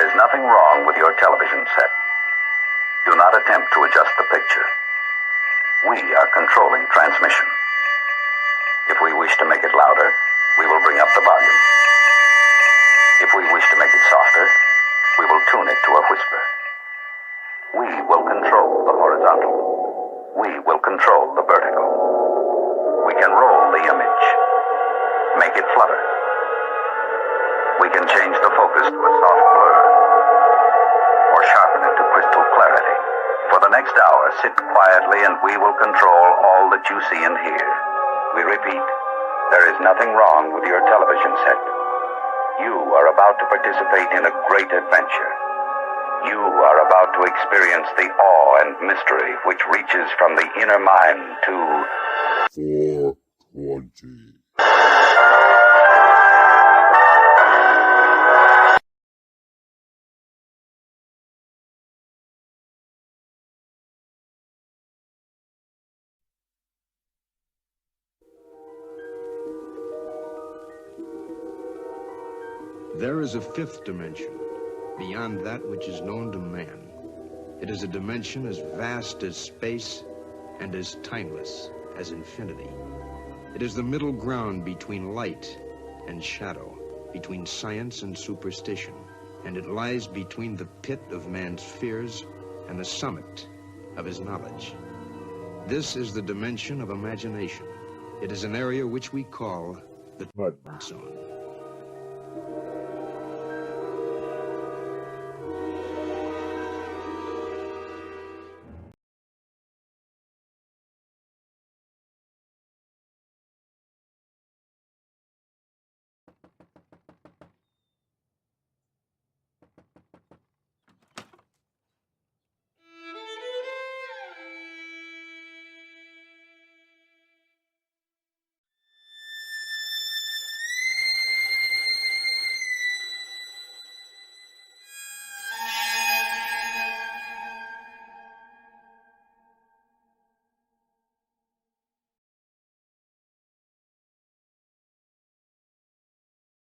is nothing wrong with your television set. Do not attempt to adjust the picture. We are controlling transmission. If we wish to make it louder, we will bring up the volume. If we wish to make it softer, we will tune it to a whisper. We will control the horizontal. We will control the vertical. We can roll the image, make it flutter. We can change the focus to a soft blur, or sharpen it to crystal clarity. For the next hour, sit quietly and we will control all that you see and hear. We repeat, there is nothing wrong with your television set. You are about to participate in a great adventure. You are about to experience the awe and mystery which reaches from the inner mind to 420. There is a fifth dimension, beyond that which is known to man. It is a dimension as vast as space and as timeless as infinity. It is the middle ground between light and shadow, between science and superstition, and it lies between the pit of man's fears and the summit of his knowledge. This is the dimension of imagination. It is an area which we call the Mud Zone.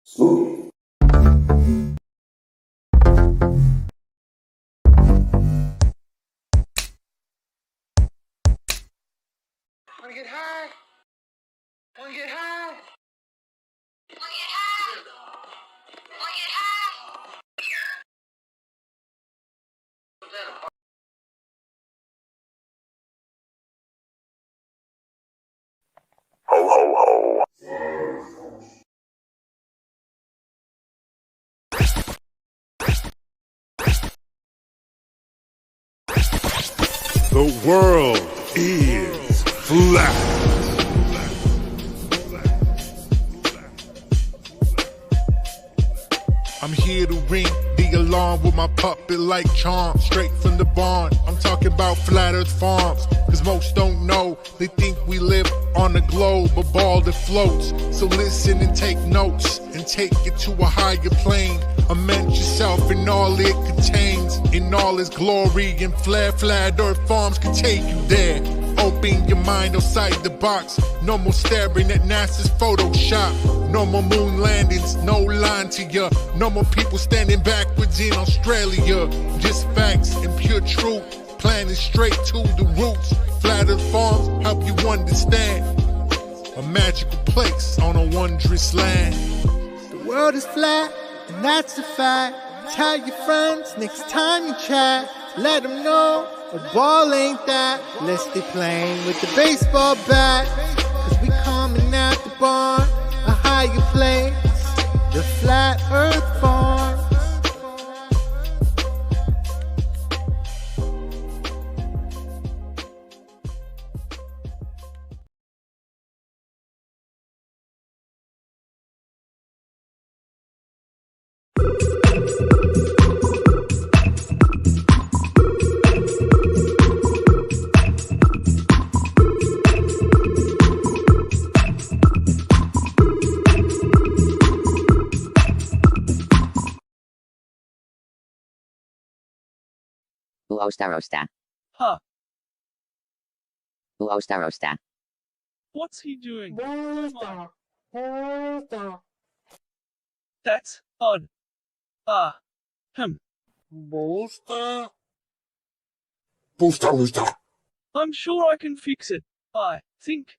Spooky. Wanna get high? Wanna get high? Wanna get high? Wanna get high? Ho, ho, ho. The world is flat. I'm here to ring the alarm with my puppet like charm, straight from the barn. I'm talking about Flat Earth Farms, cause most don't know. They think we live on a globe, a ball that floats. So listen and take notes, and take it to a higher plane. Immerse yourself in all it contains, in all its glory, and Flat Earth Farms can take you there. Open your mind outside the box. No more staring at NASA's Photoshop. No more moon landings, no line to ya. No more people standing backwards in Australia. Just facts and pure truth, planning straight to the roots. Flat Earth Farms help you understand. A magical place on a wondrous land. The world is flat, and that's a fact. Tell your friends next time you chat. Let them know a ball ain't that. Let's stay playing with the baseball bat. Cause we coming at the barn, a higher place, the Flat Earth Farm. Uostarosta. Huh. Uostarosta. What's he doing? That's odd. Booster? Booster. I'm sure I can fix it. I think.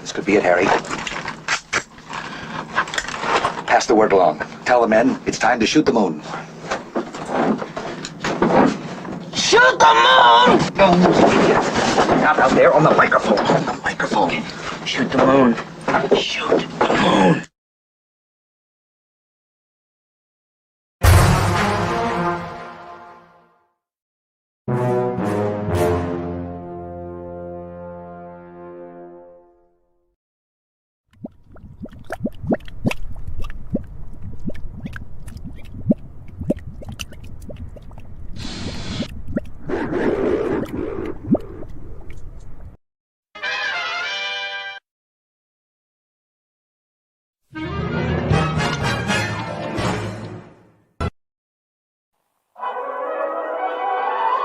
This could be it, Harry. Pass the word along. Tell the men it's time to shoot the moon. Shoot the moon! Not out there on the microphone. On the microphone. Shoot the moon. Shoot the moon.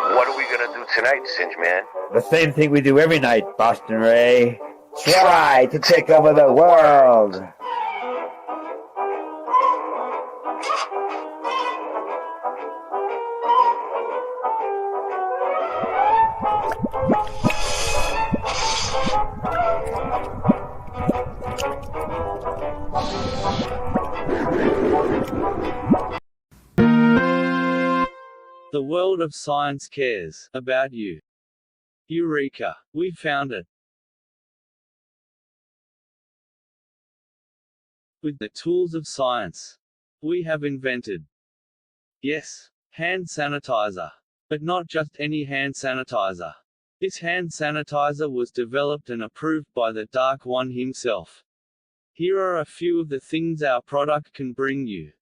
What are we gonna do tonight, Singe Man? The same thing we do every night, Boston Ray. Try to take over the world. The world of science cares about you. Eureka! We found it. With the tools of science, we have invented, yes, hand sanitizer. But not just any hand sanitizer. This hand sanitizer was developed and approved by the Dark One himself. Here are a few of the things our product can bring you.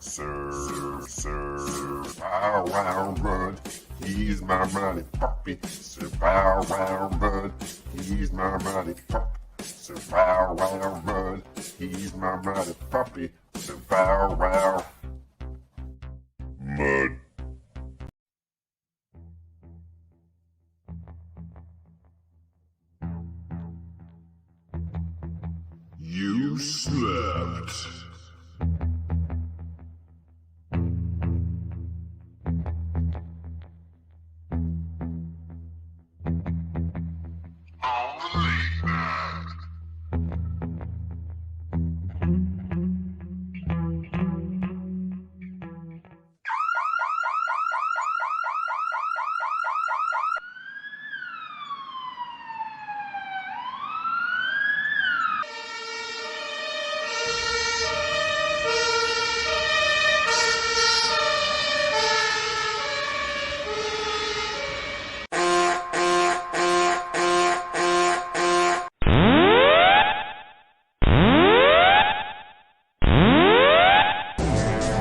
Sir, bow wow run, he's my mighty puppy. Sir, bow wow run, he's my mighty puppy. Sir, bow wow run, he's my mighty puppy. Sir, bow wow. Mud. You slept.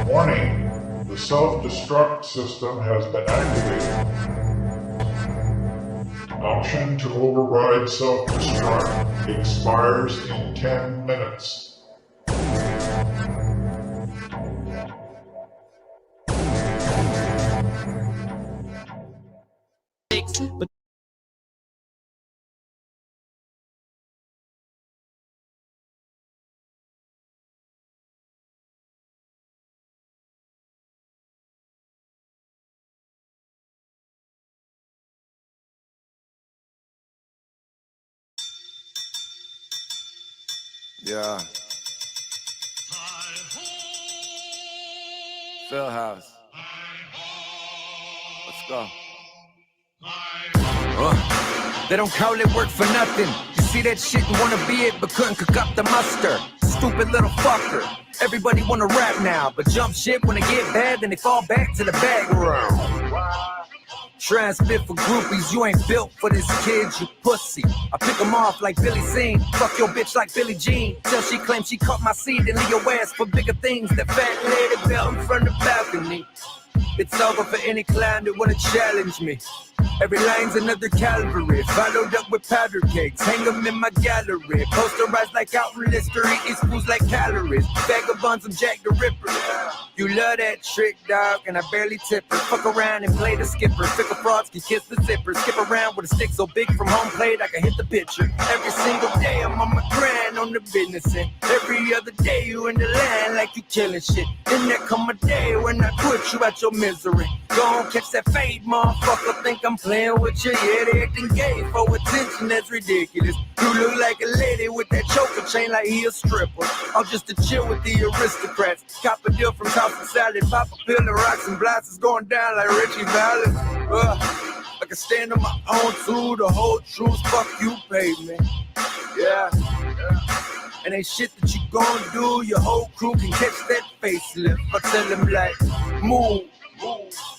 Warning, the self-destruct system has been activated. Option to override self-destruct expires in 10 minutes. chicks. But Yeah. Phil House. Let's go. They don't call it work for nothing. You see that shit and wanna be it, but couldn't cook up the mustard. Stupid little fucker. Everybody wanna rap now, but jump shit when they get bad, then they fall back to the bag room. Try and spit for groupies, you ain't built for this kid, you pussy. I pick them off like Billy Zane, fuck your bitch like Billie Jean. Till she claims she caught my seed and leave your ass for bigger things. That fat lady belt in front of the balcony. It's over for any clown that wanna challenge me. Every line's another Calvary, followed up with powder cakes. Hang them in my gallery, posterized like outlet history. Eats fools like calories, vagabonds, I'm Jack the Ripper. You love that trick, dog, and I barely tip her. Fuck around and play the skipper. Fickle frauds can kiss the zipper. Skip around with a stick so big from home plate I can hit the pitcher. Every single day I'm on my grind on the business end. Every other day you in the line like you killing shit. Then there come a day when I put you out your misery. Go on, catch that fade, motherfucker. Think I'm playing with you, yeah, they acting gay for attention, that's ridiculous. You look like a lady with that choker chain like he a stripper. I'm just a chill with the aristocrats. Cop a deal from South and Salad, pop a pill and rocks and blasts is going down like Richie Valens. I can stand on my own too, the whole truth, fuck you, baby. Yeah. And ain't shit that you gon' do, your whole crew can catch that facelift. I tell them like, move,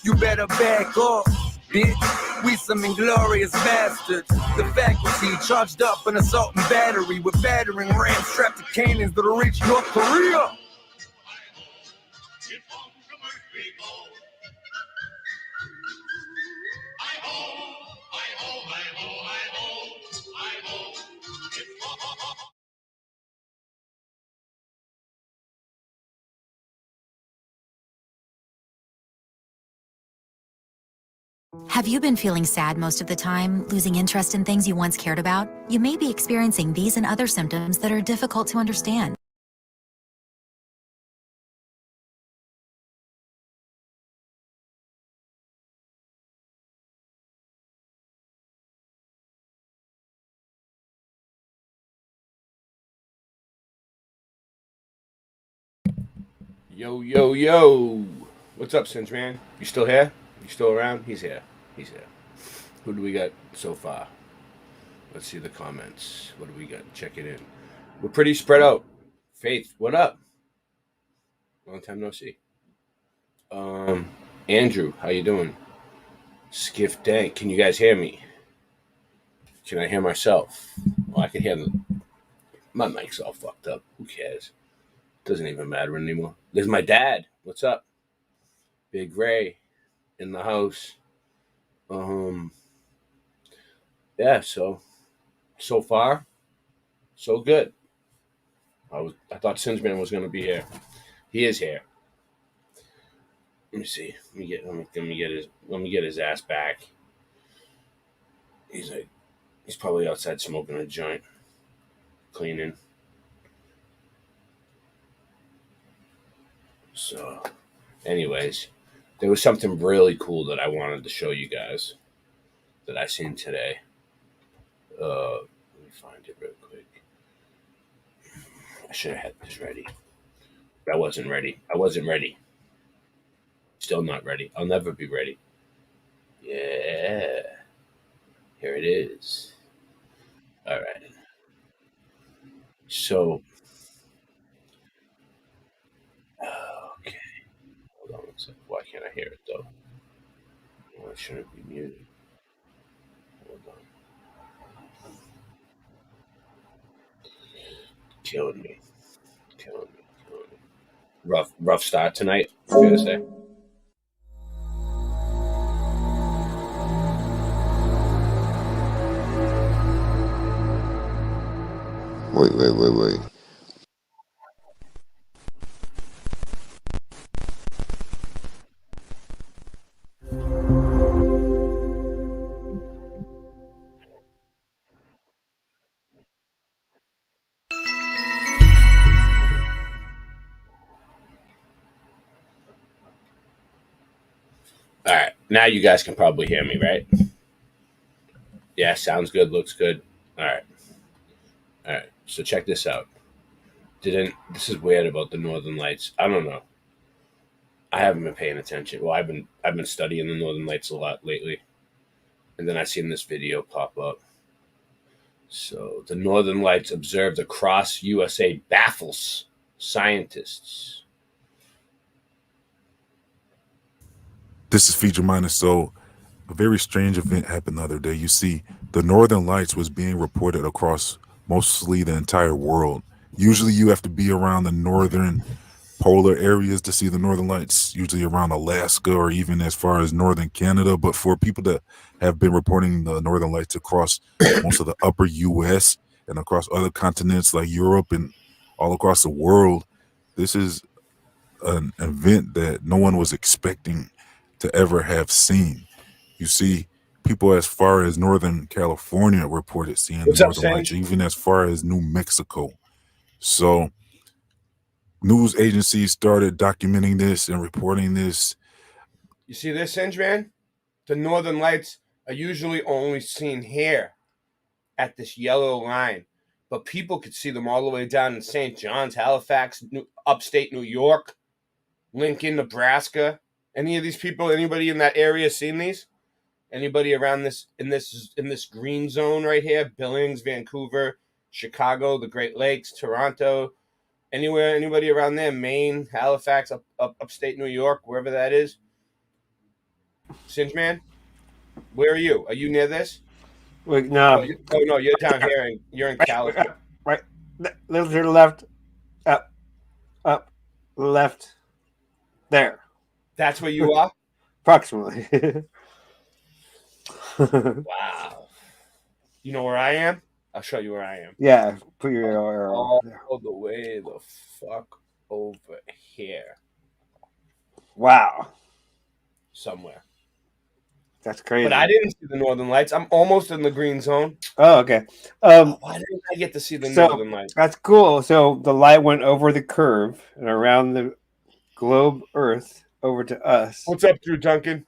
you better back off. Bitch, we some inglorious bastards. The faculty charged up an assault and battery with battering rams strapped to cannons that'll reach North Korea. Have you been feeling sad most of the time, losing interest in things you once cared about? You may be experiencing these and other symptoms that are difficult to understand. Yo, yo, yo. What's up, Singe Man? You still here? You still around? He's here. He's here. Who do we got so far? Let's see the comments. What do we got? Check it in. We're pretty spread out. Faith, what up? Long time no see. Andrew, how you doing? Skiff Dank, can you guys hear me? Can I hear myself? Well, I can hear my mic's all fucked up. Who cares? Doesn't even matter anymore. There's my dad. What's up? Big Ray in the house. Yeah, so far, so good. I thought Sinsman was gonna be here. He is here. Let me see. Let me get his ass back. He's probably outside smoking a joint, cleaning. So, anyways, there was something really cool that I wanted to show you guys that I seen today. Let me find it real quick. I should have had this ready. I wasn't ready. Still not ready. I'll never be ready. Yeah. Here it is. All right. So, okay. Hold on one second. Why can't I hear it, though? Well, it shouldn't be muted. Hold on. Killing me. Rough start tonight, I'm gonna say. Wait. All right, now you guys can probably hear me, right? Yeah, sounds good, looks good. All right. So check this out. This is weird about the Northern Lights. I don't know. I haven't been paying attention. Well, I've been studying the Northern Lights a lot lately, and then I seen this video pop up. So the Northern Lights observed across USA baffles scientists. This is Feature Minus. So a very strange event happened the other day. You see, the Northern Lights was being reported across mostly the entire world. Usually you have to be around the northern polar areas to see the Northern Lights, usually around Alaska or even as far as northern Canada. But for people that have been reporting the Northern Lights across most of the upper US and across other continents like Europe and all across the world, this is an event that no one was expecting to ever have seen. You see, people as far as Northern California reported seeing the Northern Lights, even as far as New Mexico. So news agencies started documenting this and reporting this. You see this, Singe Man? The Northern Lights are usually only seen here at this yellow line, but people could see them all the way down in St. John's, Halifax, upstate New York, Lincoln, Nebraska. Any of these people, anybody in that area seen these? Anybody around this in this green zone right here? Billings, Vancouver, Chicago, the Great Lakes, Toronto, anywhere, anybody around there? Maine, Halifax, upstate New York, wherever that is. Singe Man, where are you? Are you near this? Wait, no. Oh no, you're down here. You're in California. Right, little to the left, up, left, there. That's where you are? Approximately. Wow. You know where I am? I'll show you where I am. Yeah, put your arrow all the way the fuck over here. Wow. Somewhere. That's crazy. But I didn't see the Northern Lights. I'm almost in the green zone. Oh, okay. Why didn't I get to see the Northern Lights? That's cool. So the light went over the curve and around the globe Earth over to us. What's up, Drew Duncan?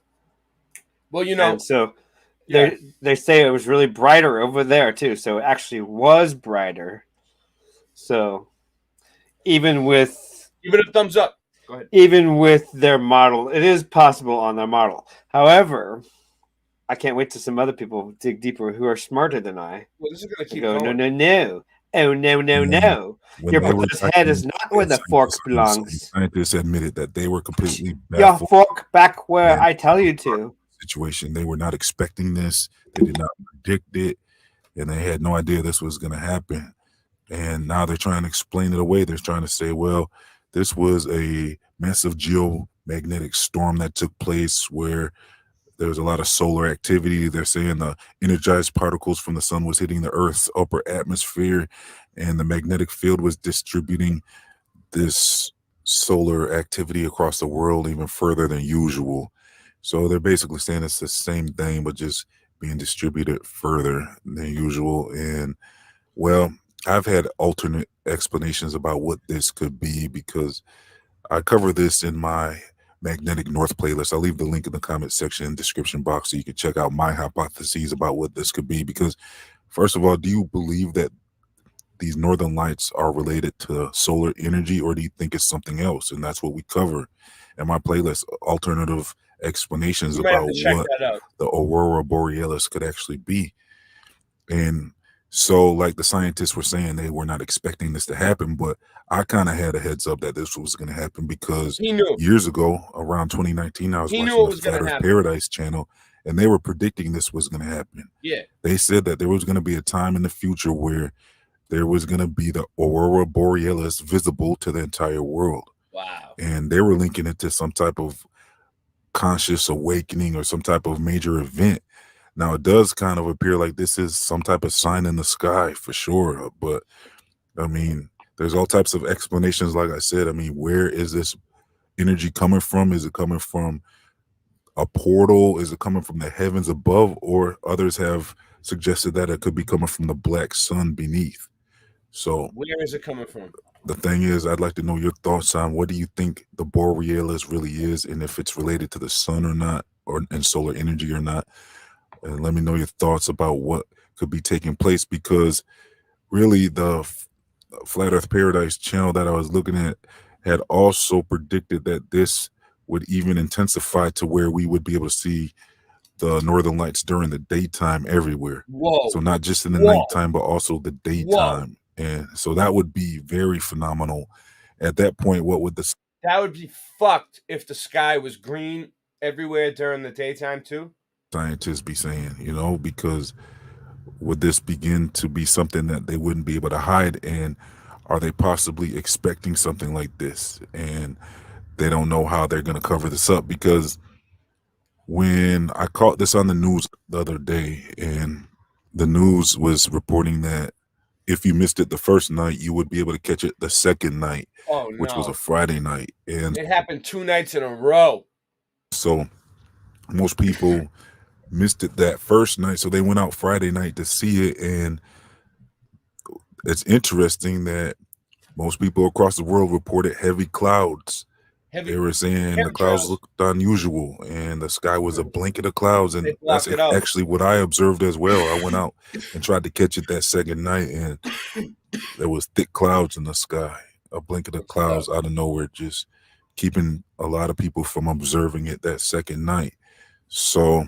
Well, you know. And so they say it was really brighter over there too. So it actually was brighter. So even a thumbs up. Go ahead. Even with their model, it is possible on their model. However, I can't wait till some other people dig deeper who are smarter than I. Well, this is going to keep going. going. No. Oh, no. Your brother's head is not where the fork belongs. Scientists admitted that they were completely your fork back where I tell you to. Situation. They were not expecting this. They did not predict it. And they had no idea this was going to happen. And now they're trying to explain it away. They're trying to say, well, this was a massive geomagnetic storm that took place where there was a lot of solar activity. They're saying the energized particles from the sun was hitting the Earth's upper atmosphere, and the magnetic field was distributing this solar activity across the world even further than usual. So they're basically saying it's the same thing, but just being distributed further than usual. And, well, I've had alternate explanations about what this could be because I cover this in my Magnetic North playlist. I'll leave the link in the comment section and description box so you can check out my hypotheses about what this could be. Because, first of all, do you believe that these Northern Lights are related to solar energy, or do you think it's something else? And that's what we cover in my playlist, alternative explanations about what the Aurora Borealis could actually be. And so, like the scientists were saying, they were not expecting this to happen, but I kind of had a heads up that this was going to happen because years ago, around 2019, I was watching the Flat Earth Paradise channel, and they were predicting this was going to happen. Yeah. They said that there was going to be a time in the future where there was going to be the Aurora Borealis visible to the entire world. Wow. And they were linking it to some type of conscious awakening or some type of major event. Now, it does kind of appear like this is some type of sign in the sky for sure. But, I mean, there's all types of explanations, like I said. I mean, where is this energy coming from? Is it coming from a portal? Is it coming from the heavens above? Or others have suggested that it could be coming from the black sun beneath. So where is it coming from? The thing is, I'd like to know your thoughts on what do you think the Borealis really is and if it's related to the sun or not. and solar energy or not. And let me know your thoughts about what could be taking place, because really the Flat Earth Paradise channel that I was looking at had also predicted that this would even intensify to where we would be able to see the northern lights during the daytime everywhere. Whoa. So not just in the Whoa. nighttime, but also the daytime. And so that would be very phenomenal. At that point, what would the That would be fucked if the sky was green everywhere during the daytime too. scientists be saying, you know, because would this begin to be something that they wouldn't be able to hide? And are they possibly expecting something like this? And they don't know how they're going to cover this up, because when I caught this on the news the other day, and the news was reporting that if you missed it the first night, you would be able to catch it the second night, which was a Friday night. And it happened 2 nights in a row. so most people missed it that first night, so they went out Friday night to see it. And it's interesting that most people across the world reported heavy clouds. They were saying the clouds looked unusual and the sky was a blanket of clouds, and that's actually what I observed as well. I went out and tried to catch it that second night, and there was thick clouds in the sky, a blanket of clouds out of nowhere, just keeping a lot of people from observing it that second night. So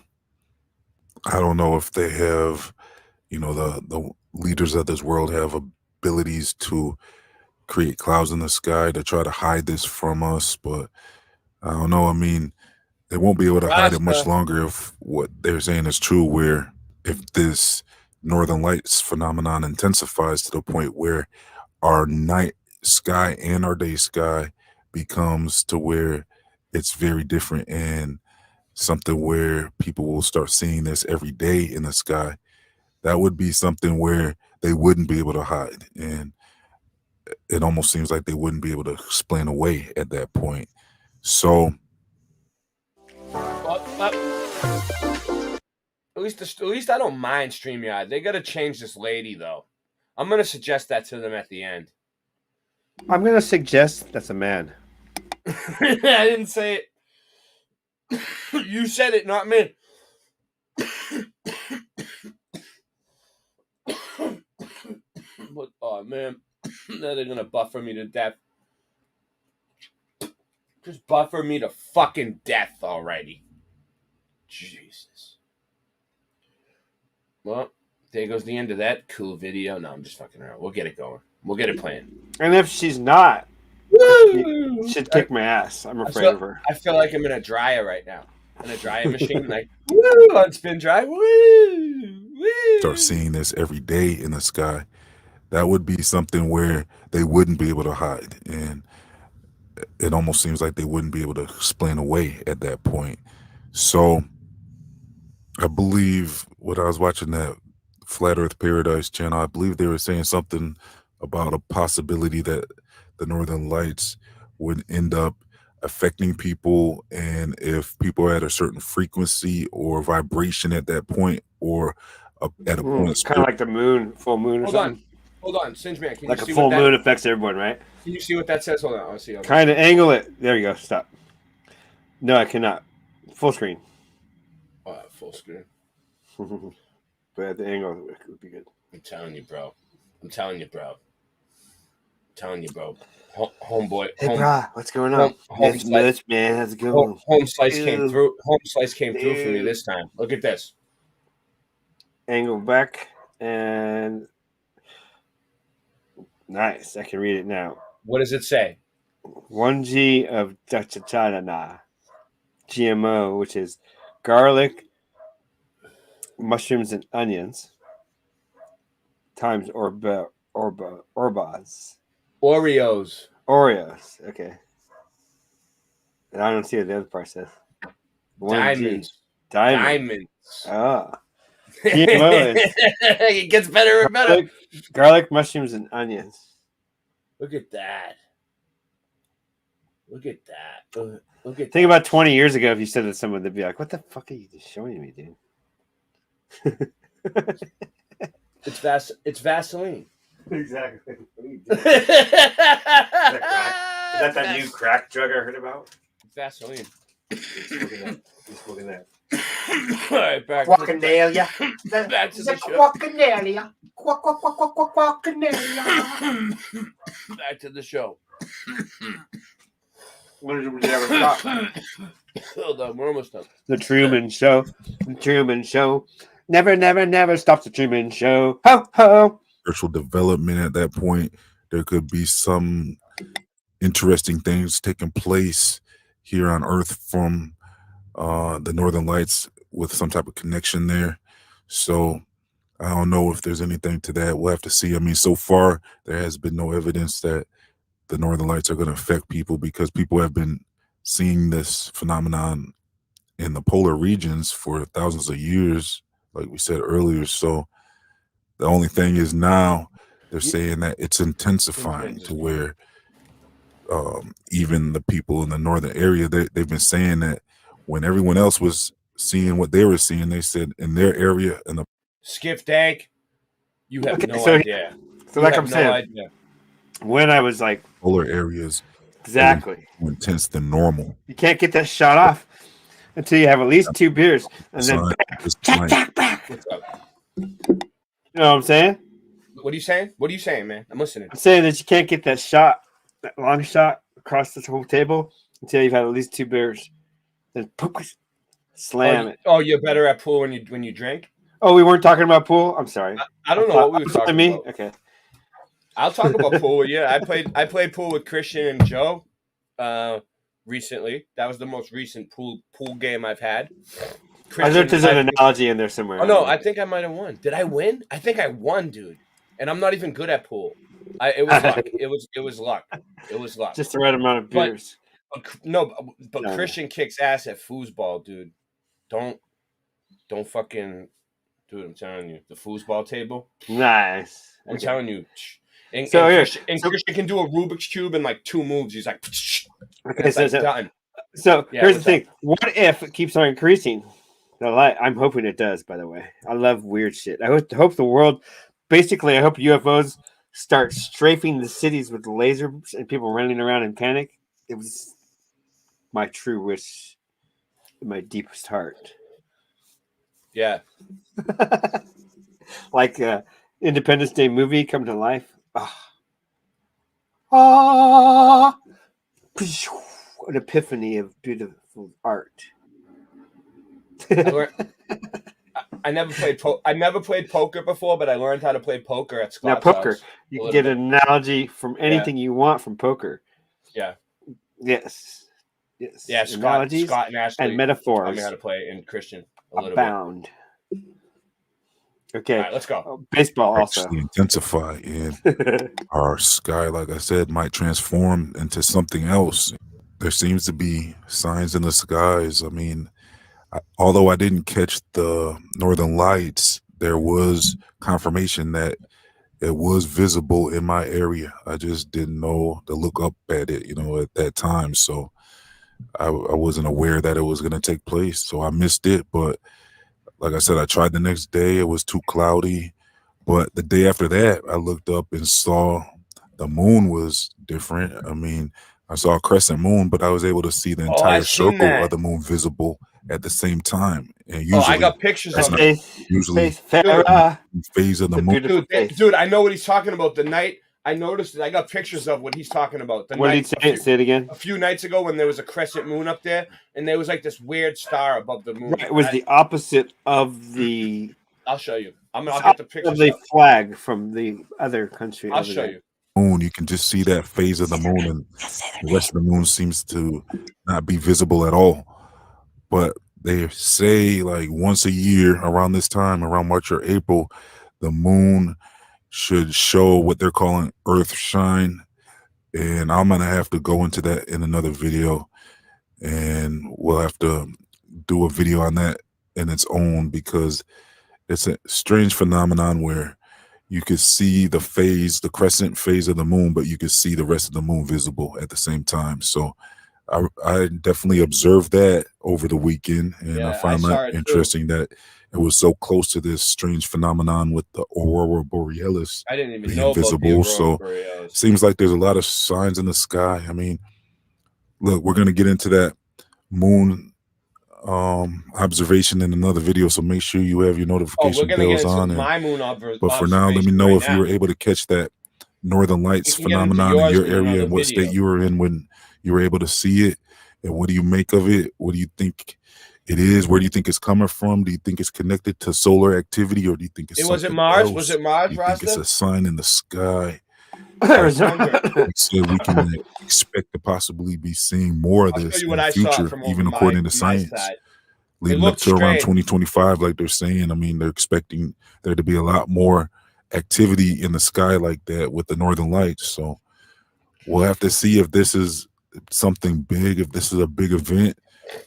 I don't know if they have, you know, the leaders of this world have abilities to create clouds in the sky to try to hide this from us, but I don't know. I mean, they won't be able to hide it much longer if what they're saying is true, where if this northern lights phenomenon intensifies to the point where our night sky and our day sky becomes to where it's very different, and something where people will start seeing this every day in the sky, that would be something where they wouldn't be able to hide. And it almost seems like they wouldn't be able to explain away at that point. So at least I don't mind StreamYard. They got to change this lady though. I'm gonna suggest that to them at the end. I'm gonna suggest that's a man. I didn't say it. You said it, not me. But, oh man, now they're gonna buffer me to death. Just buffer me to fucking death already. Jesus. Well, there goes the end of that cool video. No, I'm just fucking around. We'll get it going. We'll get it playing. And if she's not, she should kick my ass. I'm afraid of her. I feel like I'm in a dryer right now. In a dryer machine, like, woo, on spin dry, woo, woo. Start seeing this every day in the sky. That would be something where they wouldn't be able to hide. And it almost seems like they wouldn't be able to explain away at that point. So I believe when I was watching that Flat Earth Paradise channel, I believe they were saying something about a possibility that the Northern Lights would end up affecting people, and if people are at a certain frequency or vibration at that point, or at a point, it's kind of like the moon, full moon or something. Hold on, Singe Man. Can like you see a full what moon affects everyone, right? Can you see what that says? Hold on, I'll see. Kind of angle it. There you go. Stop. No, I cannot. Full screen. Full screen. But at the angle, it would be good. I'm telling you, bro. Homeboy. Hey, brah, what's going on? Home Slice, man. How's it going? Home Slice came through. Home Slice came through for me this time. Look at this. Angle back and nice. I can read it now. What does it say? 1G of Dachachana GMO, which is garlic, mushrooms, and onions times orbas. Oreos. Okay. And I don't see what the other part says. 1G. Diamonds. Ah. GMO is it gets better and better. Garlic, mushrooms, and onions. Look at that. Think about 20 years ago if you said that to someone, they'd be like, what the fuck are you showing me, dude? It's Vaseline. Exactly. Is that new crack drug I heard about? Vaseline. He's looking at. All right, back Quackenalia. back to the show. Quackenalia. Quackenalia. Back to the show. When did we ever stop? Hold on, we're almost done. The Truman Show. The Truman Show. Never, never, never stops the Truman Show. Ho, ho. Spiritual development at that point. There could be some interesting things taking place here on Earth from the Northern Lights with some type of connection there. So I don't know if there's anything to that. We'll have to see. I mean, so far there has been no evidence that the Northern Lights are going to affect people, because people have been seeing this phenomenon in the polar regions for thousands of years, like we said earlier. So the only thing is now they're saying that it's intensifying to where even the people in the northern area, they've been saying that when everyone else was seeing what they were seeing, they said in their area in the Skiff Dank, you have no idea. So like I'm saying, when I was like polar areas, exactly more intense than normal. You can't get that shot off until you have at least 2 beers, and then back. What's up? You know what I'm saying? What are you saying? What are you saying, man? I'm listening. I'm saying that you can't get that shot, that long shot across this whole table until you've had at least 2 beers. Then slam it. Oh, you're better at pool when you drink? Oh, we weren't talking about pool? I'm sorry. I don't know what we were talking about. Okay. I'll talk about pool. Yeah, I played pool with Christian and Joe recently. That was the most recent pool game I've had. I think there's an analogy in there somewhere. Oh no, I think I might have won. Did I win? I think I won, dude. And I'm not even good at pool. It was luck. It was luck. It was luck. Just the right amount of beers. But Christian kicks ass at foosball, dude. Don't fucking, dude. I'm telling you, the foosball table. Nice. I'm telling you. And Christian can do a Rubik's Cube in like 2 moves. He's like, okay, so done. So here's the thing. What if it keeps on increasing? The light. I'm hoping it does, by the way. I love weird shit. I hope the world, basically, I hope UFOs start strafing the cities with lasers and people running around in panic. It was my true wish in my deepest heart. Yeah. Like Independence Day movie come to life. An epiphany of beautiful art. I never played poker before, but I learned how to play poker at Scott's Now poker, house. you can get an analogy from anything you want from poker. Yeah. Yes. Yeah, Scott and Ashley and metaphors taught me how to play in Christian a little abound. Okay, all right, let's go. Baseball also actually intensify, and our sky, like I said, might transform into something else. There seems to be signs in the skies. I mean, although I didn't catch the northern lights, there was confirmation that it was visible in my area. I just didn't know to look up at it, at that time. So I wasn't aware that it was going to take place. So I missed it. But like I said, I tried the next day. It was too cloudy. But the day after that, I looked up and saw the moon was different. I mean, I saw a crescent moon, but I was able to see the entire circle of the moon visible at the same time. And usually, I got pictures of it. Usually, phase of the moon. Dude, I know what he's talking about. The night I noticed it, I got pictures of what he's talking about. What did he say? Say it again. A few nights ago, when there was a crescent moon up there, and there was like this weird star above the moon. Right, it was the opposite of the. I'll show you. I'll get the pictures of the flag from the other country. I'll show you. Moon, you can just see that phase of the moon, and the rest of the moon seems to not be visible at all. But they say like once a year around this time, around March or April, the moon should show what they're calling earth shine. And I'm going to have to go into that in another video, and we'll have to do a video on that in its own, because it's a strange phenomenon where you could see the crescent phase of the moon, but you could see the rest of the moon visible at the same time. So I definitely observed that over the weekend, and I find that interesting that it was so close to this strange phenomenon with the Aurora Borealis I didn't even being know visible. about the So Aurora Borealis. seems like there's a lot of signs in the sky. I mean, look, we're going to get into that moon observation in another video, so make sure you have your notification bells on. My moon observation. But for now, let me know if you were able to catch that Northern Lights phenomenon in your area and what state you were in when you were able to see it, and what do you make of it? What do you think it is? Where do you think it's coming from? Do you think it's connected to solar activity, or do you think it's was it Mars? Else? Was it Mars, do you think it's a sign in the sky? So we can expect to possibly be seeing more of this in the future, even according to science. Leading up to around 2025, like they're saying. I mean, they're expecting there to be a lot more activity in the sky like that with the Northern Lights. So we'll have to see if this is something big, if this is a big event,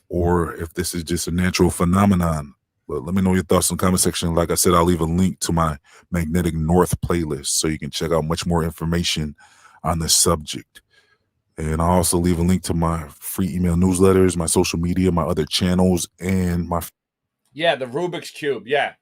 or if this is just a natural phenomenon. But let me know your thoughts in the comment section. Like I said, I'll leave a link to my Magnetic North playlist so you can check out much more information on this subject. And I'll also leave a link to my free email newsletters, my social media, my other channels, and my... Yeah, the Rubik's Cube. Yeah.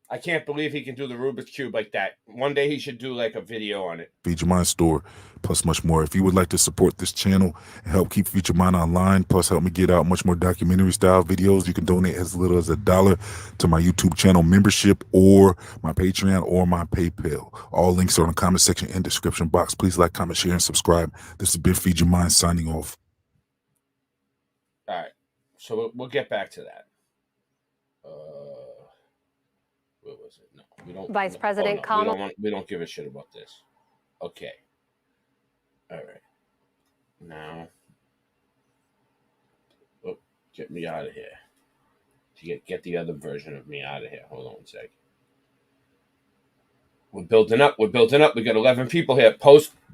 I can't believe he can do the Rubik's Cube like that. One day he should do like a video on it. Feed Your Mind store, plus much more. If you would like to support this channel and help keep Feed Your Mind online, plus help me get out much more documentary style videos, you can donate as little as $1 to my YouTube channel membership, or my Patreon, or my PayPal. All links are in the comment section and description box. Please like, comment, share, and subscribe. This has been Feed Your Mind signing off. All right. So we'll get back to that. What was it? No, we don't. Vice President Kamala. We don't give a shit about this. Okay. All right. Now, get me out of here. To get the other version of me out of here. Hold on one second. We're building up. We're building up. We got 11 people here.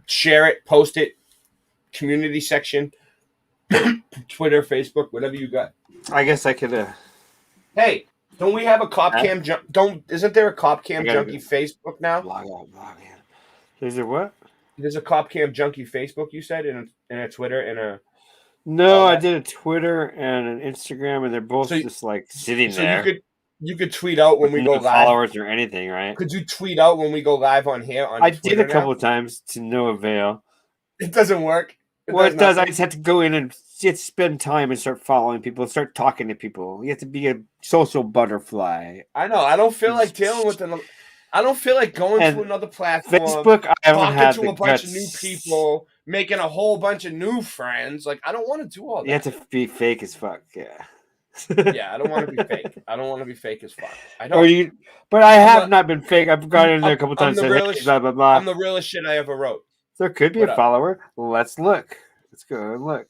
Share it, post it. Community section, Twitter, Facebook, whatever you got. I guess I could. Hey. Don't we have a cop cam? Isn't there a cop cam junkie Facebook now? Is there what? There's a cop cam junkie Facebook. You said in a Twitter and a. No, I did a Twitter and an Instagram, and they're both just like sitting there. So you could tweet out when we go live. Followers or anything, right? Could you tweet out when we go live on here? I did a couple of times to no avail. It doesn't work. It does. I just have to go in and spend time and start following people, start talking to people. You have to be a social butterfly. I know. I don't feel like dealing with them. I don't feel like going to another platform. Facebook, I haven't had talking to a bunch of new people, making a whole bunch of new friends. Like, I don't want to do all that. You have to be fake as fuck. Yeah. Yeah, I don't want to be fake. I don't want to be fake as fuck. I don't. But I have not been fake. I've gone in there a couple times. I'm the realest shit I ever wrote. There could be a follower. Let's look. Let's go and look.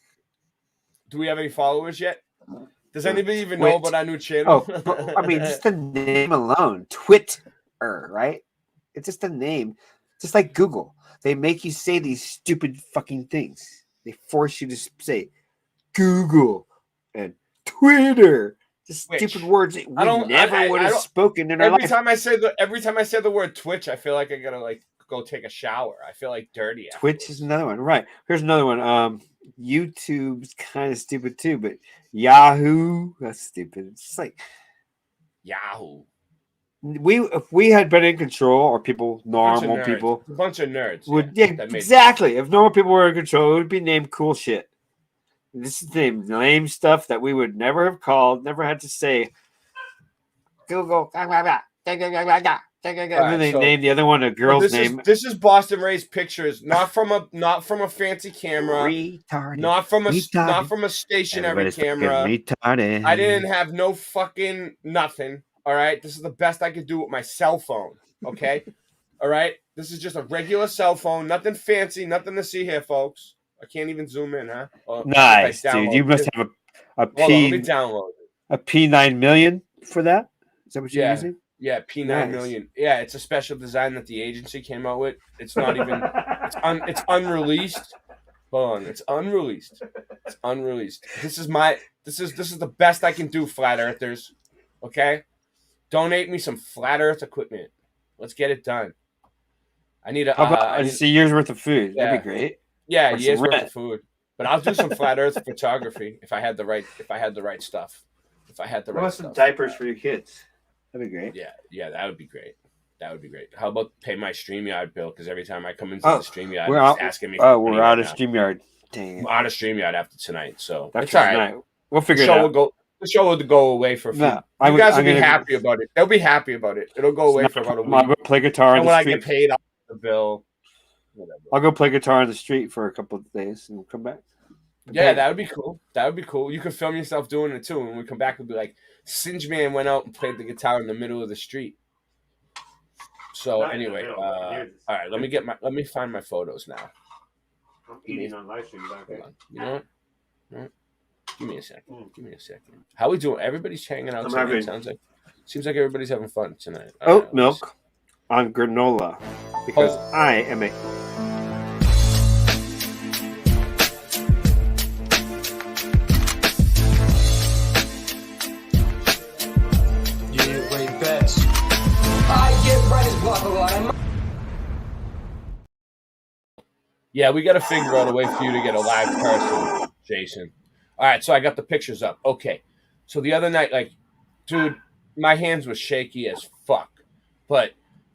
Do we have any followers yet? Does anybody even know about our new channel? Oh, I mean, just the name alone. Twitter, right? It's just a name. Just like Google. They make you say these stupid fucking things. They force you to say Google and Twitter. Just stupid words that we never would have spoken in our life. Every time I say the word Twitch, I feel like I gotta go take a shower. I feel like dirty. Twitch is another one. Right. Here's another one. YouTube's kind of stupid too, but Yahoo, that's stupid. It's just like Yahoo. If we had been in control, or normal people, a bunch of nerds exactly. If normal people were in control, it would be named cool shit. This is the lame stuff that we would never have called, never had to say. Google. And then they named the other one a girl's name. This is Boston Ray's pictures, not from a fancy camera, retarded. Not from a stationary camera. Retarded. I didn't have no fucking nothing. All right, this is the best I could do with my cell phone. Okay, all right. This is just a regular cell phone, nothing fancy, nothing to see here, folks. I can't even zoom in, huh? Nice, dude. You must have a P9 million for that. Is that what you're using? Yeah, P9 million. Yeah, it's a special design that the agency came out with. It's not even. It's unreleased. Hold on, it's unreleased. It's unreleased. This is the best I can do, flat earthers. Okay, donate me some flat Earth equipment. Let's get it done. I need a. How about a year's worth of food? Yeah. That'd be great. Yeah, a year's worth of food. But I'll do some flat Earth photography if I had the right stuff. Some diapers for your kids. That'd be great. Yeah, that would be great. That would be great. How about pay my StreamYard bill? Because every time I come into the StreamYard, it's asking me. We're out of StreamYard. Dang it. I'm out of StreamYard after tonight, so that's it's all right. We'll figure the it show out. The show will go away for a few. No, you guys will be gonna- happy about it. They'll be happy about it. It'll go away for about a week. I'll go play guitar on And the when I street. get paid, I'll pay the bill. Whatever. I'll go play guitar on the street for a couple of days and come back. Yeah, that would be cool. That would be cool. You could film yourself doing it too. And when we come back, we'll be like, Singe Man went out and played the guitar in the middle of the street. So anyway, all right. Let me find my photos now. I'm eating on live stream. Okay. You know what? All right. Give me a second. Give me a second. How we doing? Everybody's hanging out I'm tonight. having- Seems like everybody's having fun tonight. Oat milk on granola because I am a. Yeah, way best. I get right as blah blah blah. Yeah, we got to figure out a way for you to get a live person, Jason. All right, so I got the pictures up. Okay, so the other night, like, dude, my hands were shaky as fuck. But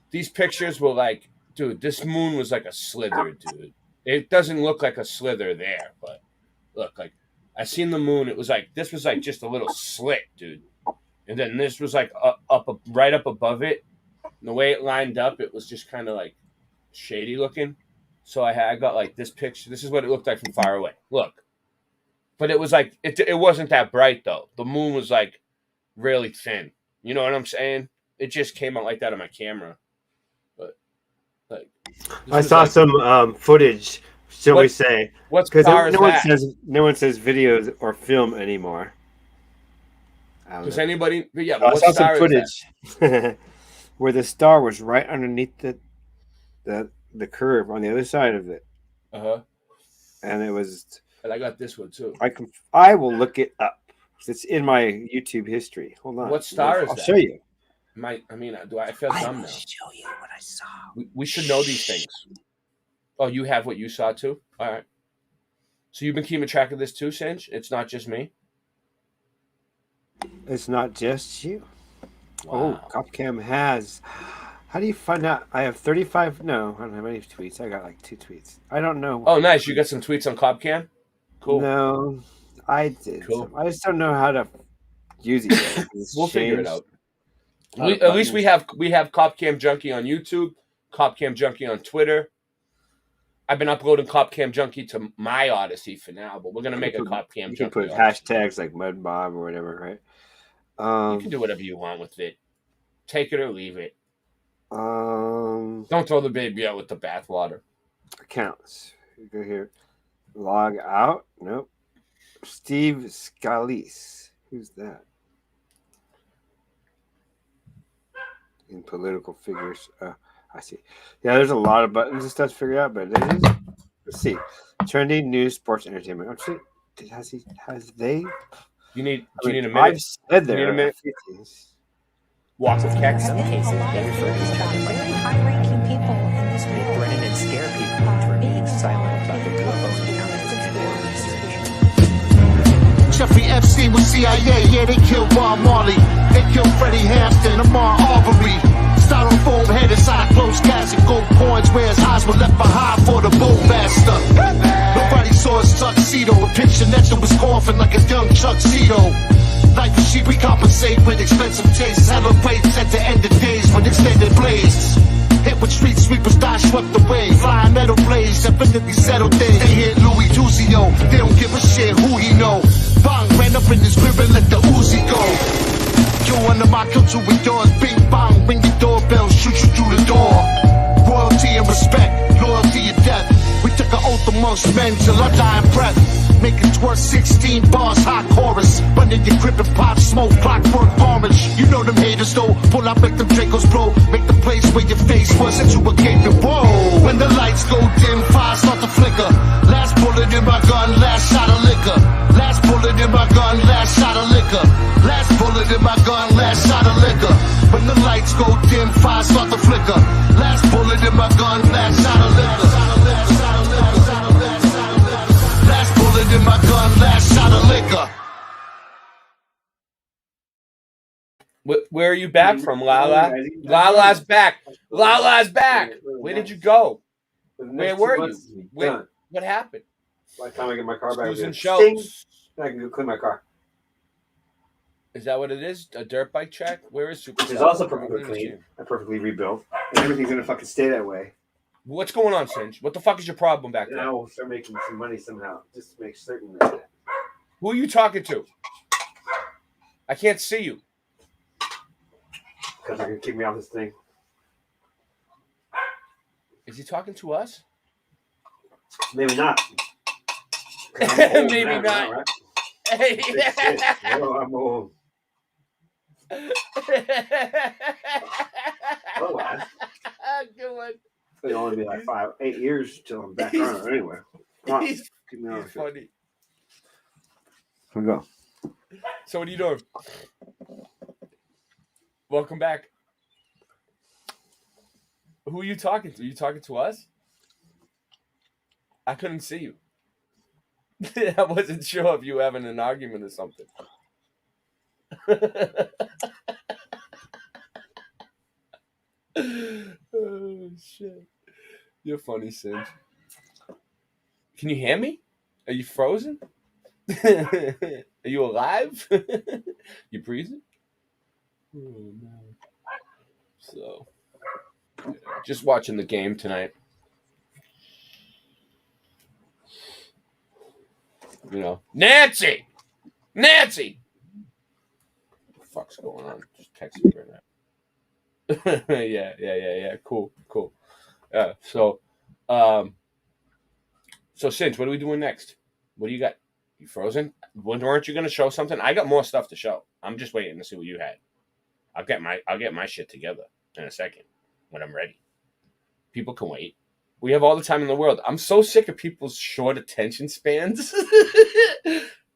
these pictures were like, dude, this moon was like a slither, dude. It doesn't look like a slither there, but look, like, I seen the moon. It was like, this was like just a little slit, dude. And then this was like right up above it. And the way it lined up, it was just kind of like shady looking. So I got like this picture. This is what it looked like from far away. Look. But it was like, it wasn't that bright, though. The moon was like really thin. You know what I'm saying? It just came out like that on my camera. But like, I saw some footage. Shall we say? What Because star is that? no one says videos or film anymore. Does anybody? Yeah, I but what saw some star is that? footage where the star was right underneath the curve on the other side of it. And it was. And I got this one too. I will look it up. It's in my YouTube history. Hold on. What star is I'll that? show you. I feel dumb now? Show you what I saw. We should know these things. Oh, you have what you saw too? All right. So you've been keeping track of this too, Singe? It's not just me? It's not just you. Wow. Oh, Copcam has. How do you find out? I have 35. No, I don't have any tweets. I got like 2 tweets. I don't know. Oh, nice. You got some tweets on Copcam? Cool. No, I did. Cool. I just don't know how to use it yet. We'll figure it out. At least we have Copcam Junkie on YouTube, Copcam Junkie on Twitter. I've been uploading Copcam Junkie to my Odyssey for now, but we're gonna make a Copcam Junkie. You can put Odyssey. hashtags like Mud Bob or whatever, right? You can do whatever you want with it. Take it or leave it. Don't throw the baby out with the bathwater. Accounts. You go here. Log out. Nope. Steve Scalise. Who's that? In political figures. I see. Yeah, there's a lot of buttons and stuff to figure out, but it is. Let's see. Trending news, sports, entertainment. Let's see. Has they? Do you need a minute? I've said there. You need a minute? few things. Walk with Kex. Some cases get referred as very high-ranking people in this world. Threaten and scare people into remaining silent about their UFO encounters. Jeffrey Epstein was CIA, yeah, they killed Bob Marley. They killed Freddie Hampton, Ahmaud Arbery. Styrofoam head inside a closed casket, gold coins where his eyes were left behind for the Bullmaster. Nobody saw his tuxedo, a picture next to his coffin like a young Chuck Zito. Life is cheap, we compensate with expensive tastes. Celebrates at the end of days with extended blades. Hit with street sweepers, die swept away. Flying metal blades, definitely settled things. They hit Louis Duzio, they don't give a shit who he know. Bang, ran up in his crib and let the Uzi go. Yo, under my culture with yours, bing bang, ring the doorbell, shoot you through the door. Royalty and respect, loyalty and death. We took an oath amongst men till our dying breath. Making twerk 16 bars, hot chorus. Run in your crib and pop smoke, clockwork orange. You know them haters though, pull out, make them Dracos blow. Make the place where your face was into a gaping whoa. When the lights go dim, fires start to flicker. Last bullet in my gun, last shot of liquor. Last bullet in my gun, last shot of liquor. Last bullet in my gun, last shot of liquor. When the lights go dim, fires start to flicker. Last bullet in my gun, last shot of liquor. Last bullet in my gun, last shot of liquor. Where are you back from, Lala? Lala's back. Lala's back. Where did you go? Where were you? What happened? By the time I get my car back, Losing shows. shows. I can go clean my car. Is that what it is? A dirt bike track? Where is Super? It's also perfectly clean and perfectly rebuilt. And everything's gonna fucking stay that way. What's going on, Singe? What the fuck is your problem back there? Now we'll start making some money somehow, just to make certain that. Who are you talking to? I can't see you. Because they're gonna kick me off this thing. Is he talking to us? Maybe not. Maybe not. Now, right? Hey. Well, I'm old. Otherwise, good one. It'll only be like 8 years till I'm back on it anyway. Come on, He's funny. Here we go. So what are you doing? Welcome back. Who are you talking to? Are you talking to us? I couldn't see you. I wasn't sure if you were having an argument or something. Oh, shit. You're funny, Singe. Can you hear me? Are you frozen? Are you alive? You breathing? Oh, no. So, just watching the game tonight. You know, Nancy! What the fuck's going on? Just text me right now. Yeah. Cool. Yeah. So Singe, what are we doing next? What do you got? You frozen? Weren't you going to show something? I got more stuff to show. I'm just waiting to see what you had. I'll get my shit together in a second when I'm ready. People can wait. We have all the time in the world. I'm so sick of people's short attention spans.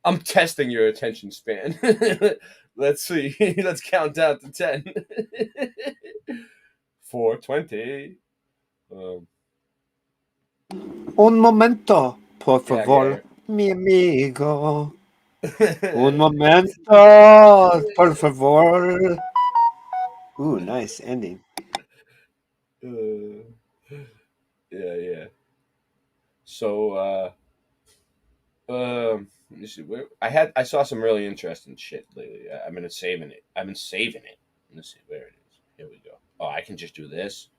I'm testing your attention span. Let's see. Let's count down to 10. 4:20. Un momento, por favor, mi amigo. Un momento, por favor. Ooh, nice ending. Yeah. So, let me see. I saw some really interesting shit lately. I've been saving it. Let's see where it is. Here we go. Oh, I can just do this.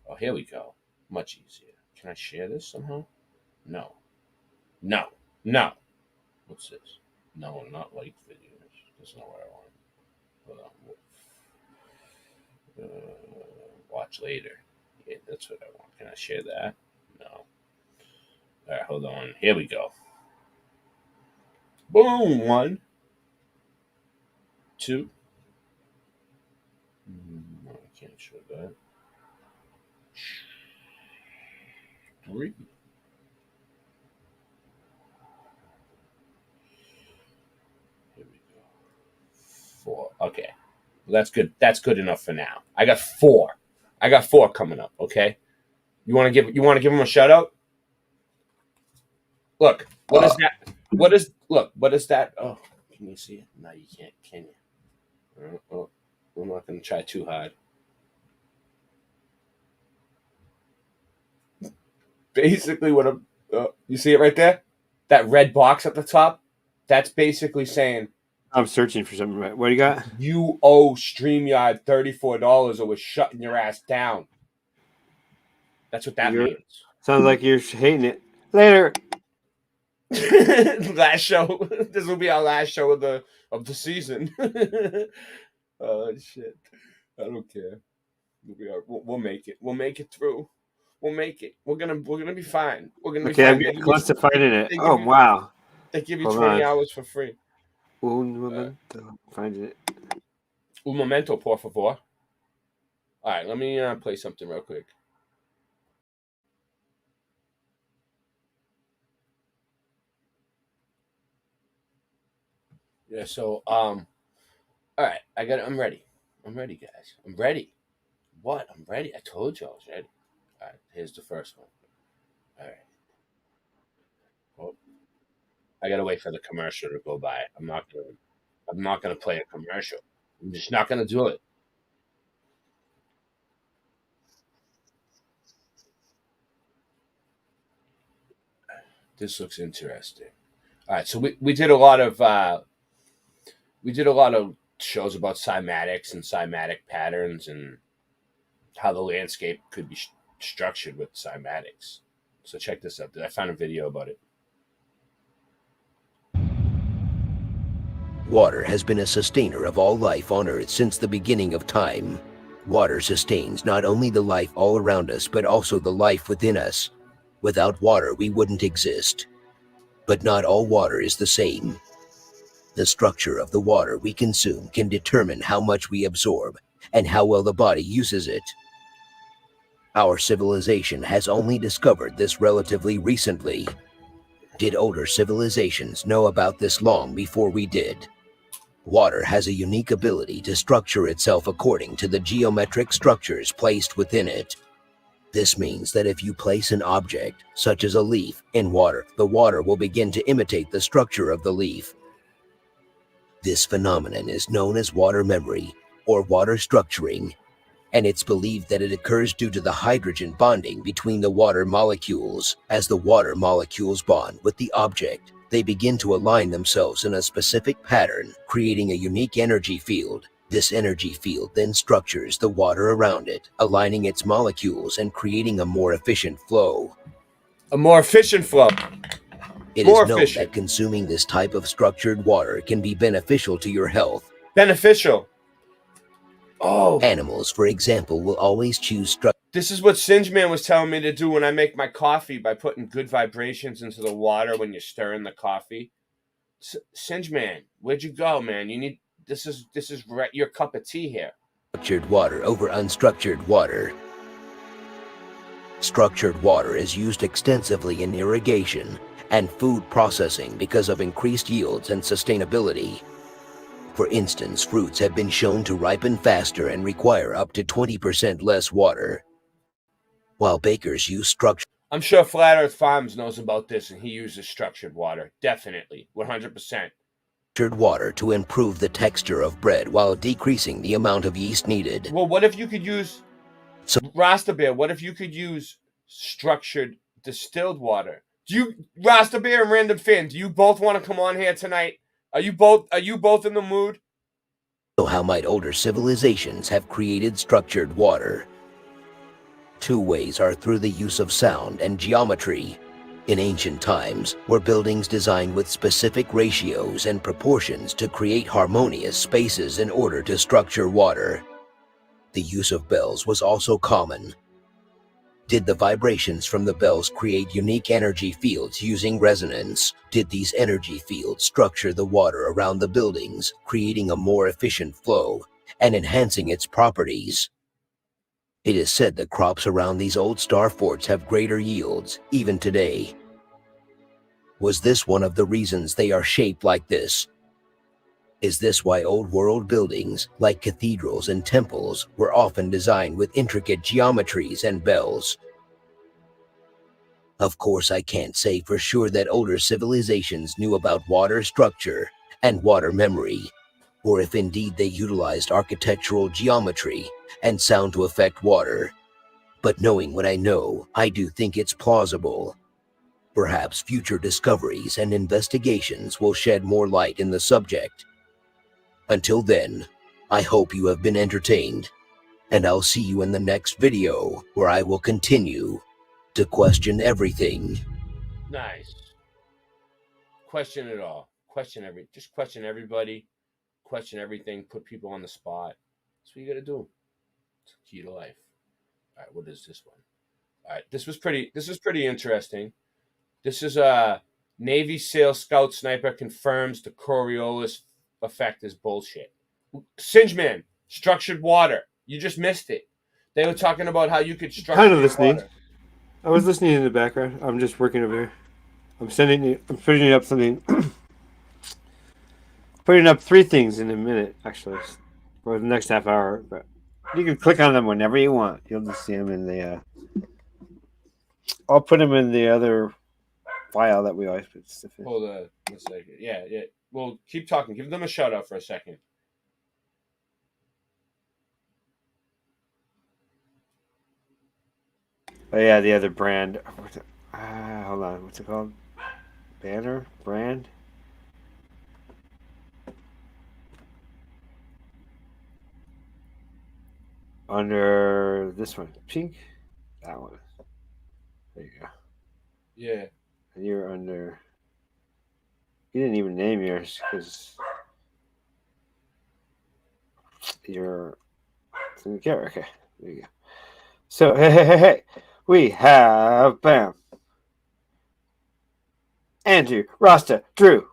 Oh, here we go. Much easier. Can I share this somehow? No. What's this? No, not like videos. That's not what I want. Hold on. Watch later. Yeah, that's what I want. Can I share that? No. All right, hold on. Here we go. Boom. 1, 2. No, I can't show that. 3. Here we go. 4. Okay. Well, that's good. That's good enough for now. I got 4 coming up. Okay. You want to give them a shout out? Look. What is that? What is that? Oh, can you see it? No, you can't. Can you? Oh, I'm not going to try too hard. Basically, what you see it right there? That red box at the top? That's basically saying, I'm searching for something. What do you got? You owe StreamYard $34 or we're shutting your ass down. That's what that means. Sounds like you're hating it. Later. Last show. This will be our last show of the season. Oh shit! I don't care. We'll make it. We'll make it through. We'll make it. We're gonna be fine. We're gonna be fine. I'm getting close to finding it. Oh wow! They give you 20 hours for free. Un momento. Finding it. Un momento, por favor. All right, let me play something real quick. Yeah, so all right, I'm ready. I'm ready, guys. I'm ready. What? I'm ready. I told you I was ready. All right, here's the first one. All right. Well, I gotta wait for the commercial to go by. I'm not gonna play a commercial. I'm just not gonna do it. This looks interesting. All right, so we did a lot of shows about cymatics and cymatic patterns and how the landscape could be structured with cymatics. So check this out. I found a video about it. Water has been a sustainer of all life on Earth since the beginning of time. Water sustains not only the life all around us, but also the life within us. Without water, we wouldn't exist. But not all water is the same. The structure of the water we consume can determine how much we absorb and how well the body uses it. Our civilization has only discovered this relatively recently. Did older civilizations know about this long before we did? Water has a unique ability to structure itself according to the geometric structures placed within it. This means that if you place an object, such as a leaf, in water, the water will begin to imitate the structure of the leaf. This phenomenon is known as water memory, or water structuring, and it's believed that it occurs due to the hydrogen bonding between the water molecules. As the water molecules bond with the object, they begin to align themselves in a specific pattern, creating a unique energy field. This energy field then structures the water around it, aligning its molecules and creating a more efficient flow. A more efficient flow. It is known that consuming this type of structured water can be beneficial to your health. Beneficial. Oh. Animals, for example, will always choose This is what Singeman was telling me to do when I make my coffee, by putting good vibrations into the water when you're stirring the coffee. Singeman, where'd you go, man? You need this is your cup of tea here. Structured water over unstructured water. Structured water is used extensively in irrigation and food processing because of increased yields and sustainability. For instance, fruits have been shown to ripen faster and require up to 20% less water. While bakers use structured... I'm sure Flat Earth Farms knows about this, and he uses structured water. Definitely. 100%. Water to improve the texture of bread while decreasing the amount of yeast needed. Well, what if you could use... Rasta Bear, what if you could use structured distilled water? Rasta Bear and Random Fan, do you both want to come on here tonight? Are you both in the mood? So how might older civilizations have created structured water? Two ways are through the use of sound and geometry. In ancient times, were buildings designed with specific ratios and proportions to create harmonious spaces in order to structure water. The use of bells was also common. Did the vibrations from the bells create unique energy fields using resonance? Did these energy fields structure the water around the buildings, creating a more efficient flow and enhancing its properties? It is said that crops around these old star forts have greater yields, even today. Was this one of the reasons they are shaped like this? Is this why old world buildings, like cathedrals and temples, were often designed with intricate geometries and bells? Of course, I can't say for sure that older civilizations knew about water structure and water memory, or if indeed they utilized architectural geometry and sound to affect water. But knowing what I know, I do think it's plausible. Perhaps future discoveries and investigations will shed more light in the subject. Until then, I hope you have been entertained, and I'll see you in the next video where I will continue to question everything. Nice. Question it all. Just question everybody. Question everything. Put people on the spot. That's what you gotta do. It's the key to life. All right, what is this one? All right, this was pretty interesting. This is a Navy SEAL Scout Sniper confirms the Coriolis effect is bullshit. Singeman, structured water. You just missed it. They were talking about how you could structure Kind of listening. water. I was listening in the background. I'm just working over here. I'm putting up something. Putting up 3 things in a minute, actually, for the next half hour. But you can click on them whenever you want. You'll just see them in the. I'll put them in the other file that we always put stuff in. Hold on a second. Yeah. Well, keep talking. Give them a shout out for a second. Oh yeah, the other brand. Hold on, what's it called? Brand? under this one. Pink. That one. There you go. Yeah. And you're under. You didn't even name yours because you're. Okay, there you go. So hey, we have bam. Andrew, Rasta, Drew,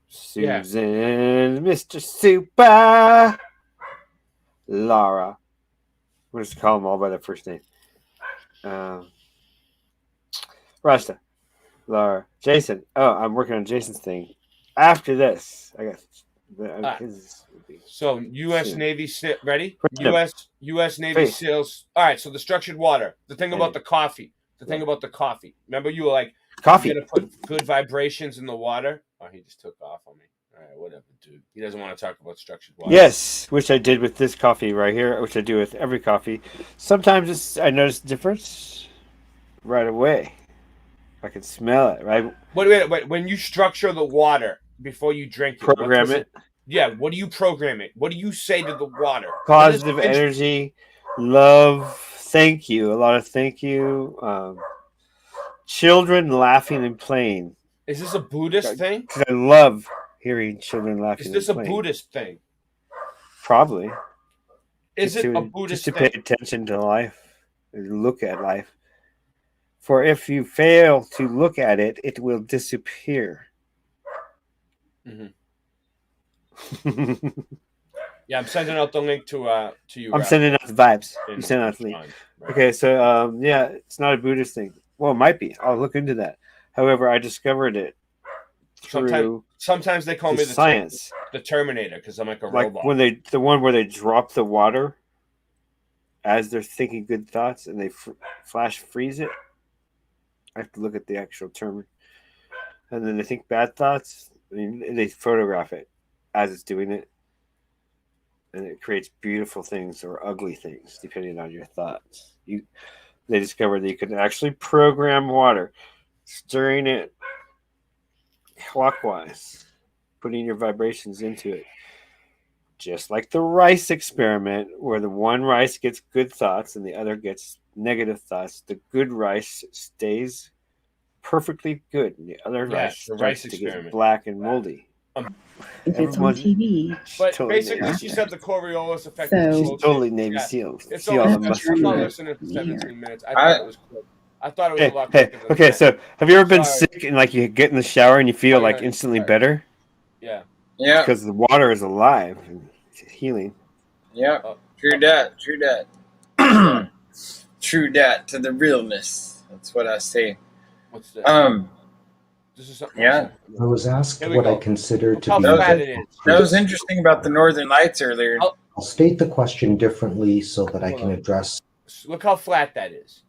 Susan, Mr. Super, Laura. We'll just call them all by their first name. Rasta, Laura, Jason. Oh, I'm working on Jason's thing. After this, I guess. So U.S. soon. Navy ready? Random. U.S. Navy Face. SEALs. All right. So the structured water. The thing about the coffee. Remember, you were like, coffee. You're gonna put good vibrations in the water. Oh, he just took off on me. All right, whatever, dude. He doesn't want to talk about structured water. Yes, which I did with this coffee right here, which I do with every coffee. Sometimes I notice the difference right away. I can smell it, right? Wait. When you structure the water before you drink it, Program it. Yeah, what do you program it? What do you say to the water? Positive energy, love, thank you. A lot of thank you. Children laughing and playing. Is this a Buddhist thing? Because I love hearing children laughing. Is this and a playing. Buddhist thing? Probably. Is it a Buddhist just to thing? pay attention to life, and look at life. For if you fail to look at it, it will disappear. Mm-hmm. Yeah, I'm sending out the link to you. I'm sending out the vibes. You send out the link. Right. Okay, so yeah, it's not a Buddhist thing. Well, it might be. I'll look into that. However, I discovered it through Sometimes they call me the science. The Terminator, because I'm like a Like robot. when the one where they drop the water as they're thinking good thoughts and they flash freeze it. I have to look at the actual term. And then they think bad thoughts. And they photograph it as it's doing it. And it creates beautiful things or ugly things depending on your thoughts. They discovered that you could actually program water, stirring it clockwise, putting your vibrations into it. Just like the rice experiment, where the one rice gets good thoughts and the other gets negative thoughts. The good rice stays perfectly good, and the other rice starts to get black and moldy. If it's on TV. But totally basically, Navy she SEAL. said the Coriolis effect. So- She's totally Navy SEAL. It's SEAL always on the I'm not muscle. listening for 17 minutes. I thought it was quick. I thought it was a lot Hey, quicker than okay, that. so have you ever been Sorry. sick and like you get in the shower and you feel Oh, like yeah, instantly sorry. better? Yeah. Yeah. Because the water is alive and it's healing. Yeah. True that. True that. True that to the realness. That's what I say. What's that? This is something. Yeah. I was asked Here we what go. I consider Look to how be. flat it is. That was interesting about the Northern Lights earlier. I'll state the question differently so that I Hold can on. address. Look how flat that is.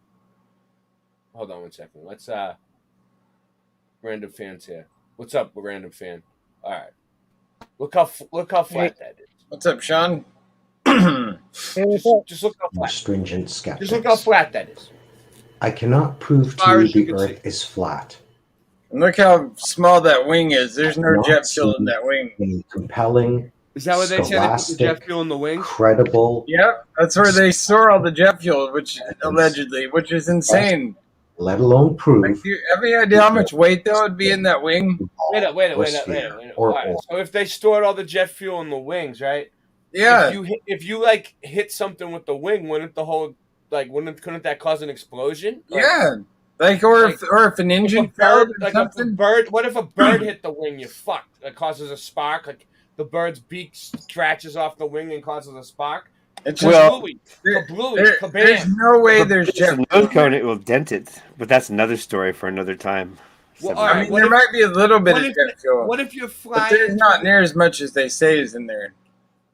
Hold on 1 second. Let's random fans here. What's up, random fan? All right. Look how flat that is. What's up, Sean? Just look how More flat. stringent skeptics. Just look how flat that is. I cannot prove to Far you as you the can Earth is flat. And look how small that wing is. There's no Not jet fuel in see that wing. A compelling, Is that what they say? They put the jet scholastic, fuel in the wing? credible, Yep, that's where they store all the jet fuel, which allegedly, which is insane. let alone prove, Like, do you have any idea how much weight that would be in that wing? Wait up. atmosphere or All right. So if they stored all the jet fuel in the wings, right? Yeah. If you like hit something with the wing, wouldn't that cause an explosion? Like, Yeah. Like, or if an engine failed or something. What if a bird hit the wing? You're fucked. It causes a spark. Like the bird's beak scratches off the wing and causes a spark. It's just Well, kablooey, there's no way there's It's jet a nose cone, it will dent it. But that's another story for another time. Well, I mean, there might be a little bit what of if- jet fuel. what if you're But flying? there's not near as much as they say is in there.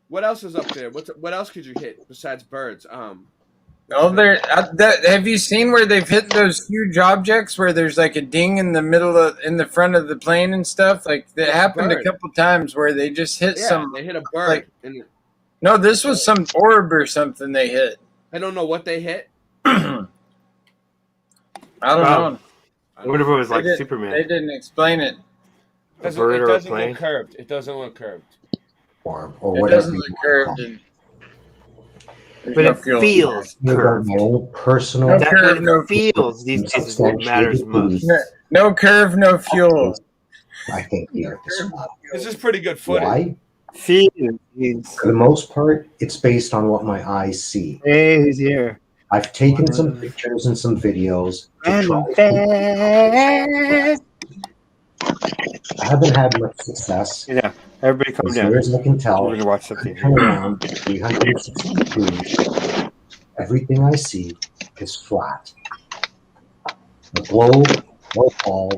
What else is up there? What else could you hit besides birds? Oh, have you seen where they've hit those huge objects where there's like a ding in the front of the plane and stuff? Like that happened a bird. couple times where they just hit They hit a bird. like- and No, this was some orb or something they hit. I don't know what they hit. I don't Wow. know. What if it was They like didn't- Superman? They didn't explain it. A bird or a doesn't plane? look curved. It doesn't look curved. or It whatever. doesn't you look wanna call curved. it. There's But no it fuel. feels You got curved. my own personal. No That curve, when no it feels these days is what matters most. No curve, no fuel. I think the Earth is flat. This is pretty good footage. Why? Feelings. For the most part, it's based on what my eyes see. Hey, who's here? I've taken some pictures and some videos to Random try. I haven't had much success. Yeah, everybody calm As down. near as I can tell, We're gonna watch something. turn around 360 degrees. Everything I see is flat. The globe or ball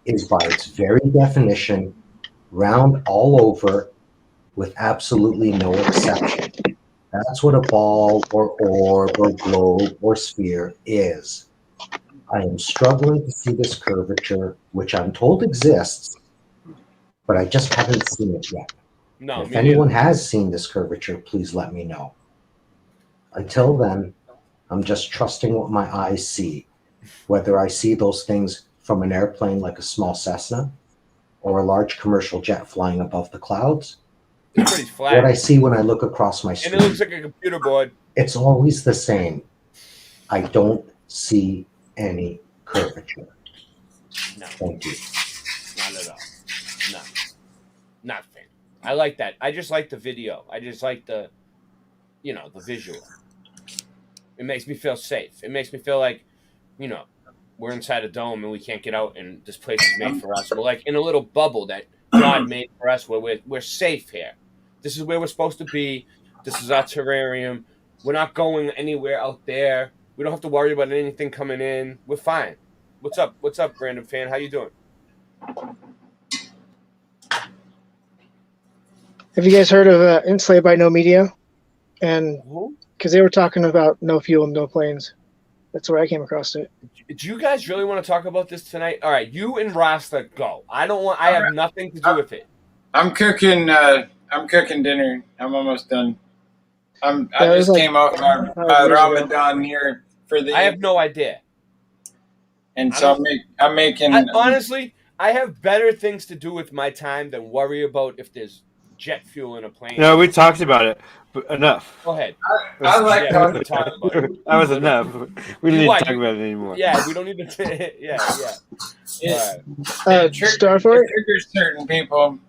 is, by its very definition, round all over with absolutely no exception. That's what a ball or orb or globe or sphere is. I am struggling to see this curvature, which I'm told exists, but I just haven't seen it yet. No, If me anyone neither. has seen this curvature, please let me know. Until then, I'm just trusting what my eyes see, whether I see those things from an airplane like a small Cessna or a large commercial jet flying above the clouds. It's pretty flat. What I see when I look across my And screen, it looks like a computer board. it's always the same. I don't see any curvature. No. Thank you. Not at all. No. Nothing. I like that. I just like the video. I just like the visual. It makes me feel safe. It makes me feel like, we're inside a dome and we can't get out and this place is made for us. We're like in a little bubble that God made for us where we're safe here. This is where we're supposed to be. This is our terrarium. We're not going anywhere out there. We don't have to worry about anything coming in. We're fine. What's up? What's up, Brandon fan? How you doing? Have you guys heard of Enslaved by No Media? And because they were talking about no fuel, no planes. That's where I came across it. Do you guys really want to talk about this tonight? All right, you and Rasta go. I have nothing to do with it. I'm cooking dinner. I'm almost done. I just came off my Ramadan here for the. I have no idea. And so I'm making. Honestly, I have better things to do with my time than worry about if there's jet fuel in a plane. No, we talked about it. But enough. Go ahead. I like talking about it. That was enough. We don't need to talk about it anymore. Yeah, we don't need to. Yeah. It triggers certain people.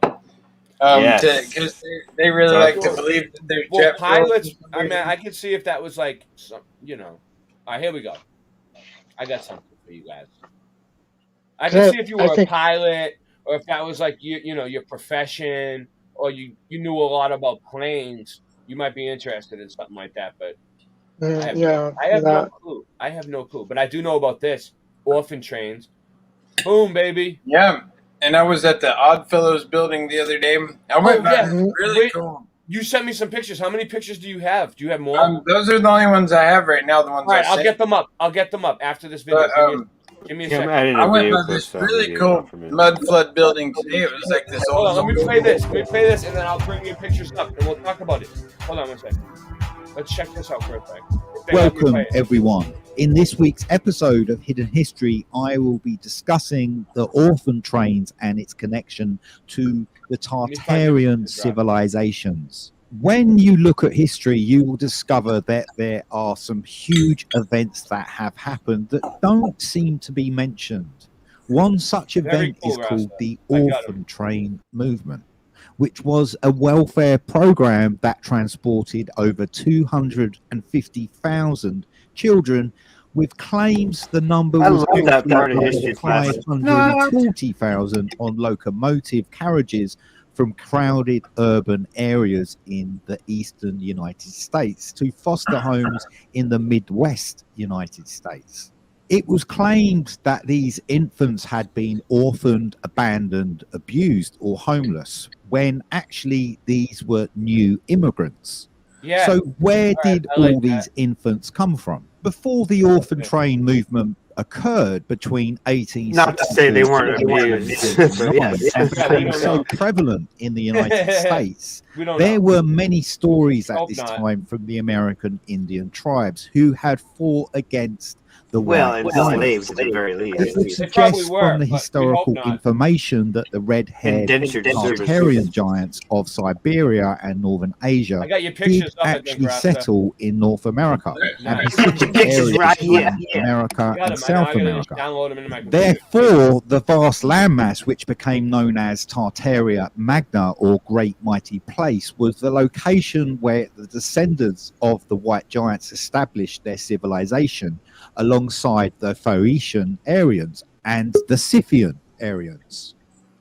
Yes. Because they really like to believe that there's jet pilots. fuel. I mean, I could see if that was like some, All right, here we go. I got something for you guys. I can see if you were a pilot, or if that was like your profession, or you knew a lot about planes. You might be interested in something like that, but I have no clue. I have no clue, but I do know about this orphan trains. Boom, baby. Yeah, and I was at the Oddfellows building the other day. I went back. Really cool. You sent me some pictures. How many pictures do you have? Do you have more? Those are the only ones I have right now. The ones All right, I I'll sent. get them up. I'll get them up after this video. But, give me a second. I went by this really cool mud flood building today. It was like this Hold old. on, let me play this. Let me play this, and then I'll bring you pictures up, and we'll talk about it. Hold on one second. Let's check this out for a sec. Welcome, everyone. In this week's episode of Hidden History, I will be discussing the orphan trains and its connection to the Tartarian civilizations. When you look at history, you will discover that there are some huge events that have happened that don't seem to be mentioned. One such event is called the Orphan Train Movement, which was a welfare program that transported over 250,000 children, with claims the number I was love that part of history class. 540,000 on locomotive carriages from crowded urban areas in the eastern United States to foster homes in the Midwest United States. It was claimed that these infants had been orphaned, abandoned, abused, or homeless, when actually these were new immigrants. Yeah. So where did all these infants come from? Before the orphan train movement occurred between 1860 Not to say they weren't abused, but yes. and became so prevalent in the United States, We don't there know. were many stories at Hope this not. time from the American Indian tribes who had fought against the Well, white and giants. slaves at the very least. It would They suggest probably were, from the but we historical hope not. information that the red-haired Indentured Tartarian servitude. giants of Siberia and northern Asia I got your did pictures up, I think, actually Rasta. settle in North America and Nice. Pacific Pictures areas right of here. America I got and them. South I gotta America. just download them into my computer. Therefore, the vast landmass which became known as Tartaria Magna or Great Mighty Place was the location where the descendants of the white giants established their civilization alongside the Phoenician Aryans and the Scythian Aryans.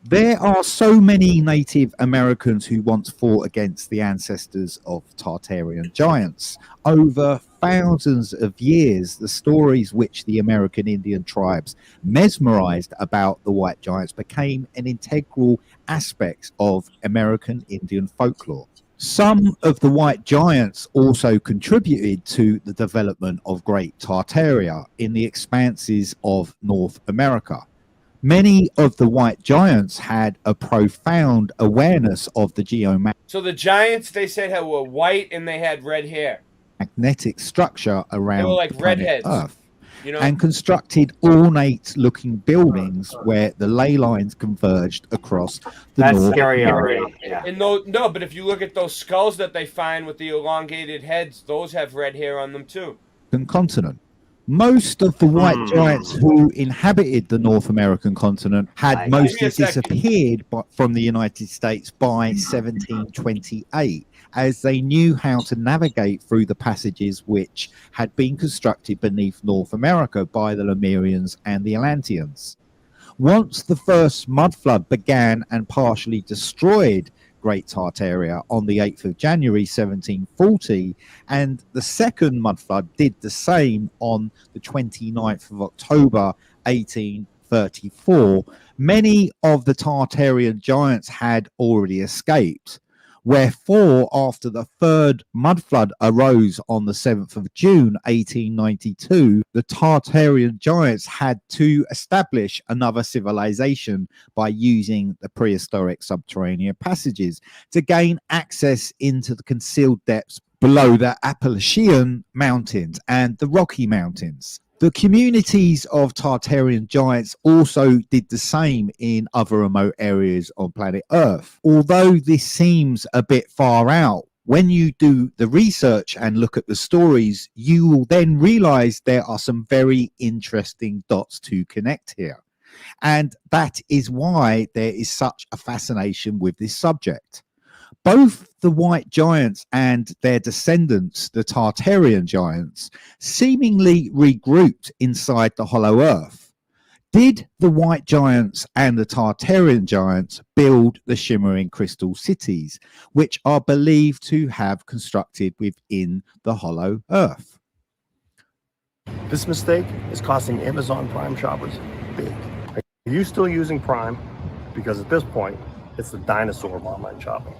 There are so many Native Americans who once fought against the ancestors of Tartarian giants. Over thousands of years, the stories which the American Indian tribes mesmerized about the white giants became an integral aspect of American Indian folklore. Some of the white giants also contributed to the development of Great Tartaria in the expanses of North America. Many of the white giants had a profound awareness of the So the giants, they said, were white and they had red hair. geomagnetic structure around They were like the planet redheads, Earth, you know? and constructed ornate-looking buildings where the ley lines converged across the That's North scary American already. Yeah. And no, but if you look at those skulls that they find with the elongated heads, those have red hair on them too. continent. Most of the white giants who inhabited the North American continent had mostly disappeared from the United States by 1728, as they knew how to navigate through the passages which had been constructed beneath North America by the Lemurians and the Atlanteans. Once the first mudflood began and partially destroyed Great Tartaria on the 8th of January 1740, and the second mudflood did the same on the 29th of October 1834, many of the Tartarian giants had already escaped. Wherefore, after the third mudflood arose on the 7th of June 1892, the Tartarian giants had to establish another civilization by using the prehistoric subterranean passages to gain access into the concealed depths below the Appalachian Mountains and the Rocky Mountains. The communities of Tartarian giants also did the same in other remote areas on planet Earth. Although this seems a bit far out, when you do the research and look at the stories, you will then realize there are some very interesting dots to connect here. And that is why there is such a fascination with this subject. Both the white giants and their descendants, the Tartarian giants, seemingly regrouped inside the hollow earth. Did the white giants and the Tartarian giants build the shimmering crystal cities, which are believed to have constructed within the hollow earth? This mistake is costing Amazon Prime shoppers big. Are you still using Prime? Because at this point, it's the dinosaur of online shopping.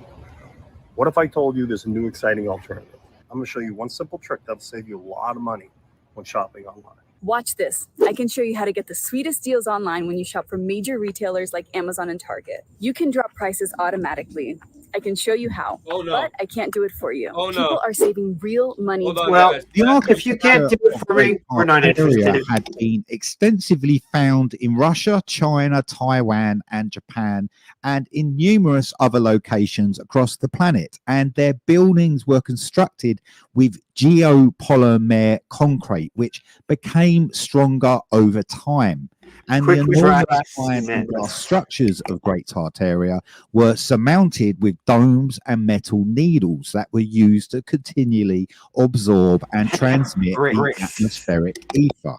What if I told you there's a new exciting alternative? I'm going to show you one simple trick that'll save you a lot of money when shopping online. Watch this. I can show you how to get the sweetest deals online when you shop from major retailers like Amazon and Target. You can drop prices automatically. I can show you how, but I can't do it for you. People are saving real money. Well, if you can't do it for me, we're not interested. Had been extensively found in Russia, China, Taiwan, and Japan, and in numerous other locations across the planet. And their buildings were constructed with geopolymer concrete, which became stronger over time. And the enormous iron and glass structures of Great Tartaria were surmounted with domes and metal needles that were used to continually absorb and transmit the atmospheric ether.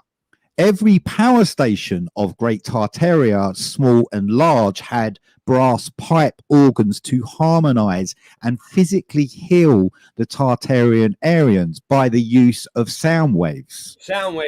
Every power station of Great Tartaria, small and large, had brass pipe organs to harmonize and physically heal the Tartarian Aryans by the use of sound waves,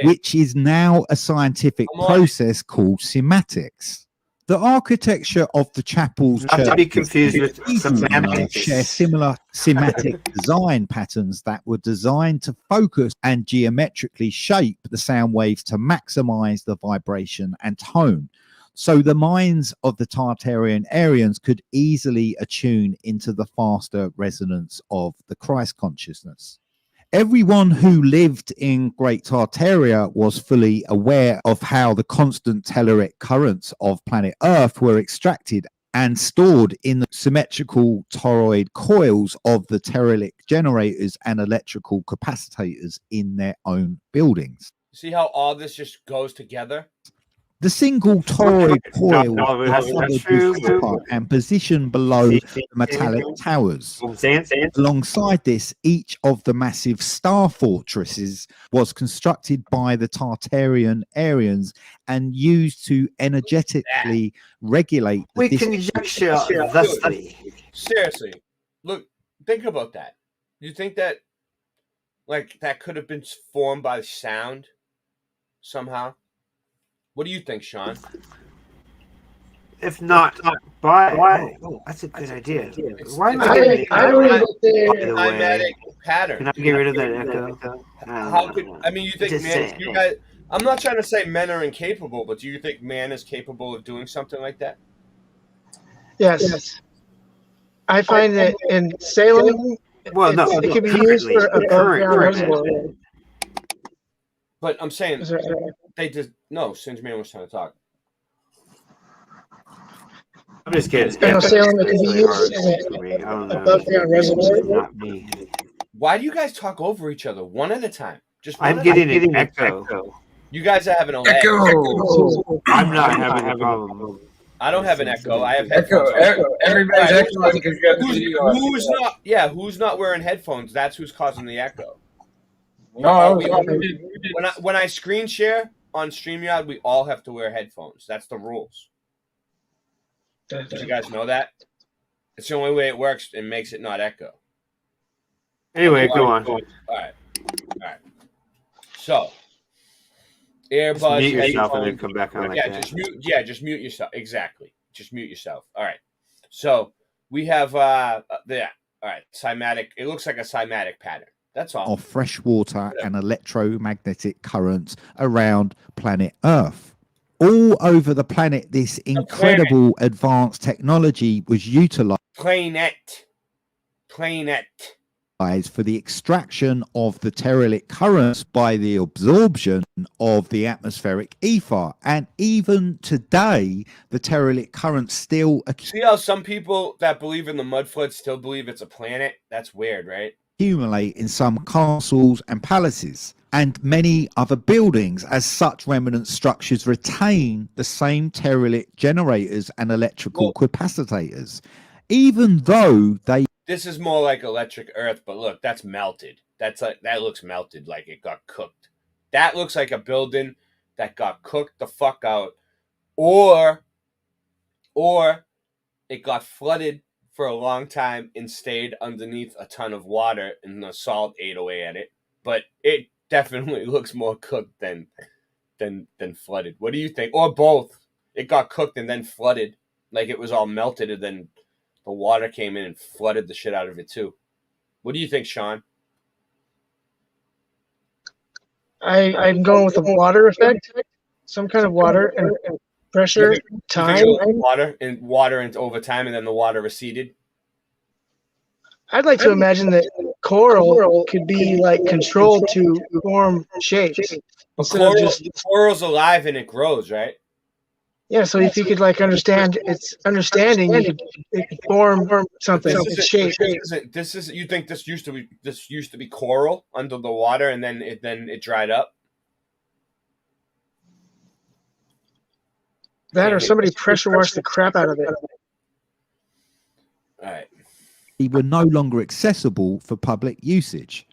which is now a scientific process called cymatics. The architecture of the chapels Not to be confused with semantics. share similar cymatic design patterns that were designed to focus and geometrically shape the sound waves to maximize the vibration and tone. So the minds of the Tartarian Aryans could easily attune into the faster resonance of the Christ consciousness. Everyone who lived in Great Tartaria was fully aware of how the constant telluric currents of planet Earth were extracted and stored in the symmetrical toroid coils of the Teralic generators and electrical capacitors in their own buildings. See how all this just goes together? The single toroid coil No, was that's soldered true. with copper and positioned below the metallic towers. Alongside this, each of the massive star fortresses was constructed by the Tartarian Aryans and used to energetically regulate the We conjecture thusly. Seriously, look, think about that. You think that, like, that could have been formed by sound somehow? What do you think, Sean? If not, why? Oh, that's a good idea. Why not? Climatic pattern. Can I get rid of that echo? How could I mean? You think Just man? saying. You guys. I'm not trying to say men are incapable, but do you think man is capable of doing something like that? Yes. I find that in Salem, Well, no, it can be used for above ground reservoir. But I'm saying they just no. Since man was trying to talk. I'm just kidding. Salem, it can be used as an above ground reservoir. Not me. Why do you guys talk over each other one at a time? Just one I'm at a getting time. an echo. You guys are having a Echo. I'm not having a problem. I don't have an echo. I have Echo. headphones. Everybody's echoing because you got the video on. Who's not? Yeah, who's not wearing headphones? That's who's causing the echo. No, When I screen share on StreamYard, we all have to wear headphones. That's the rules. Did you guys know that? It's the only way it works and makes it not echo. Anyway, go on. All right. So, earbuds, Just mute yourself and headphones. then come back on like Yeah, that. just mute yourself. Exactly. Just mute yourself. All right. So we have there. All right. Cymatic. It looks like a cymatic pattern. That's all. Of fresh water and electromagnetic currents around planet Earth. All over the planet, this incredible advanced technology was utilized Planet. for the extraction of the Teralic currents by the absorption of the atmospheric ether. And even today, the Teralic currents still See how some people that believe in the mud flood still believe it's a planet? That's weird, right? accumulate in some castles and palaces and many other buildings, as such remnant structures retain the same Teralic generators and electrical capacitors, even though they This is more like electric earth, but look, that's melted. That looks melted, like it got cooked. That looks like a building that got cooked the fuck out, or it got flooded for a long time and stayed underneath a ton of water and the salt ate away at it. But it definitely looks more cooked than flooded. What do you think? Or both. It got cooked and then flooded, like it was all melted, and then the water came in and flooded the shit out of it too. What do you think, Sean? I'm going with the water effect, some kind of water and pressure, time. Water and over time, and then the water receded. I'd like to imagine that coral could be like controlled to form shapes. The coral's alive and it grows, right? Yeah, so if you could like understand its understanding, it could form something, its shape. This is. You think this used to be coral under the water, and then it dried up? That or somebody pressure washed the crap out of it. All right. they were no longer accessible for public usage.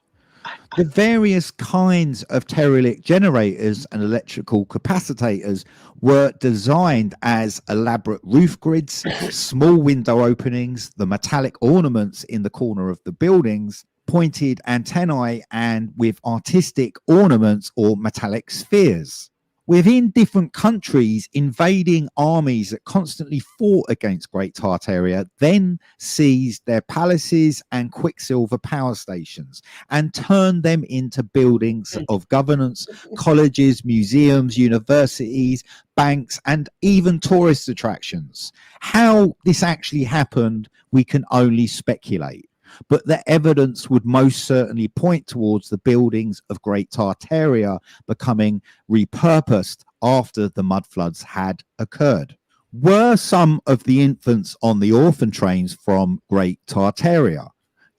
The various kinds of Teralic generators and electrical capacitors were designed as elaborate roof grids, small window openings, the metallic ornaments in the corner of the buildings, pointed antennae, and with artistic ornaments or metallic spheres. Within different countries, invading armies that constantly fought against Great Tartaria then seized their palaces and quicksilver power stations and turned them into buildings of governance, colleges, museums, universities, banks, and even tourist attractions. How this actually happened, we can only speculate. but the evidence would most certainly point towards the buildings of Great Tartaria becoming repurposed after the mud floods had occurred. Were some of the infants on the orphan trains from Great Tartaria?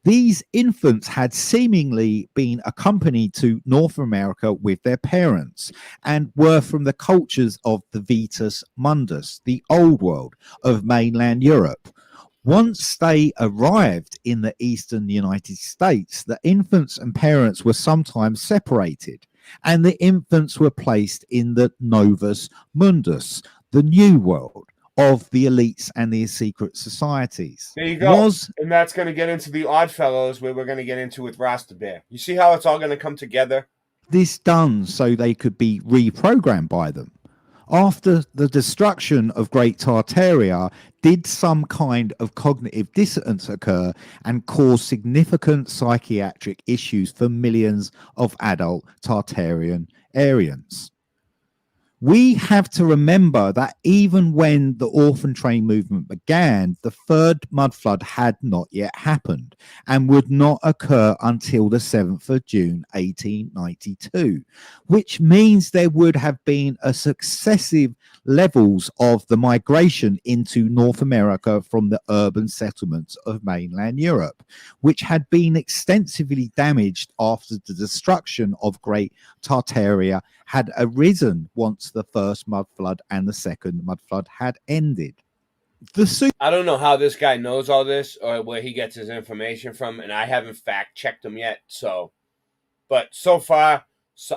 These infants had seemingly been accompanied to North America with their parents and were from the cultures of the Vitus Mundus, the old world of mainland Europe. Once they arrived in the eastern United States, the infants and parents were sometimes separated, and the infants were placed in the Novus Mundus, the new world of the elites and the secret societies. There you go. And that's going to get into the Oddfellows, where we're going to get into with Rasta Bear. You see how it's all going to come together? This done so they could be reprogrammed by them. After the destruction of Great Tartaria, did some kind of cognitive dissonance occur and cause significant psychiatric issues for millions of adult Tartarian Aryans? We have to remember that even when the orphan train movement began, the third mud flood had not yet happened and would not occur until the 7th of June 1892, which means there would have been a successive levels of the migration into North America from the urban settlements of mainland Europe, which had been extensively damaged after the destruction of Great Tartaria had arisen once the first mud flood and the second mud flood had ended. I don't know how this guy knows all this or where he gets his information from, and I haven't fact checked him yet. But so far,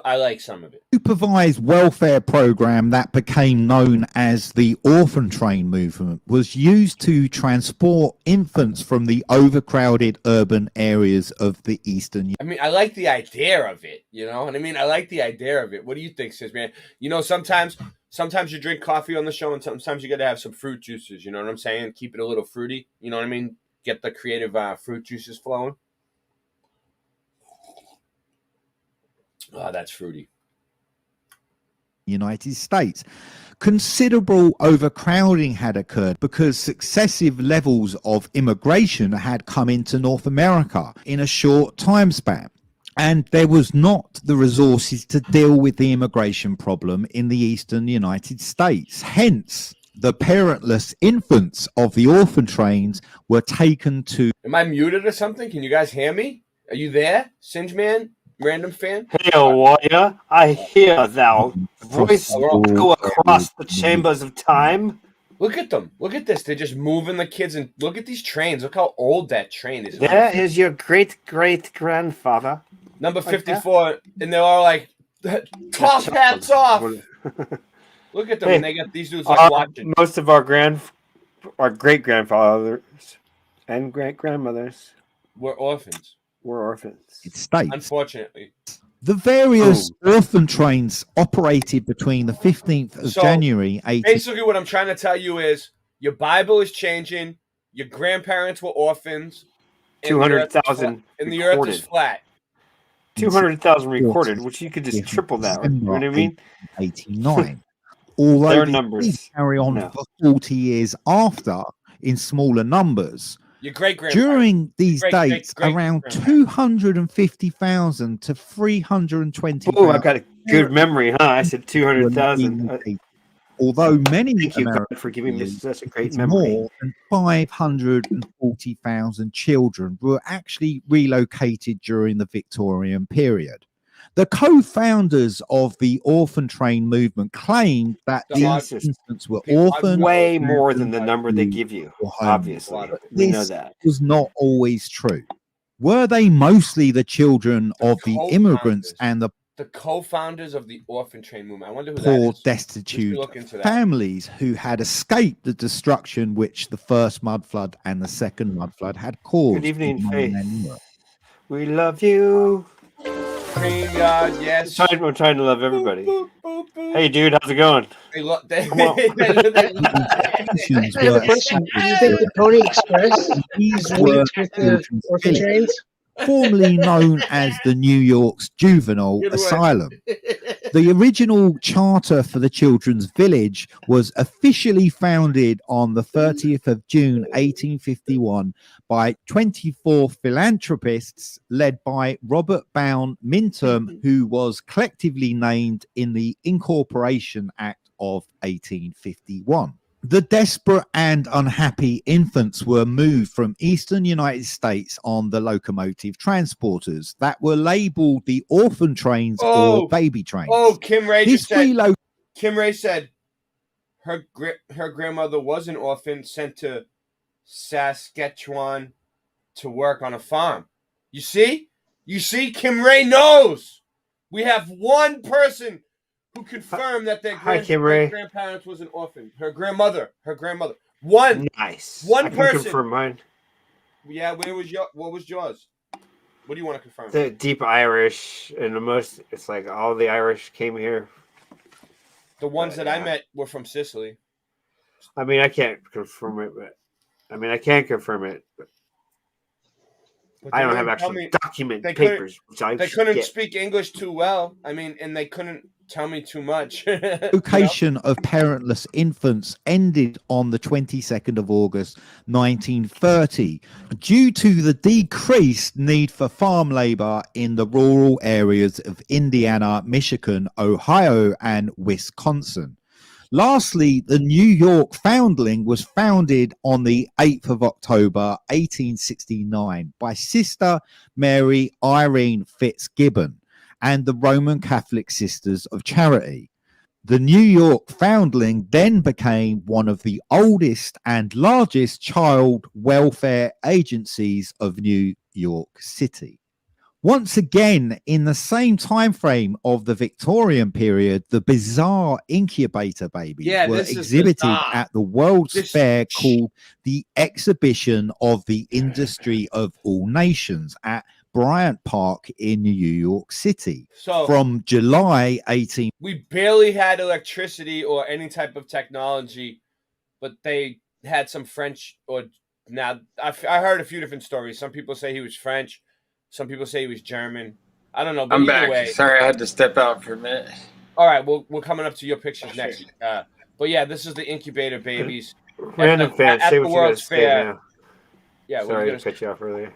I like some of it. Supervised welfare program that became known as the orphan train movement was used to transport infants from the overcrowded urban areas of the eastern. I mean, I like the idea of it, you know what I mean? I like the idea of it. What do you think, sis, man? You know, sometimes you drink coffee on the show, and sometimes you got to have some fruit juices, you know what I'm saying? Keep it a little fruity, you know what I mean? Get the creative fruit juices flowing. Oh, that's fruity. United States. Considerable overcrowding had occurred because successive levels of immigration had come into North America in a short time span. And there was not the resources to deal with the immigration problem in the eastern United States. Hence, the parentless infants of the orphan trains were taken to... Am I muted or something? Can you guys hear me? Are you there, Singe Man? Random fan? Hail, warrior, I hear thou voice go across the chambers of time. Look at them. Look at this. They're just moving the kids, and look at these trains. Look how old that train is. There is your great-great-grandfather. Number 54, and they're all like, top hats off. Look at them, and they got these dudes like watching. Most of our great-grandfathers and great-grandmothers were orphans. States. Unfortunately. The various orphan trains operated between the 15th of January 18... Basically, what I'm trying to tell you is your Bible is changing, your grandparents were orphans, 200,000 and the earth is flat. 200,000 recorded, which you could just triple that. You know what I mean? 89. Although these carry on for 40 years after in smaller numbers. Your great-grandparents. During these dates, around 250,000 to 320,000. Oh, I got a good memory, huh? I said 200,000. Although many Thank you, God, for giving me such a great memory. More than 540,000 children were actually relocated during the Victorian period. The co-founders of the orphan train movement claimed that these infants were orphaned. Way more than the number they give you, obviously. We know that. This was not always true. Were they mostly the children of the immigrants and the co-founders of the orphan train movement? I wonder who poor, that is. destitute families who had escaped the destruction which the first mud flood and the second mud flood had caused? Good evening, Faith. We love you. Yes. I'm trying to love everybody. Hey, dude, how's it going? I have a question. Do you think the Pony Express is linked with the orphan trains? formerly known as the New York's Juvenile Asylum. The original charter for the Children's Village was officially founded on the 30th of June 1851 by 24 philanthropists led by Robert Bound Minton, who was collectively named in the Incorporation Act of 1851. The desperate and unhappy infants were moved from eastern United States on the locomotive transporters that were labeled the orphan trains or baby trains. Oh, Kim Ray This just said. relo- Kim Ray said her grandmother was an orphan sent to Saskatchewan to work on a farm. You see, Kim Ray knows. We have one person who confirmed that their grandparents was an orphan. Her grandmother. One. Nice. One I can person. confirm mine. Yeah, what was yours? What do you want to confirm? The deep Irish and it's like all the Irish came here. The ones that I met were from Sicily. I mean, I can't confirm it, but But I they don't have didn't tell actual me- document they couldn't- papers. Which I They should couldn't get. speak English too well. I mean, and they couldn't tell me too much. Location of parentless infants ended on the 22nd of August 1930 due to the decreased need for farm labor in the rural areas of Indiana, Michigan, Ohio, and Wisconsin. Lastly, the New York Foundling was founded on the 8th of October 1869 by Sister Mary Irene Fitzgibbon and the Roman Catholic Sisters of Charity. The New York Foundling then became one of the oldest and largest child welfare agencies of New York City. Once again, in the same time frame of the Victorian period, the bizarre incubator babies were this is exhibited bizarre. at the World's Fair called the Exhibition of the Industry of All Nations at Bryant Park in New York City So- from July 18. We barely had electricity or any type of technology, but they had some French or now I heard a few different stories. Some people say he was French. Some people say he was German. I don't know. But I'm either back. way, Sorry, I had to step out for a minute. all right, we're coming up to your pictures next. But yeah, this is the incubator babies. Random fans, at say the what you're going World's to say Fair. now. Yeah, Sorry to cut you off earlier.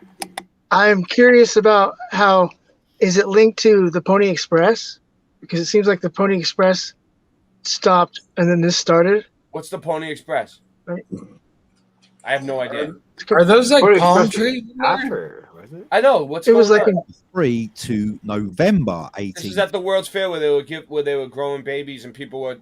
I'm curious about how is it linked to the Pony Express? Because it seems like the Pony Express stopped and then this started. What's the Pony Express? Right. I have no idea. Are those like Pony palm Express trees? After, wasn't it? I know. What's It was going like on? in 3 to November This 18. is at the World's Fair where they were growing babies and people would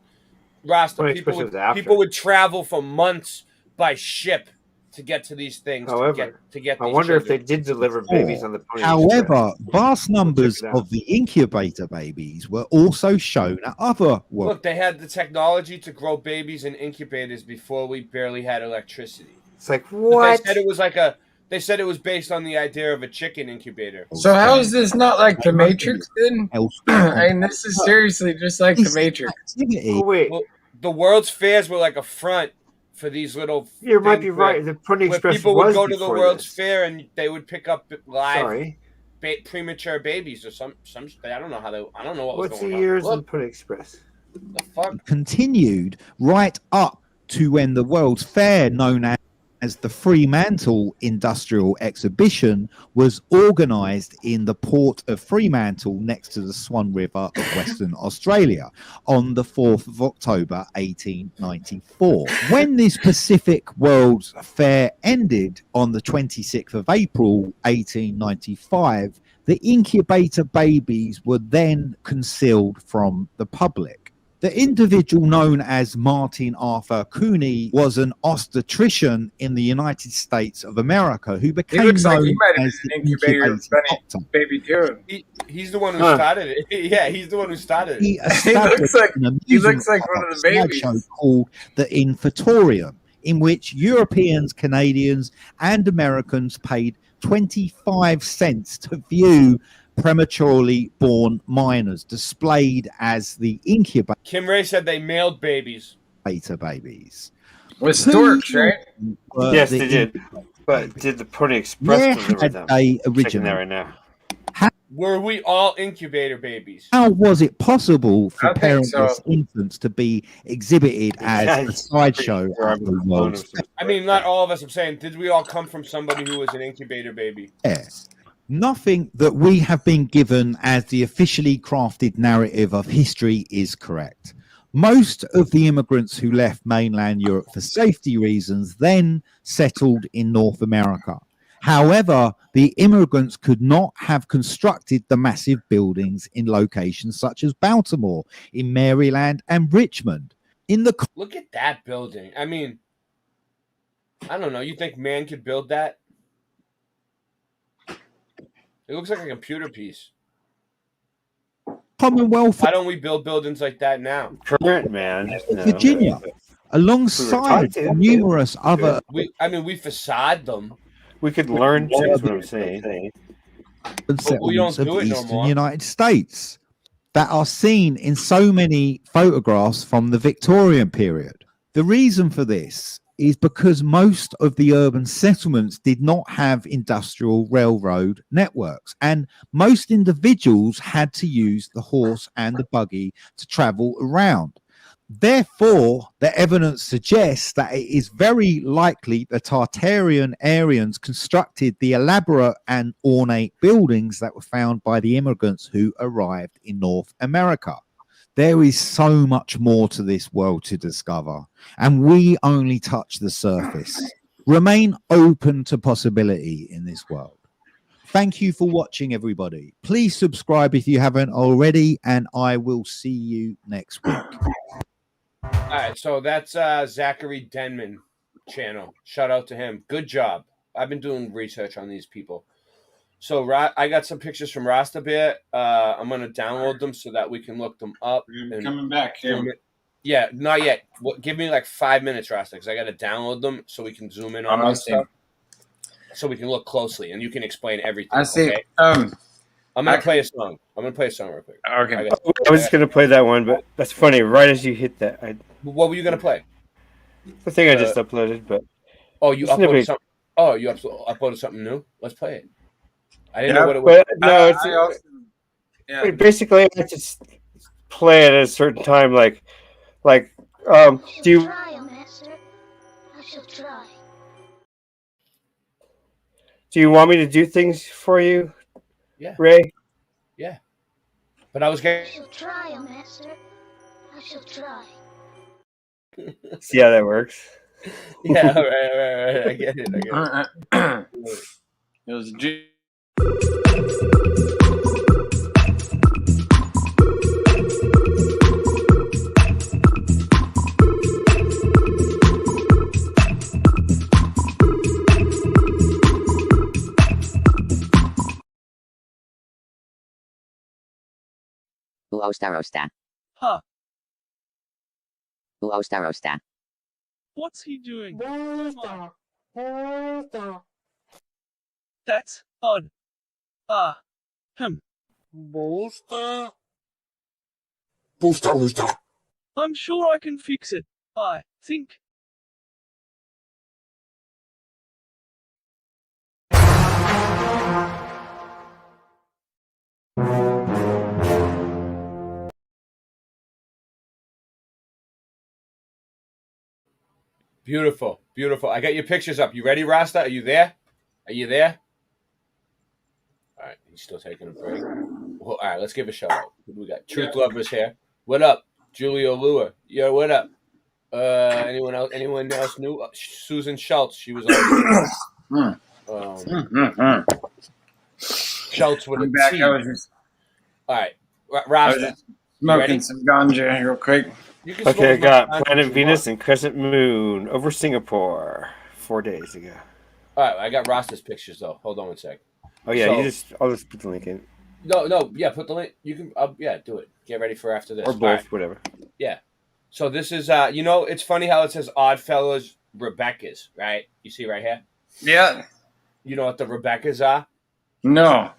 Rasta, Pony people Express would, was after. people would travel for months by ship to get to these things. However, to get I these wonder if they children. did deliver babies on the Pony However, Express. vast numbers Check it out. of the incubator babies were also shown at other world. Look, they had the technology to grow babies in incubators before we barely had electricity. It's like, But what? They said it was like a. They said it was based on the idea of a chicken incubator. So how is this not like the Matrix then? I mean, this is seriously just like the Matrix. Oh, wait. Well, the World's Fairs were like a front for these little. You might things be right. where- The Pony where Express people was would go to the before World's this. Fair and they would pick up live Sorry. premature babies or some. I don't know how they. I don't know what What's was the going years on. in Look, Pony Express? the fuck. Continued right up to when the World's Fair, known as the Fremantle Industrial Exhibition, was organised in the port of Fremantle next to the Swan River of Western Australia on the 4th of October 1894. When this Pacific World's Fair ended on the 26th of April 1895, the incubator babies were then concealed from the public. The individual known as Martin Arthur Cooney was an obstetrician in the United States of America who He became looks like he known might have as been the an incubator incubator bunny doctor. baby too. He's the one who Huh. started it. Yeah, he's the one who started He it. established like- an he amusement looks like one of the slideshow babies. called the Infatorium, in which Europeans, Canadians, and Americans paid 25 cents to view prematurely born minors displayed as the incubator Kim Ray said they mailed babies. babies. With storks, right? were Yes, the they did. incubators. But did the Pony Express Where deliver had them? they I'm checking originated? that right now. Were we all incubator babies? How was it possible for I think so. parentless infants to be exhibited as a sideshow at the world's fair? I mean, not all of us. I'm saying, did we all come from somebody who was an incubator baby? Nothing that we have been given as the officially crafted narrative of history is correct. Most of the immigrants who left mainland Europe for safety reasons then settled in North America. However, the immigrants could not have constructed the massive buildings in locations such as Baltimore, in Maryland, and Richmond. Look at that building. I mean, I don't know. You think man could build that? It looks like a computer piece. Commonwealth. Why don't we build buildings like that now? Current man. Virginia, alongside numerous other. We facade them. We could learn to, is what I'm saying. Settlements of the Eastern United States that are seen in so many photographs from the Victorian period. The reason for this is because most of the urban settlements did not have industrial railroad networks, and most individuals had to use the horse and the buggy to travel around. Therefore, the evidence suggests that it is very likely the Tartarian Aryans constructed the elaborate and ornate buildings that were found by the immigrants who arrived in North America. There is so much more to this world to discover, and we only touch the surface. Remain open to possibility in this world. Thank you for watching, everybody. Please subscribe if you haven't already, and I will see you next week. All right, so that's Zachary Denman channel. Shout out to him. Good job. I've been doing research on these people. So I got some pictures from Rasta Bear. I'm going to download them so that we can look them up. You're coming back here. Yeah, not yet. Give me like 5 minutes, Rasta, because I got to download them so we can zoom in on them stuff. So we can look closely, and you can explain everything. I see. Okay? I'm going to play a song. I'm going to play a song real quick. Okay. I was just going to play that one, but that's funny. Right as you hit that. What were you going to play? The thing I just uploaded, but... Oh, you uploaded something? Oh, you uploaded something new? Let's play it. I didn't know what it was. No, basically, I just play it at a certain time. Do you... I shall try. Do you want me to do things for you? Yeah. Ray? Yeah. But I was getting... I shall try, master. I shall try. See how that works? Yeah, right. I get it. It was G. Uostarosta. Huh. Uostarosta. What's he doing? That's odd. I'm sure I can fix it. I think. Beautiful. I got your pictures up. You ready, Rasta? Are you there? All right, he's still taking a break. Well, all right, let's give a shout out. We got Truth Lovers here. What up, Julio Lua? Yo, what up? Anyone else? Anyone else new? Susan Schultz. She was on. Schultz with a T. All right, Rasta. Smoking some ganja real quick. Okay, I got Planet Venus and Crescent Moon over Singapore 4 days ago. All right, I got Rasta's pictures though. Hold on one sec. Oh yeah, I'll just put the link in. No, yeah, put the link. You can, do it. Get ready for after this. Or both, whatever. Yeah. So this is, it's funny how it says Oddfellows Rebecca's, right? You see right here? Yeah. You know what the Rebecca's are? No.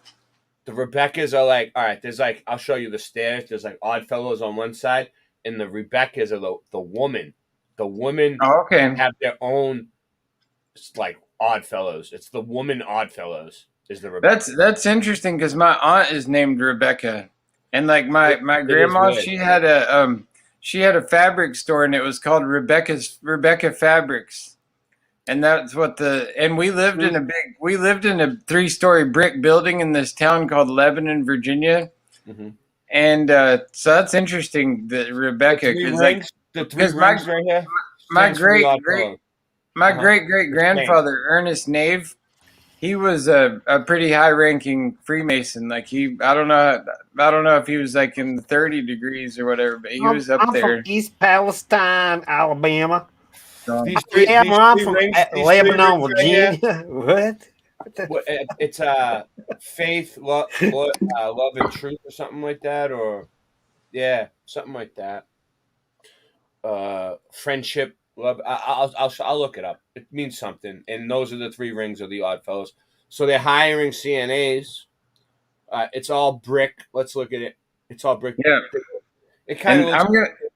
The Rebecca's are like, all right, there's like, I'll show you the stairs. There's like Oddfellows on one side, and the Rebecca's are the woman. The women have their own, like, Oddfellows. It's the woman Oddfellows. Is the Rebecca. That's interesting because my aunt is named Rebecca, and like my grandma, she had a fabric store, and it was called Rebecca Fabrics, and that's what we lived in a 3-story brick building in this town called Lebanon, Virginia, and so that's interesting that Rebecca because my great grandfather Ernest Nave. He was a pretty high-ranking Freemason. Like I don't know if he was like in the 30 degrees or whatever, but he was up there. From East Palestine, Alabama. I'm from Lebanon, Virginia. What? It's faith, love, and truth, or something like that, or something like that. Friendship. Love. I'll look it up. It means something, and those are the 3 rings of the Oddfellows. So they're hiring CNAs. It's all brick. Let's look at it. It's all brick. Yeah. It kind of.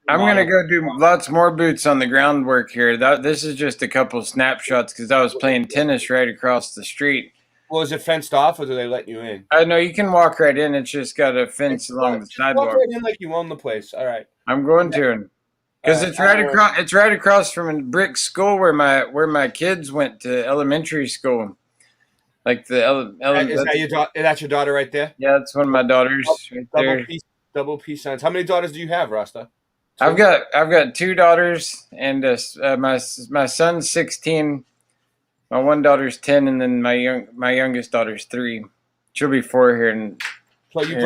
I'm gonna go do lots more boots on the groundwork here. This is just a couple snapshots because I was playing tennis right across the street. Well, is it fenced off, or do they let you in? No, you can walk right in. It's just got a fence along the sidewalk. Walk right in like you own the place. All right. I'm going to. Because it's right across. It's right across from a brick school where my kids went to elementary school. Like that's your daughter right there? Yeah, that's one of my daughters right there. Double peace signs. How many daughters do you have, Rasta? I've got 2 daughters, and my son's 16. My one daughter's 10, and then my youngest daughter's 3. She'll be 4 here. And so you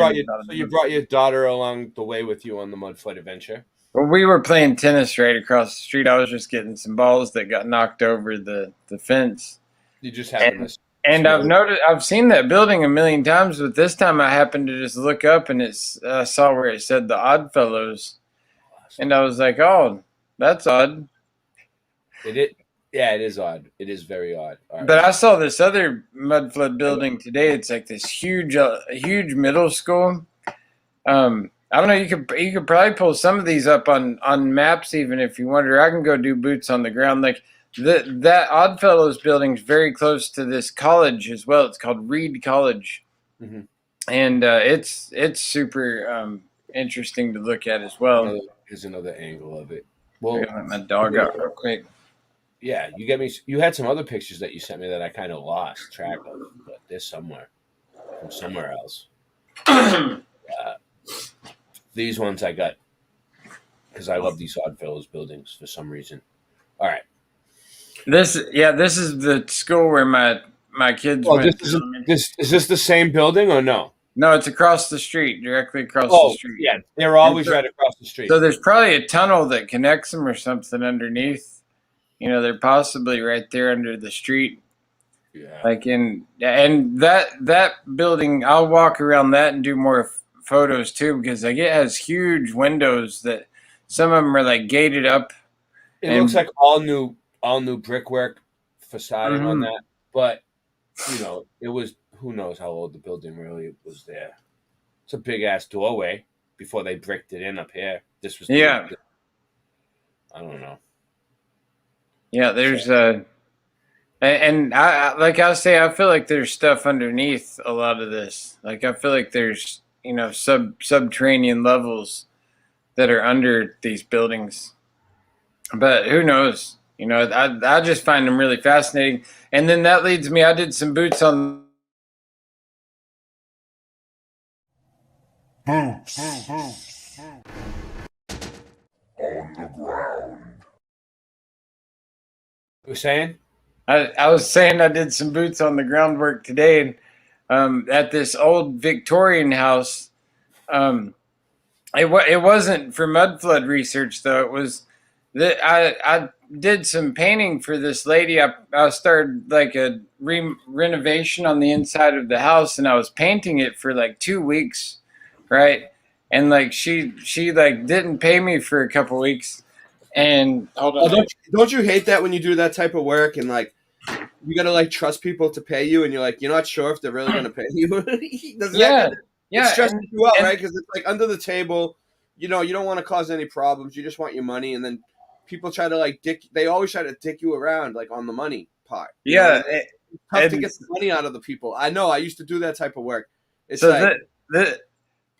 brought your daughter along the way with you on the Mud Flood adventure. Well, we were playing tennis right across the street. I was just getting some balls that got knocked over the fence. You just happened to. And I've seen that building a million times, but this time I happened to just look up and I saw where it said the Oddfellows, and I was like, "Oh, that's odd." It is odd. It is very odd. Right. But I saw this other mud flood building today. It's like this huge middle school. I don't know. You could probably pull some of these up on maps, even if you wonder. I can go do boots on the ground. Like that Oddfellows building is very close to this college as well. It's called Reed College, and it's super interesting to look at as well. Here's another angle of it. Well, I'm gonna let my dog out real quick. Yeah, you get me. You had some other pictures that you sent me that I kind of lost track of, but they're somewhere from somewhere else. These ones I got because I love these Oddfellows buildings for some reason. All right. This is the school where my kids went. Is this the same building or no? No, it's across the street, directly across the street. Yeah, they're always right across the street. So there's probably a tunnel that connects them or something underneath. You know, they're possibly right there under the street. Yeah. And that building, I'll walk around that and do more photos too, because like it has huge windows that some of them are like gated up. It looks like all new brickwork facade on that, but you know, it was, who knows how old the building really was there. It's a big ass doorway before they bricked it in up here. This was I don't know. Yeah, there's and I like I say, I feel like there's stuff underneath a lot of this. Like I feel like there's, you know, subterranean levels that are under these buildings. But who knows? You know, I just find them really fascinating. And then that leads me, I did some boots on Boots on the ground. You were saying? I was saying I did some boots on the groundwork today, and at this old Victorian house. It wasn't for mud flood research though. It was that I did some painting for this lady. I started like a renovation on the inside of the house, and I was painting it for like 2 weeks, right? And like she like didn't pay me for a couple weeks. And hold on. Don't you hate that when you do that type of work and like you gotta like trust people to pay you, and you're like, you're not sure if they're really gonna pay you? It stresses you out, right? Because it's like under the table, you know, you don't want to cause any problems. You just want your money, and then people try to like they always try to dick you around like on the money part. Yeah, It's tough to get the money out of the people. I know. I used to do that type of work. It's so like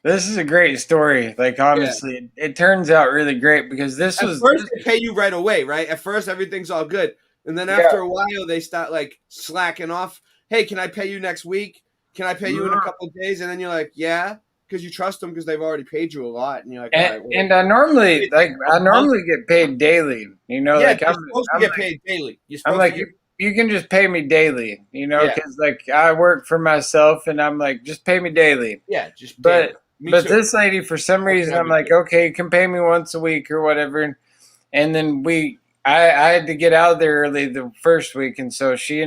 this is a great story. Like honestly, it turns out really great because at first they pay you right away, right? At first everything's all good, and then after a while they start like slacking off. Hey, can I pay you next week? Can I pay you in a couple of days? And then you're like, yeah, because you trust them because they've already paid you a lot, and you're like, all right. And I normally get paid daily. You know, Yeah, like you're supposed to get paid daily. You're supposed I'm like, to you can just pay me daily, you know, Yeah. because like I work for myself and I'm like, just pay me daily. Yeah, just But Me but too. this lady, for some reason, I'm like, okay, you can pay me once a week or whatever. And then I had to get out of there early the first week, and so she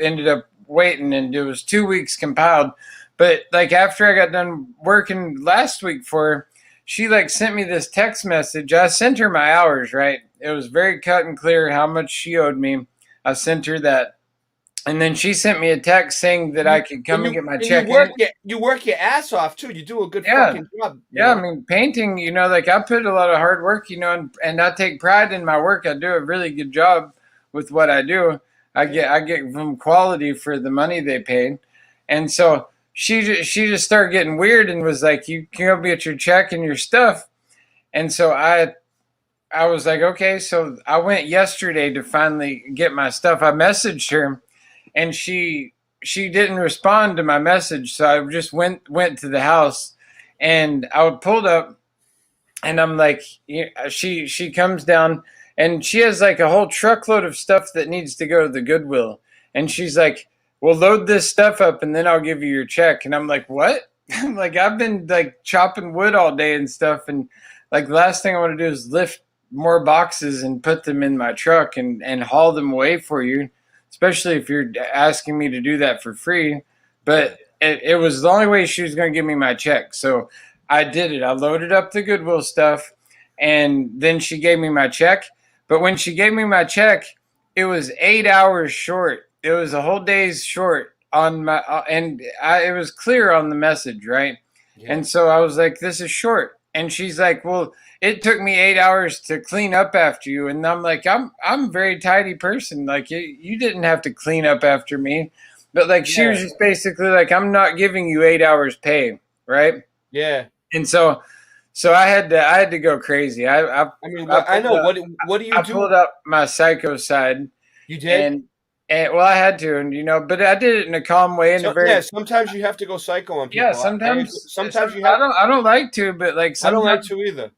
ended up waiting, and it was 2 weeks compiled. But like after I got done working last week for her, she like sent me this text message. I sent her my hours, right? It was very cut and clear how much she owed me. I sent her that. And then she sent me a text saying that I could come and get my check. You work your ass off too. You do a good Yeah. fucking job. Yeah, I mean, painting, you know, like I put a lot of hard work, you know, and I take pride in my work. I do a really good job with what I do. I get from quality for the money they paid. And so she just started getting weird and was like, you can go get your check and your stuff. And so I was like, okay. So I went yesterday to finally get my stuff. I messaged her and she didn't respond to my message. So I just went to the house and I pulled up and I'm like, she comes down and she has like a whole truckload of stuff that needs to go to the Goodwill. And she's like, well, load this stuff up and then I'll give you your check. And I'm like, what? Like, I've been like chopping wood all day and stuff. And like, the last thing I want to do is lift more boxes and put them in my truck and haul them away for you, especially if you're asking me to do that for free. But it was the only way she was going to give me my check. So I did it. I loaded up the Goodwill stuff and then she gave me my check. But when she gave me my check, it was 8 hours short. It was a whole day's short on my, it was clear on the message, right? Yeah. And so I was like, this is short. And she's like, well, it took me 8 hours to clean up after you. And I'm like, I'm a very tidy person. Like you didn't have to clean up after me. But like, she was just basically like, I'm not giving you 8 hours pay. Right. Yeah. And so I had to go crazy. I know. What do you do? I pulled up my psycho side. You did? And well, I had to, and but I did it in a calm way. Sometimes you have to go psycho on people. Yeah, sometimes you have. I don't like to, but like I don't like to either.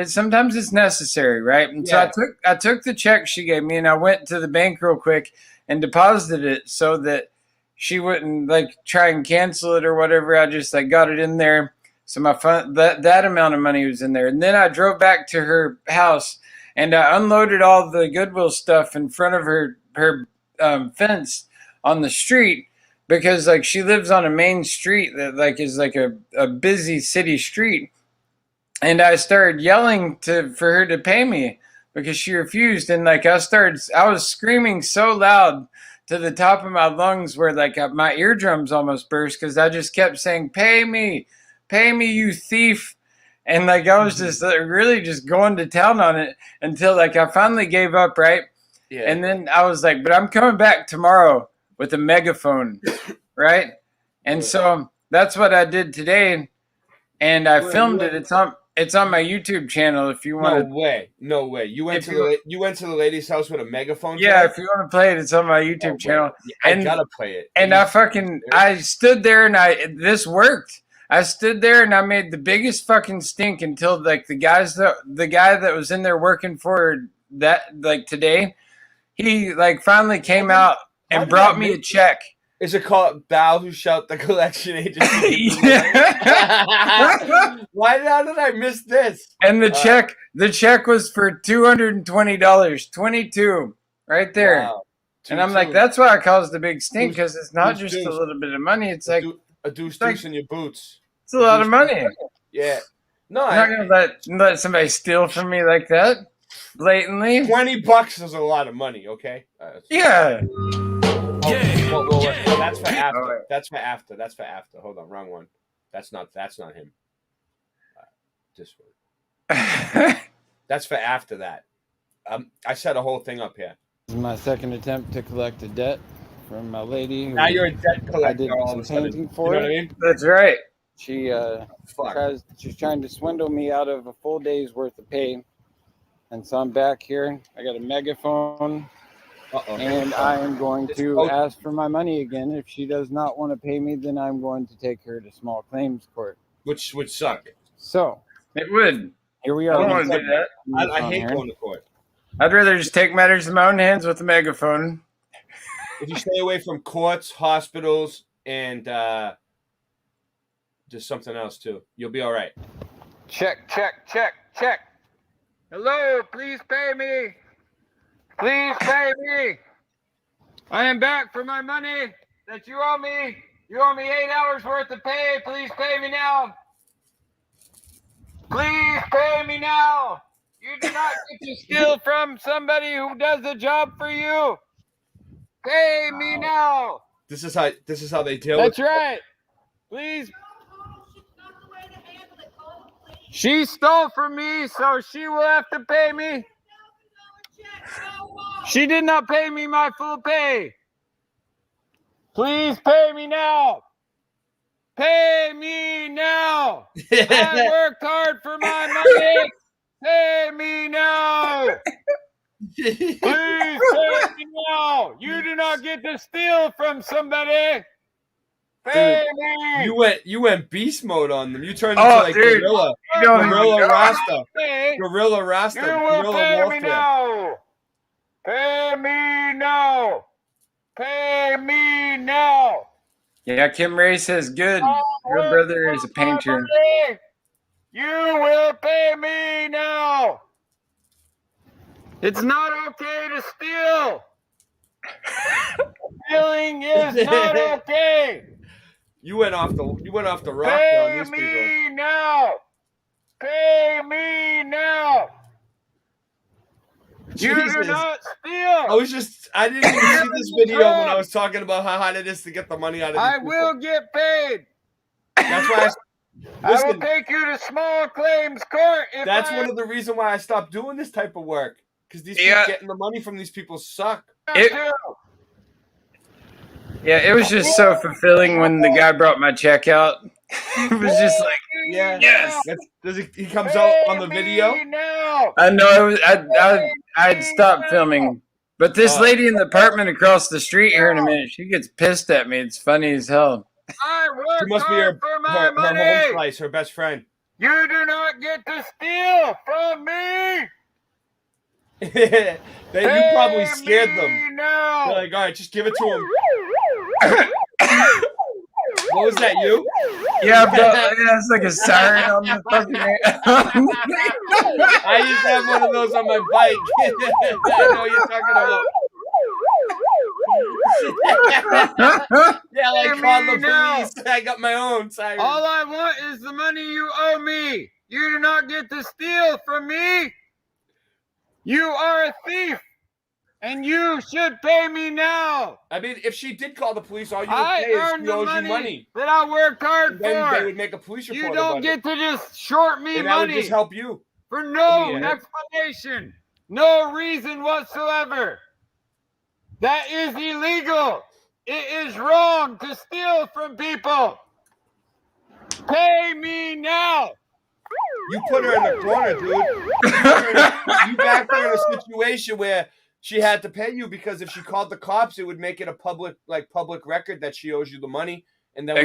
Sometimes it's necessary, right? And so I took the check she gave me, and I went to the bank real quick and deposited it so that she wouldn't like try and cancel it or whatever. I just like got it in there, so my that amount of money was in there, and then I drove back to her house and I unloaded all the Goodwill stuff in front of her fence on the street because like she lives on a main street that like is like a busy city street. And I started yelling for her to pay me because she refused. And like I was screaming so loud to the top of my lungs where like my eardrums almost burst because I just kept saying, pay me, you thief. And like I was just really just going to town on it until like I finally gave up, right? Yeah. And then I was like, but I'm coming back tomorrow with a megaphone, right? And so that's what I did today. And I filmed it. It's on my YouTube channel if you want. No way. You went to the lady's house with a megaphone? Yeah, if you want to play it, it's on my YouTube channel. I gotta play it. And I stood there and this worked. I stood there and I made the biggest fucking stink until like the guy that was in there working for that like today, he like finally came out and brought me a check. Is it called Bow Who Shout the Collection Agency? Why did I miss this? And the check was for $220, $22 right there. Wow. And I'm like, that's why I caused the big stink because it's not just a little bit of money. It's like a deuce in your boots. It's a lot of money. Yeah. No, I'm not gonna let somebody steal from me like that blatantly. $20 is a lot of money. Okay. Yeah. Well, that's for after. Right. That's for after. Hold on, wrong one. That's not him. This one. That's for after that. I set a whole thing up here. is my second attempt to collect a debt from my lady. Now you're a debt collector. I did all of some a sudden. painting You know for what her. I mean? That's right. She Fuck. she's trying to swindle me out of a full day's worth of pay. And so I'm back here. I got a megaphone. And I am going to ask for my money again. If she does not want to pay me, then I'm going to take her to small claims court. Which would suck. So it would. Here we are. I don't want to do that. I hate Here. going to court. I'd rather just take matters in my own hands with a megaphone. If you stay away from courts, hospitals, and just something else too, you'll be all right. Check. Hello, please pay me. Please pay me. I am back for my money that you owe me. You owe me 8 hours worth of pay. Please pay me now. Please pay me now. You do not get to steal from somebody who does a job for you. Pay me now. This is how they deal That's with it. right. Please. She stole from me, so she will have to pay me. She did not pay me my full pay. Please pay me now. Pay me now. I worked hard for my money. Pay me now. Please pay me now. You do not get to steal from somebody. Pay me. You went beast mode on them. You turned into like Gorilla Rasta. Gorilla Rasta. You will Gorilla pay me Warfare. now. Pay me now. Pay me now. Yeah, Kim Ray says good. Your brother is a painter. You will pay me now. It's not okay to steal. Stealing is not okay. You went off the rock on Pay these me people. now. Pay me now. You do Jesus. not steal. I didn't even see this video when I was talking about how hard it is to get the money out of these I people. will get paid. That's why I will take you to small claims court. That's one of the reasons why I stopped doing this type of work. Because these people getting the money from these people suck. Yeah, it was just so fulfilling when the guy brought my check out. It was just like, yes. He comes out on the video. I know. I'd stopped filming, but this lady in the apartment across the street here in a minute, she gets pissed at me. It's funny as hell. She must be her home slice, her best friend. You do not get to steal from me. You probably scared them. They're like, all right, just give it to him. What was that, you? Yeah, it's like a siren on the fucking. I used to have one of those on my bike. I know what you're talking about. Yeah, like call the police. I got my own siren. All I want is the money you owe me. You do not get to steal from me. You are a thief, and you should pay me now. I mean, if she did call the police, all you would pay is she owes you money. That I worked hard for. Then they would make a police report. You don't get to just short me and that money. would just help you. For no explanation, no reason whatsoever. That is illegal. It is wrong to steal from people. Pay me now. You put her in the corner, dude. You backed her in a situation where she had to pay you because if she called the cops, it would make it a public record that she owes you the money. And then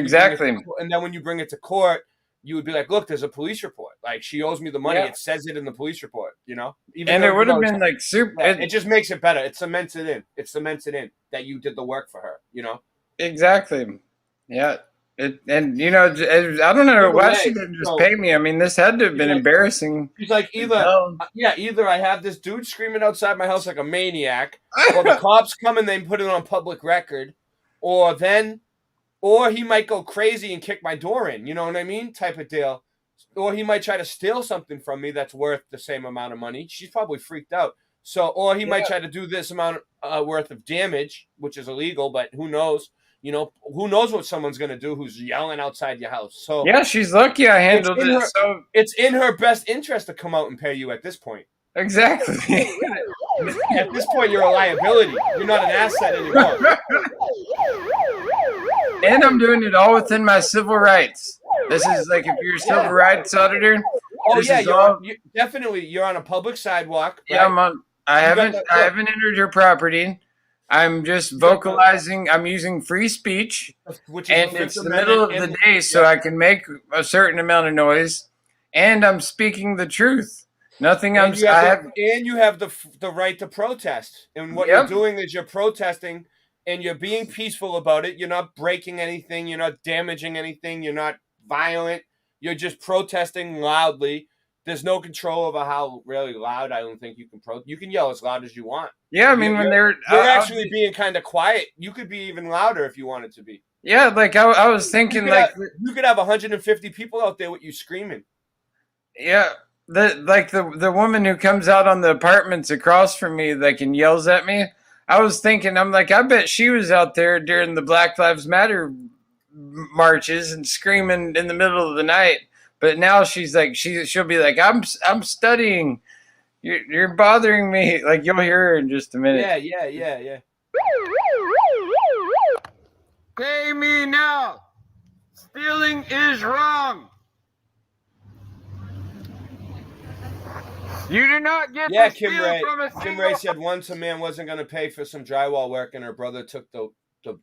when you bring it to court, you would be like, "Look, there's a police report. Like she owes me the money. Yeah. It says it in the police report. You know." And it would have been like super. It just makes it better. It cements it in. It cements it in that you did the work for her. You know. Exactly. Yeah. And you know, I don't know why she didn't just pay me. I mean, this had to have been embarrassing. He's like, either I have this dude screaming outside my house like a maniac, or the cops come and they put it on public record, or he might go crazy and kick my door in. You know what I mean? Type of deal. Or he might try to steal something from me that's worth the same amount of money. She's probably freaked out. So, or he might try to do this amount worth of damage, which is illegal, but who knows? You know, who knows what someone's going to do who's yelling outside your house. So yeah, she's lucky I handled it. It's in her best interest to come out and pay you at this point. Exactly. At this point, you're a liability. You're not an asset anymore. And I'm doing it all within my civil rights. This is like if you're a civil rights auditor. Oh this yeah, is all, you're on a public sidewalk. Right? Yeah, I haven't entered your property. I'm just vocalizing. I'm using free speech, and it's the middle of the day, so I can make a certain amount of noise, and I'm speaking the truth. Nothing. And you have the right to protest, and what you're doing is you're protesting, and you're being peaceful about it. You're not breaking anything. You're not damaging anything. You're not violent. You're just protesting loudly. There's no control over how really loud. I don't think you can You can yell as loud as you want. Yeah, I mean you're actually being kind of quiet. You could be even louder if you wanted to be. Yeah, like I was thinking, you could have 150 people out there with you screaming. Yeah, the woman who comes out on the apartments across from me, like, and yells at me. I was thinking, I'm like, I bet she was out there during the Black Lives Matter marches and screaming in the middle of the night. But now she's like, she'll be like, I'm studying. You're bothering me. Like, you'll hear her in just a minute. Yeah. Pay me now. Stealing is wrong. You do not get to steal from a Kim Ray said once a man wasn't going to pay for some drywall work, and her brother took the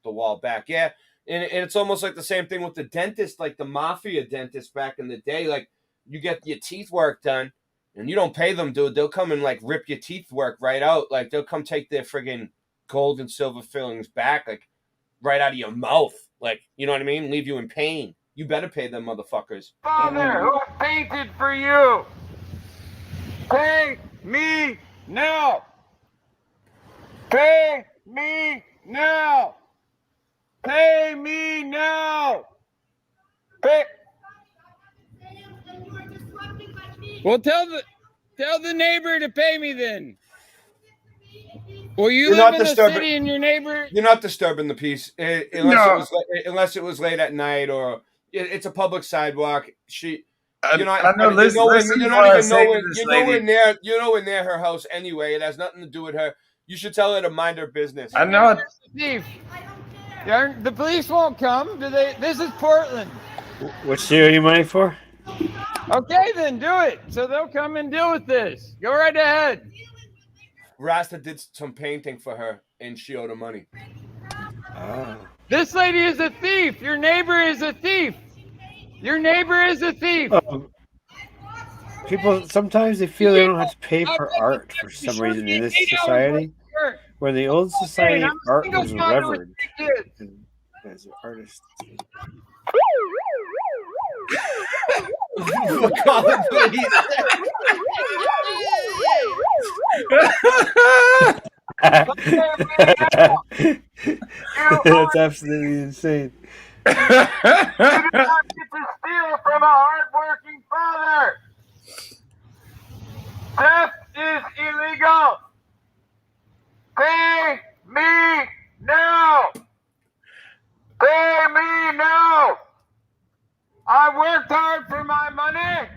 wall back. Yeah. And it's almost like the same thing with the dentist, like the mafia dentist back in the day. Like, you get your teeth work done, and you don't pay them, dude. They'll come and, like, rip your teeth work right out. Like, they'll come take their friggin' gold and silver fillings back, like, right out of your mouth. Like, you know what I mean? Leave you in pain. You better pay them motherfuckers. Father, who painted for you? Pay me now. Pay me now. Pay me now. Pay. Well, tell the neighbor to pay me then. Well, you live in the city and your neighbor. You're not disturbing the peace unless it was late at night or it's a public sidewalk. You're nowhere near her house anyway. It has nothing to do with her. You should tell her to mind her business. I know. Steve, the police won't come, do they? This is Portland. What she owe you money for? Okay, then do it. So they'll come and deal with this. Go right ahead. Rasta did some painting for her, and she owed her money. This lady is a thief. Your neighbor is a thief. Your neighbor is a thief. People sometimes they feel they don't have to pay for art for some reason in this society. Where in the old society, art was revered as an artist. That's absolutely insane. You do not get to steal from a hardworking father. Theft is illegal. Pay me now. Pay me now. I worked hard for my money.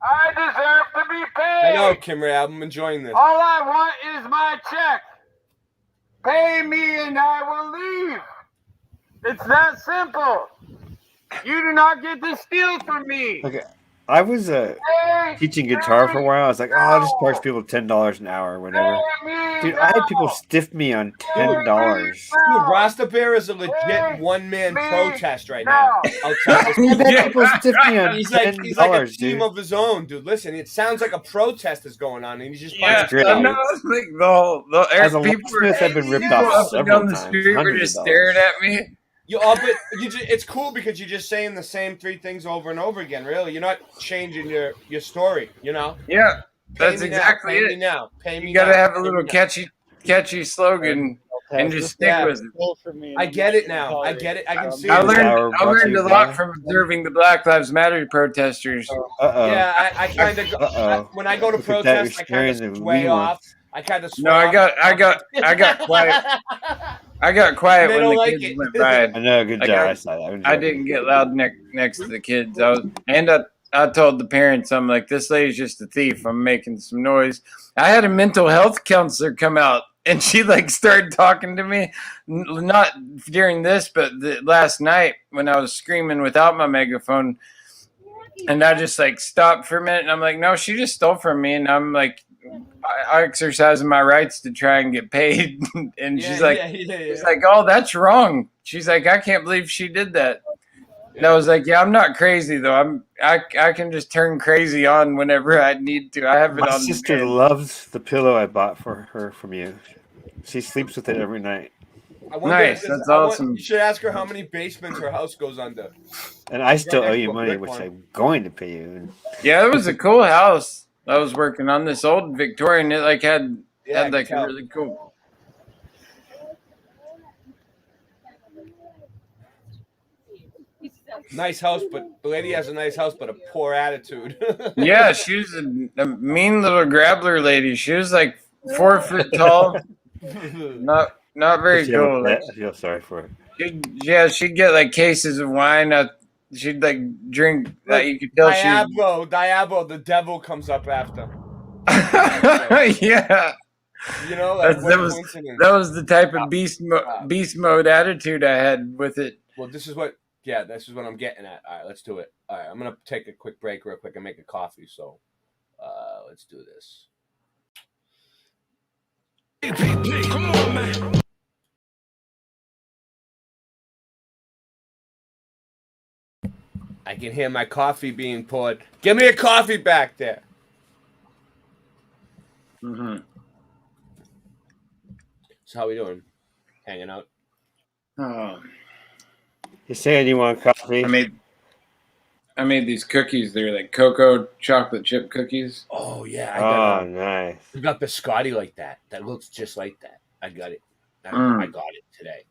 I deserve to be paid. I know, Kim Ray. I'm enjoying this. All I want is my check. Pay me and I will leave. It's that simple. You do not get to steal from me. Okay. I was teaching guitar for a while. I was like, I'll just charge people $10 an hour or whatever. Dude, I had people stiff me on $10. Dude, Rasta Bear is a legit one-man protest right now. People stiff me on he's $10, like a team dude. of his own, dude. Listen, it sounds like a protest is going on, and he's just I know, like As a people locksmith, I've been ripped people off up and several down the times. street were just staring at me. It's cool because you're just saying the same three things over and over again. Really, you're not changing your story. You know. Yeah, that's exactly it. it. Pay me now. Pay me. You got to now. have a little catchy slogan and just stick with it. I get it now. I get it. I can see. I it. learned a lot from observing the Black Lives Matter protesters. Yeah, I kind of when I go to protest, I kind of sway off. I kind of no, I got quiet. I got quiet when the kids went by. I know, good job. I saw that. I didn't get loud next to the kids. I I told the parents, I'm like, this lady's just a thief. I'm making some noise. I had a mental health counselor come out, and she like started talking to me, not during this, but last night when I was screaming without my megaphone. And I just like stopped for a minute, and I'm like, no, she just stole from me. And I'm like, I exercising my rights to try and get paid. And she's like, she's like, oh, that's wrong. She's like, I can't believe she did that. And I was like, yeah, I'm not crazy though. I can just turn crazy on whenever I need to. I have it My on. sister loves the pillow I bought for her from you. She sleeps with it every night. Nice, that's awesome. You should ask her how many basements her house goes under. And I still owe you money, which I'm going to pay you. Yeah, it was a cool house. I was working on this old Victorian. It like had like a really cool. Nice house, but the lady has a nice house, but a poor attitude. Yeah, she was a mean little grabbler lady. She was like 4 foot tall. Not very cool. I feel sorry for her. She'd get like cases of wine. She'd like drink. You could tell Diablo, the devil comes up after. Yeah. You know, like that was the type of beast mode attitude I had with it. Well, this is what I'm getting at. All right, let's do it. All right, I'm gonna take a quick break real quick and make a coffee. So, let's do this. Come on, man. I can hear my coffee being poured. Give me a coffee back there. Mm-hmm. So how we doing? Hanging out? Oh. You saying you want coffee? I made these cookies. They're like cocoa chocolate chip cookies. Oh yeah. Nice. We got biscotti like that. That looks just like that. I got it. I got it today.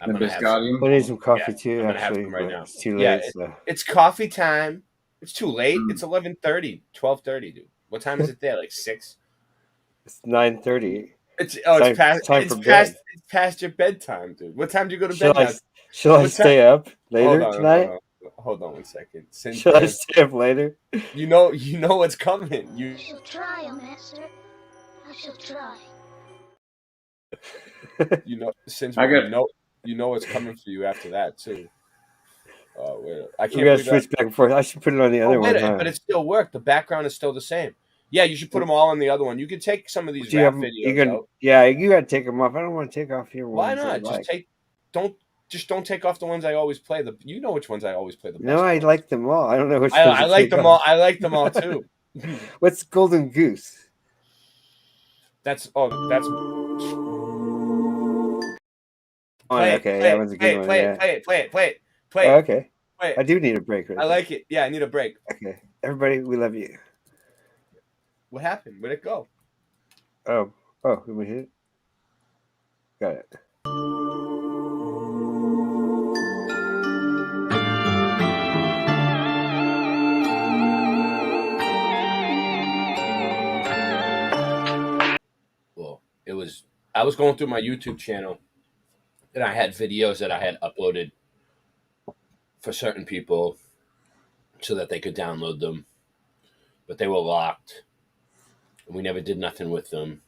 The biscotti. I need some coffee too. I'm gonna Actually, have them right now. it's too late. It's coffee time. It's too late. It's 11:30, 12:30, dude. What time is it there? Like 6? It's 9:30. It's past your bedtime, dude. What time do you go to bed? Shall I stay up later tonight? Hold on 1 second. Shall I stay up later? You know what's coming. I shall try, master. I shall try. You know what's coming for you after that too. Oh wait, I can't. We gotta switch back and forth. I should put it on the other one. But it still worked. The background is still the same. Yeah, you should put them all on the other one. You can take some of these rap videos out. Yeah, you gotta take them off. I don't want to take off your ones. Why not? Don't take off the ones I always play. You know which ones I always play the best. No, I like them all. I don't know which ones I like them all. I like them all too. What's Golden Goose? That's Oh, okay, that one's a good one. Play it. Oh, okay. Play it. I do need a break. I like it. Yeah, I need a break. Okay, everybody, we love you. What happened? Where'd it go? Oh, did we hit it? Got it. Well, I was going through my YouTube channel, and I had videos that I had uploaded for certain people so that they could download them, but they were locked, and we never did nothing with them.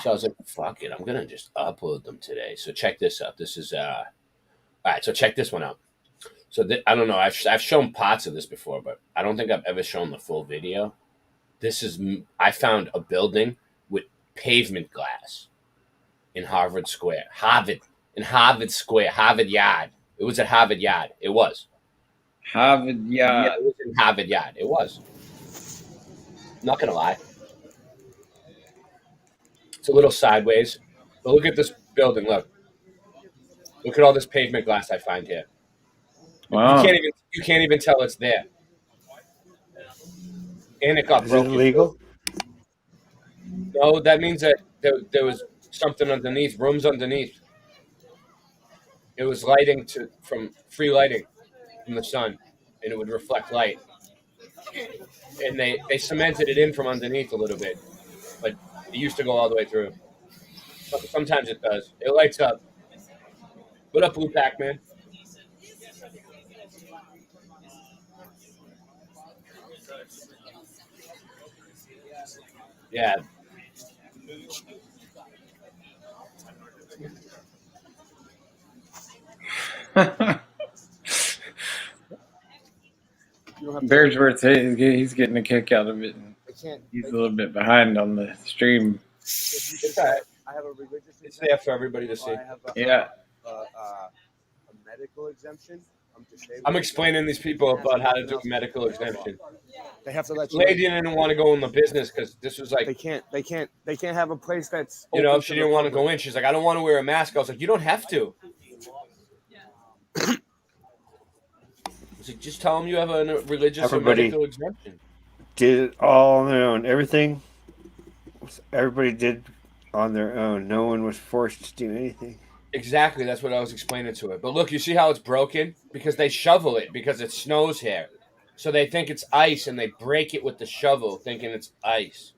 So I was like, fuck it, I'm going to just upload them today. So check this out. This is, all right, so check this one out. So I don't know, I've shown parts of this before, but I don't think I've ever shown the full video. I found a building with pavement glass in Harvard Square. Harvard Yard. It was at Harvard Yard. It was. Harvard Yard. Yeah, it was in Harvard Yard. It was. Not going to lie. It's a little sideways. But look at this building. Look at all this pavement glass I find here. Wow. You can't even tell it's there. And it got broken. Is it illegal? No, that means that there was something underneath, rooms underneath. It was lighting from free lighting from the sun, and it would reflect light. And they cemented it in from underneath a little bit, but it used to go all the way through. Sometimes it does. It lights up. What up, Blue Pac-Man? Yeah. Bearsworth, he's getting a kick out of it. He's a little bit behind on the stream. It's all right. I have a religious. It's there for everybody to see. Yeah. A medical exemption. I'm explaining these people about how to do a medical exemption. They have to let you. Lady didn't want to go in the business because this was like they can't have a place that's you know, she didn't want to go in. She's like, I don't want to wear a mask. I was like, you don't have to. I was like, just tell them you have a religious or medical exemption. Did it all on their own. Everybody did on their own. No one was forced to do anything. Exactly, that's what I was explaining to her. But look, you see how it's broken? Because they shovel it because it snows here. So they think it's ice and they break it with the shovel thinking it's ice.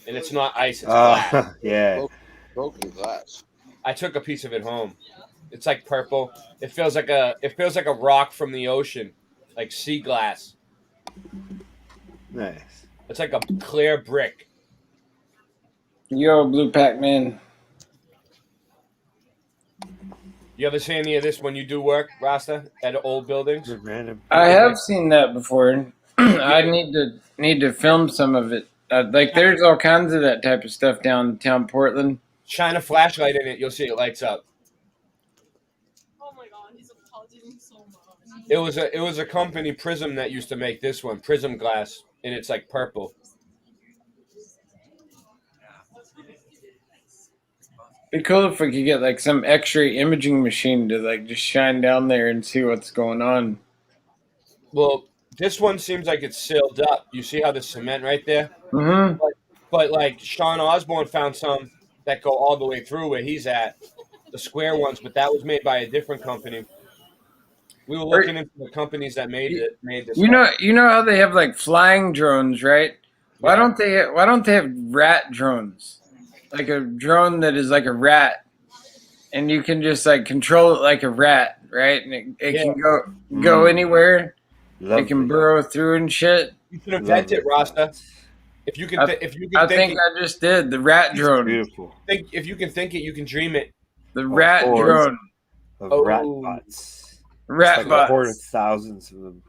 And it's not ice, it's glass. Yeah. Broken glass. I took a piece of it home. It's like purple. It feels like a rock from the ocean, like sea glass. Nice. It's like a clear brick. Yo, Blue Pac-Man. You ever see any of this when you do work, Rasta, at old buildings? I have seen that before. I need to film some of it. Like there's all kinds of that type of stuff downtown Portland. Shine a flashlight in it, you'll see it lights up. Oh my god, he's apologizing so much. It was a company, Prism, that used to make this one, Prism Glass, and it's like purple. It'd be cool if we could get like some X-ray imaging machine to like just shine down there and see what's going on. Well, this one seems like it's sealed up. You see how the cement right there? Mm-hmm. But like Sean Osborne found some that go all the way through where he's at, the square ones, but that was made by a different company. We were looking into the companies that made this. You know how they have like flying drones, right? Why don't they have rat drones? Like a drone that is like a rat, and you can just like control it like a rat, right? And it can go anywhere. It can burrow through and shit. You can invent it, Rasta. If you can, I think I just did the rat drone. Beautiful. If you can think it, you can dream it. The rat drone. Rat bots. Rat bots. Horde of thousands of them.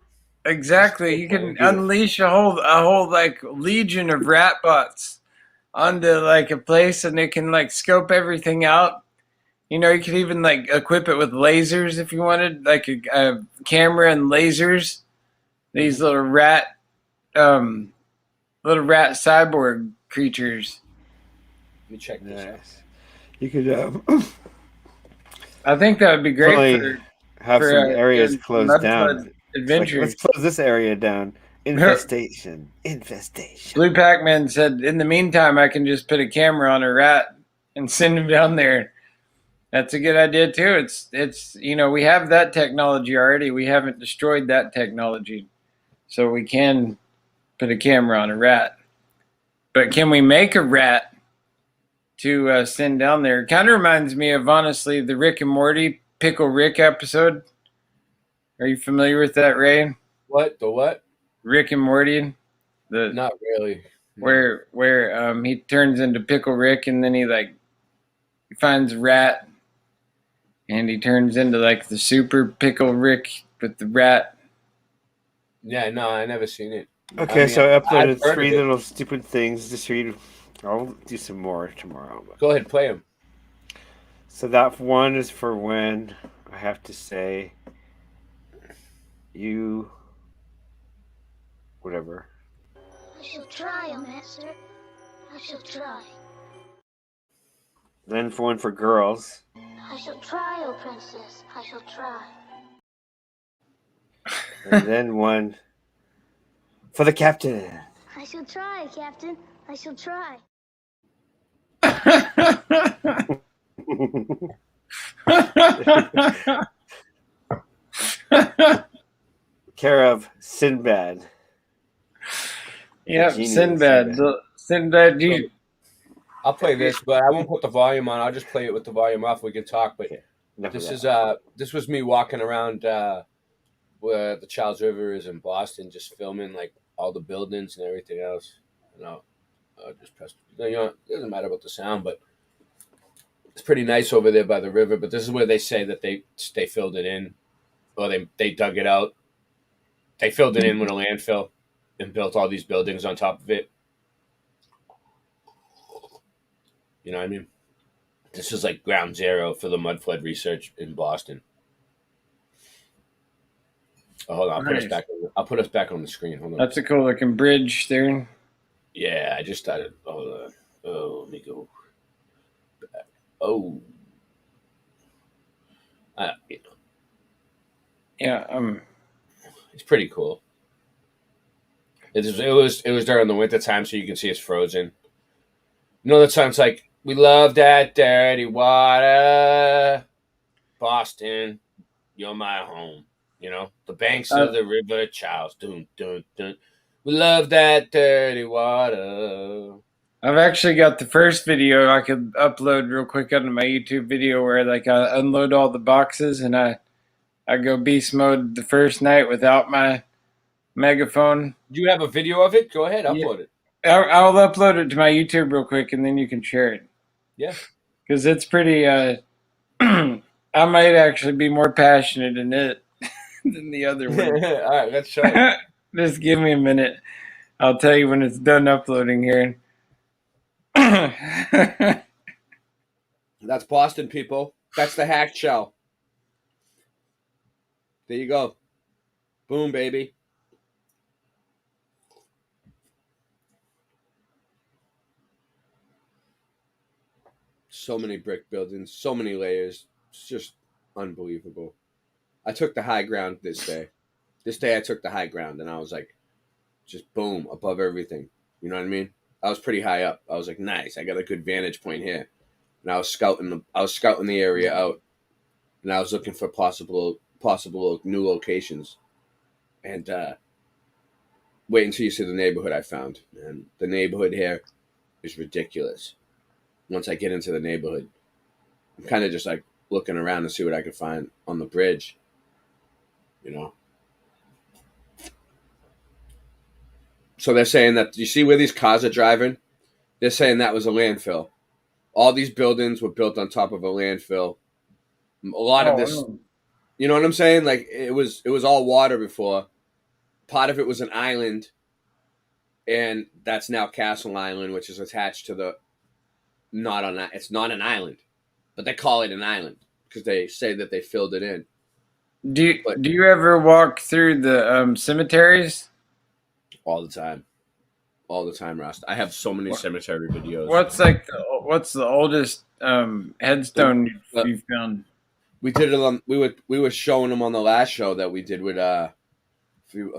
Exactly. You can unleash a whole like legion of rat bots onto like a place, and they can like scope everything out. You know, you could even like equip it with lasers if you wanted, like a camera and lasers. These little rat cyborg creatures. You check this out. You could. I think that would be great. Have some areas closed down. Adventure. Let's close this area down. Infestation. Blue Pac-Man said, in the meantime, I can just put a camera on a rat and send him down there. That's a good idea too. It's we have that technology already. We haven't destroyed that technology. So we can put a camera on a rat. But can we make a rat to send down there? It kind of reminds me of, honestly, the Rick and Morty Pickle Rick episode. Are you familiar with that, Ray? What? The what? Rick and Morty. Not really. Where he turns into Pickle Rick, and then he finds a rat, and he turns into like the super Pickle Rick with the rat. Yeah, no, I never seen it. Okay, so I uploaded 3 little stupid things. Just read. I'll do some more tomorrow. Go ahead, play them. So that one is for when I have to say you, whatever. I shall try, O Master. I shall try. Then for one for girls. I shall try, O Princess. I shall try. And then one for the captain. I shall try, Captain. I shall try. Care of Sinbad. Yep, Sinbad. Sinbad, I'll play this, but I won't put the volume on. I'll just play it with the volume off. We can talk, but this was me walking around where the Charles River is in Boston, just filming like all the buildings and everything else. Just press. It doesn't matter about the sound, but it's pretty nice over there by the river. But this is where they say that they filled it in, or they dug it out. They filled it in with a landfill and built all these buildings on top of it. You know what I mean? This is like ground zero for the mud flood research in Boston. Oh, hold on, I'll put us back on the screen. Hold on. That's a cool looking bridge there. Yeah, I just started. Hold on. Oh, let me go back. Oh. Yeah, it's pretty cool. It was during the winter time, so you can see it's frozen. You know that song's like, "We love that dirty water, Boston, you're my home." You know, the banks of the river Charles. Dun, dun, dun. We love that dirty water. I've actually got the first video I could upload real quick onto my YouTube video where like I unload all the boxes and I go beast mode the first night without my megaphone. Do you have a video of it? Go ahead, upload it. I'll upload it to my YouTube real quick and then you can share it. Yeah. Because it's pretty, I might actually be more passionate in it than the other one. All right, let's show it. Just give me a minute. I'll tell you when it's done uploading here. That's Boston, people. That's the hacked shell. There you go. Boom, baby. So many brick buildings, so many layers. It's just unbelievable. I took the high ground this day. This day I took the high ground and I was like, just boom, above everything. You know what I mean? I was pretty high up. I was like, nice, I got a good vantage point here. And I was scouting the area out. And I was looking for possible new locations. And wait until you see the neighborhood I found. And the neighborhood here is ridiculous. Once I get into the neighborhood, I'm kind of just like looking around to see what I could find on the bridge. You know? So they're saying that, you see where these cars are driving? They're saying that was a landfill. All these buildings were built on top of a landfill. A lot of this, you know what I'm saying? Like it was all water before. Part of it was an island, and that's now Castle Island, which is attached to the, it's not an island, but they call it an island because they say that they filled it in. Do you ever walk through the cemeteries? All the time, Ross. I have so many cemetery videos. What's the oldest headstone you've found? We did it on. We were showing them on the last show that we did with a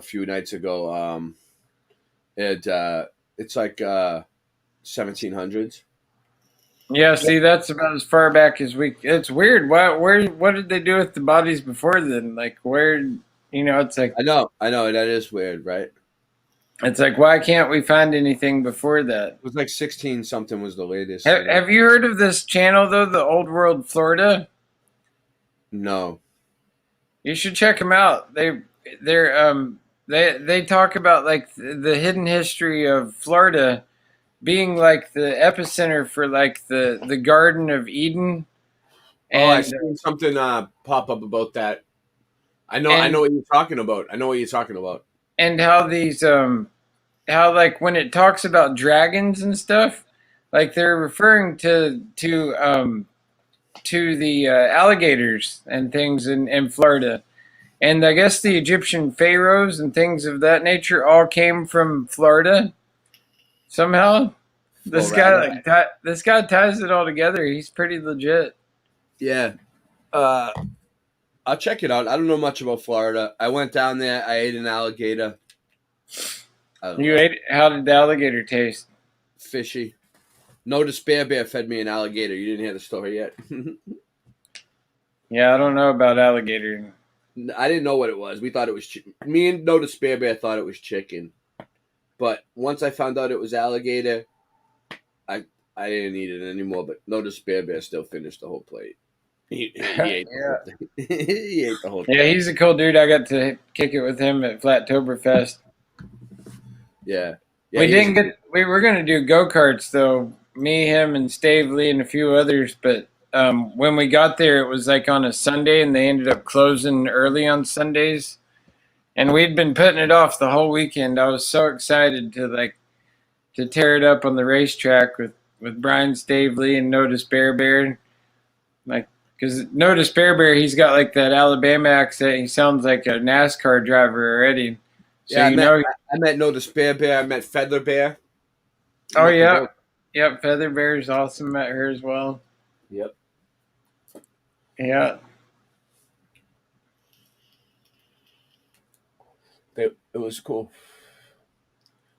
few nights ago. It's like 1700s. Yeah, see, that's about as far back as we. It's weird. What did they do with the bodies before then? Like where, it's like. I know, that is weird, right? It's like, why can't we find anything before that? It was like 16 something was the latest. Have you heard of this channel though, the Old World Florida? No. You should check them out. They talk about like the hidden history of Florida being like the epicenter for like the Garden of Eden. And I seen something pop up about that. I know what you're talking about. And how these how like when it talks about dragons and stuff, like they're referring to the alligators and things in Florida. And I guess the Egyptian pharaohs and things of that nature all came from Florida somehow. This guy ties it all together. He's pretty legit. Yeah. I'll check it out. I don't know much about Florida. I went down there. I ate an alligator. You ate? How did the alligator taste? Fishy. No, the Despair Bear fed me an alligator. You didn't hear the story yet. Yeah, I don't know about alligator. I didn't know what it was. We thought it was me and No Despair Bear thought it was chicken. But once I found out it was alligator, I didn't eat it anymore. But No Despair Bear still finished the whole plate. He ate the whole thing. He ate the whole thing. Yeah, he's a cool dude. I got to kick it with him at Flattoberfest. Yeah. We were gonna do go-karts though. Me, him, and Stave Lee and a few others, but when we got there, it was like on a Sunday, and they ended up closing early on Sundays. And we'd been putting it off the whole weekend. I was so excited to tear it up on the racetrack with Brian Stavely and Notice Bear. Like, because Notice Bear, he's got like that Alabama accent. He sounds like a NASCAR driver already. So yeah, I met Notice Bear. I met Feather Bear. Oh yeah, yep. Feather Bear's awesome. Met her as well. Yep. Yeah. It was cool.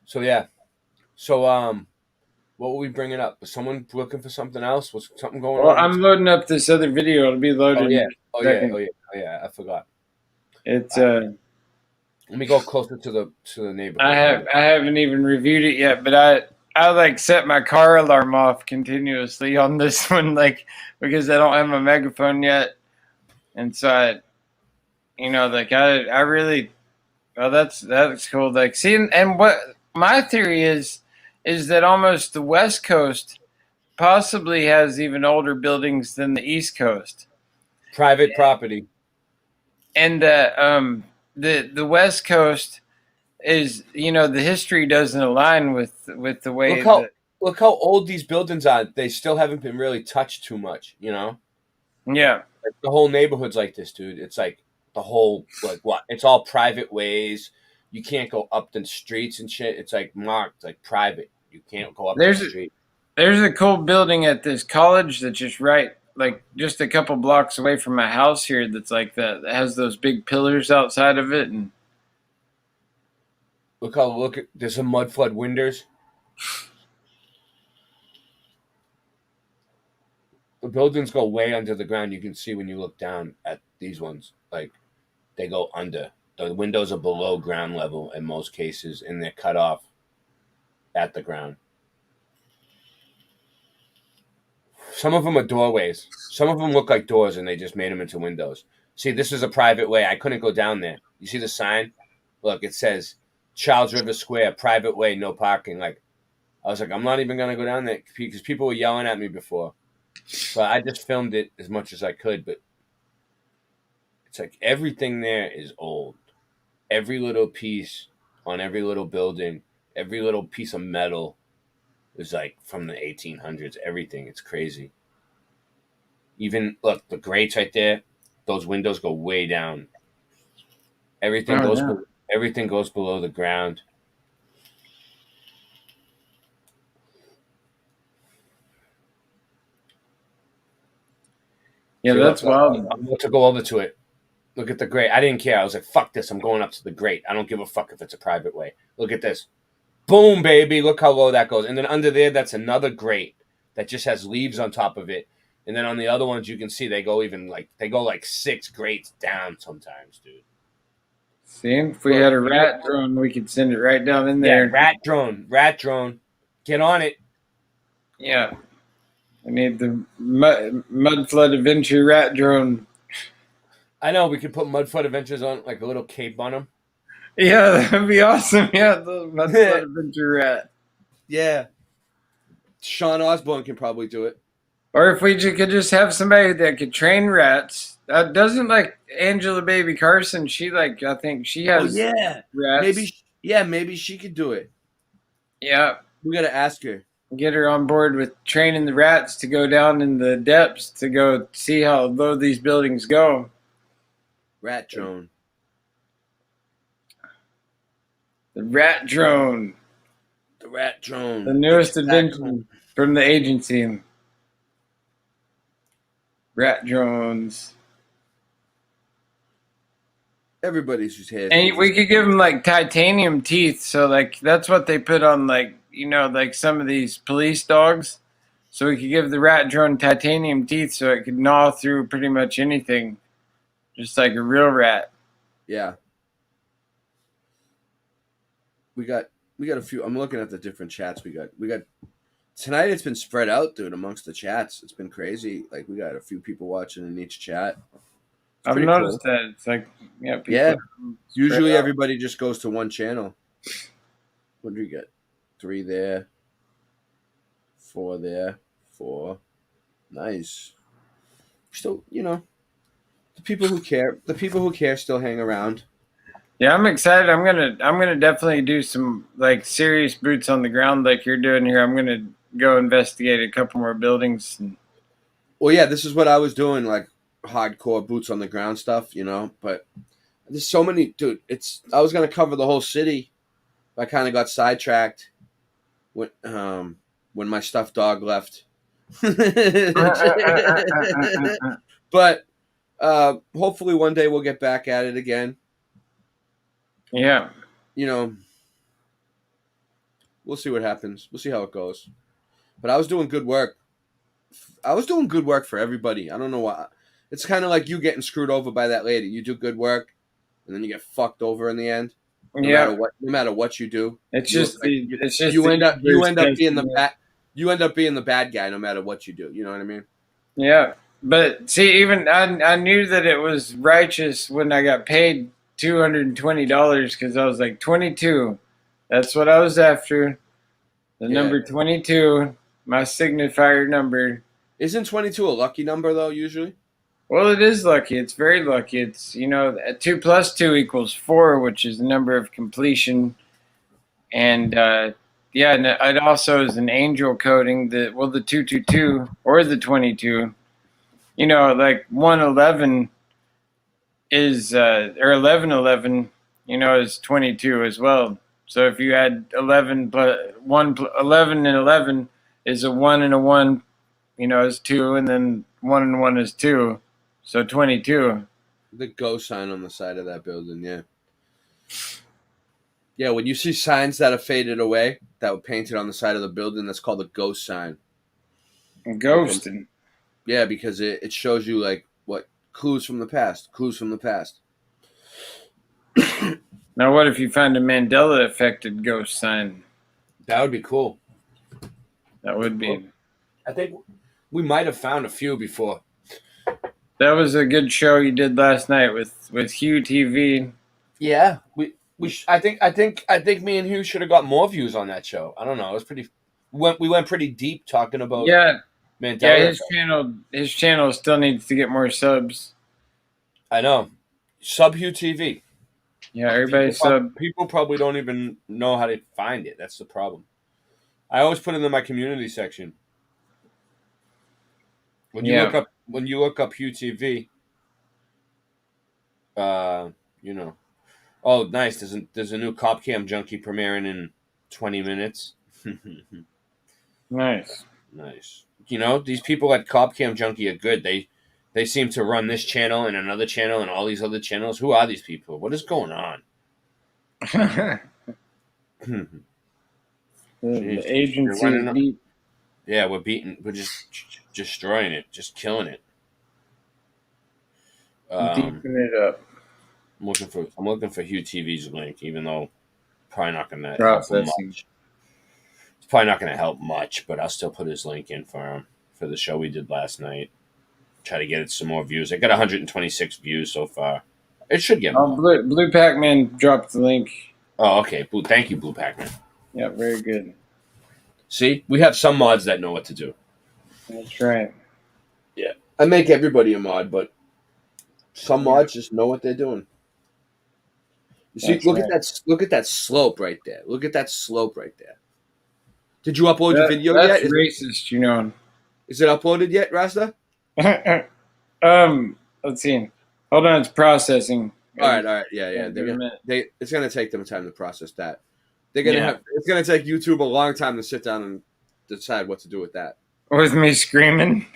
So yeah. So what were we bringing up? Was someone looking for something else? Was something going on? Well, I'm loading up this other video. It'll be loaded. Oh yeah. I forgot. It's Let me go closer to the neighborhood. I haven't even reviewed it yet, but I like set my car alarm off continuously on this one, like, because I don't have my megaphone yet, and so I really, well, that's cool. Like, seeing, and what my theory is that almost the West Coast possibly has even older buildings than the East Coast. Private property. And the West Coast is, the history doesn't align with the way. Look how old these buildings are. They still haven't been really touched too much, Yeah. Like, the whole neighborhood's like this, dude. It's like the whole, like, what? It's all private ways. You can't go up the streets and shit. It's like marked, like private. You can't go up the street. There's a cool building at this college that's just just a couple blocks away from my house here. That's like that has those big pillars outside of it, and there's some mud flood windows. The buildings go way under the ground. You can see when you look down at these ones, like, they go under. The windows are below ground level in most cases, and they're cut off at the ground. Some of them are doorways. Some of them look like doors, and they just made them into windows. See, this is a private way. I couldn't go down there. You see the sign? Look, it says Charles River Square, private way, no parking. Like, I was like, I'm not even going to go down there because people were yelling at me before. So I just filmed it as much as I could, but it's like everything there is old. Every little piece on every little building, every little piece of metal is like from the 1800s. Everything. It's crazy. Even, look, the grates right there, those windows go way down. Everything goes below the ground. Yeah, so that's wild. I'm about to go over to it. Look at the grate. I didn't care. I was like, fuck this. I'm going up to the grate. I don't give a fuck if it's a private way. Look at this. Boom, baby. Look how low that goes. And then under there, that's another grate that just has leaves on top of it. And then on the other ones, you can see they go like 6 grates down sometimes, dude. See, if we had a rat drone, we could send it right down in there. Yeah, rat drone. Get on it. Yeah. I need the Mud Flood Adventure rat drone. I know, we could put Mud Flood Adventures on, like, a little cape on them. Yeah, that'd be awesome. Yeah, the Mud Flood Adventure rat. Yeah. Sean Osborne can probably do it. Or if we could just have somebody that could train rats. Doesn't, like, Angela Baby Carson, I think she has rats. Maybe she could do it. Yeah. We got to ask her. Get her on board with training the rats to go down in the depths to go see how low these buildings go. Rat drone. The rat drone. The rat drone. The newest invention from the agency. Rat drones. Everybody's just has. And we could give them like titanium teeth. So like that's what they put on like some of these police dogs. So we could give the rat drone titanium teeth so it could gnaw through pretty much anything. Just like a real rat. Yeah. We got a few. I'm looking at the different chats we got. We got Tonight it's been spread out, dude, amongst the chats. It's been crazy. Like we got a few people watching in each chat. I've noticed that. It's like, yeah, Yeah. people Usually spread out. everybody just goes to one channel. What do we get? 3 there. 4 there. 4. Nice. Still, the people who care still hang around. Yeah, I'm excited. I'm gonna definitely do some like serious boots on the ground like you're doing here. I'm gonna go investigate a couple more buildings. Well, yeah, this is what I was doing, like hardcore boots on the ground stuff, but there's so many, dude. I was gonna cover the whole city. I kind of got sidetracked when my stuffed dog left. But hopefully one day we'll get back at it again. Yeah. We'll see what happens. We'll see how it goes. But I was doing good work. I was doing good work for everybody. I don't know why. It's kind of like you getting screwed over by that lady. You do good work, and then you get fucked over in the end. No matter what you do. You end up being the bad guy no matter what you do. You know what I mean? Yeah. But see, even I knew that it was righteous when I got paid $220 because I was like 22. That's what I was after. The number 22, my signifier number. Isn't 22 a lucky number though? Usually. Well, it is lucky. It's very lucky. It's 2 plus 2 equals 4, which is the number of completion. And and it also is an angel coding. The 222 or the 22. Like 111 is or 1111, is 22 as well. So if you add 11 plus 11 and 11 is a 1 and a 1, is 2, and then 1 and 1 is 2, so 22. The go sign on the side of that building, yeah. Yeah, when you see signs that have faded away, that were painted on the side of the building, that's called a ghost sign. Ghosting. Yeah, because it shows you like what clues from the past. Now, what if you find a Mandela affected ghost sign? That would be cool. That would be. I think we might have found a few before. That was a good show you did last night with Hugh TV. Yeah, I think me and Hugh should have got more views on that show. I don't know. It was pretty. We went pretty deep talking about. Yeah. Mandela. Yeah, his channel still needs to get more subs. I know. Sub Hugh TV. Yeah, everybody People probably don't even know how to find it. That's the problem. I always put it in my community section. When you look up Hugh TV, oh nice. There's a new Cop Cam Junkie premiering in 20 minutes. Nice. These people at Cop Cam Junkie are good. They seem to run this channel and another channel and all these other channels. Who are these people? What is going on? The agency. Yeah, we're just destroying it, just killing it. Deeping it up. I'm looking for Hugh TV's link, even though probably not going to help much. It's probably not going to help much, but I'll still put his link in for him for the show we did last night. Try to get it some more views. I got 126 views so far. It should get more. Blue Pac-Man dropped the link. Oh, okay. Thank you, Blue Pac-Man. Yeah, very good. See, we have some mods that know what to do. That's right. Yeah, I make everybody a mod, but some mods just know what they're doing. You see, look at that slope right there. Look at that slope right there. Did you upload your video yet? That's racist, Is it uploaded yet, Rasta? Let's see. Hold on, it's processing. All right. Yeah. It's gonna take them time to process that. They're gonna it's gonna take YouTube a long time to sit down and decide what to do with that. With me screaming.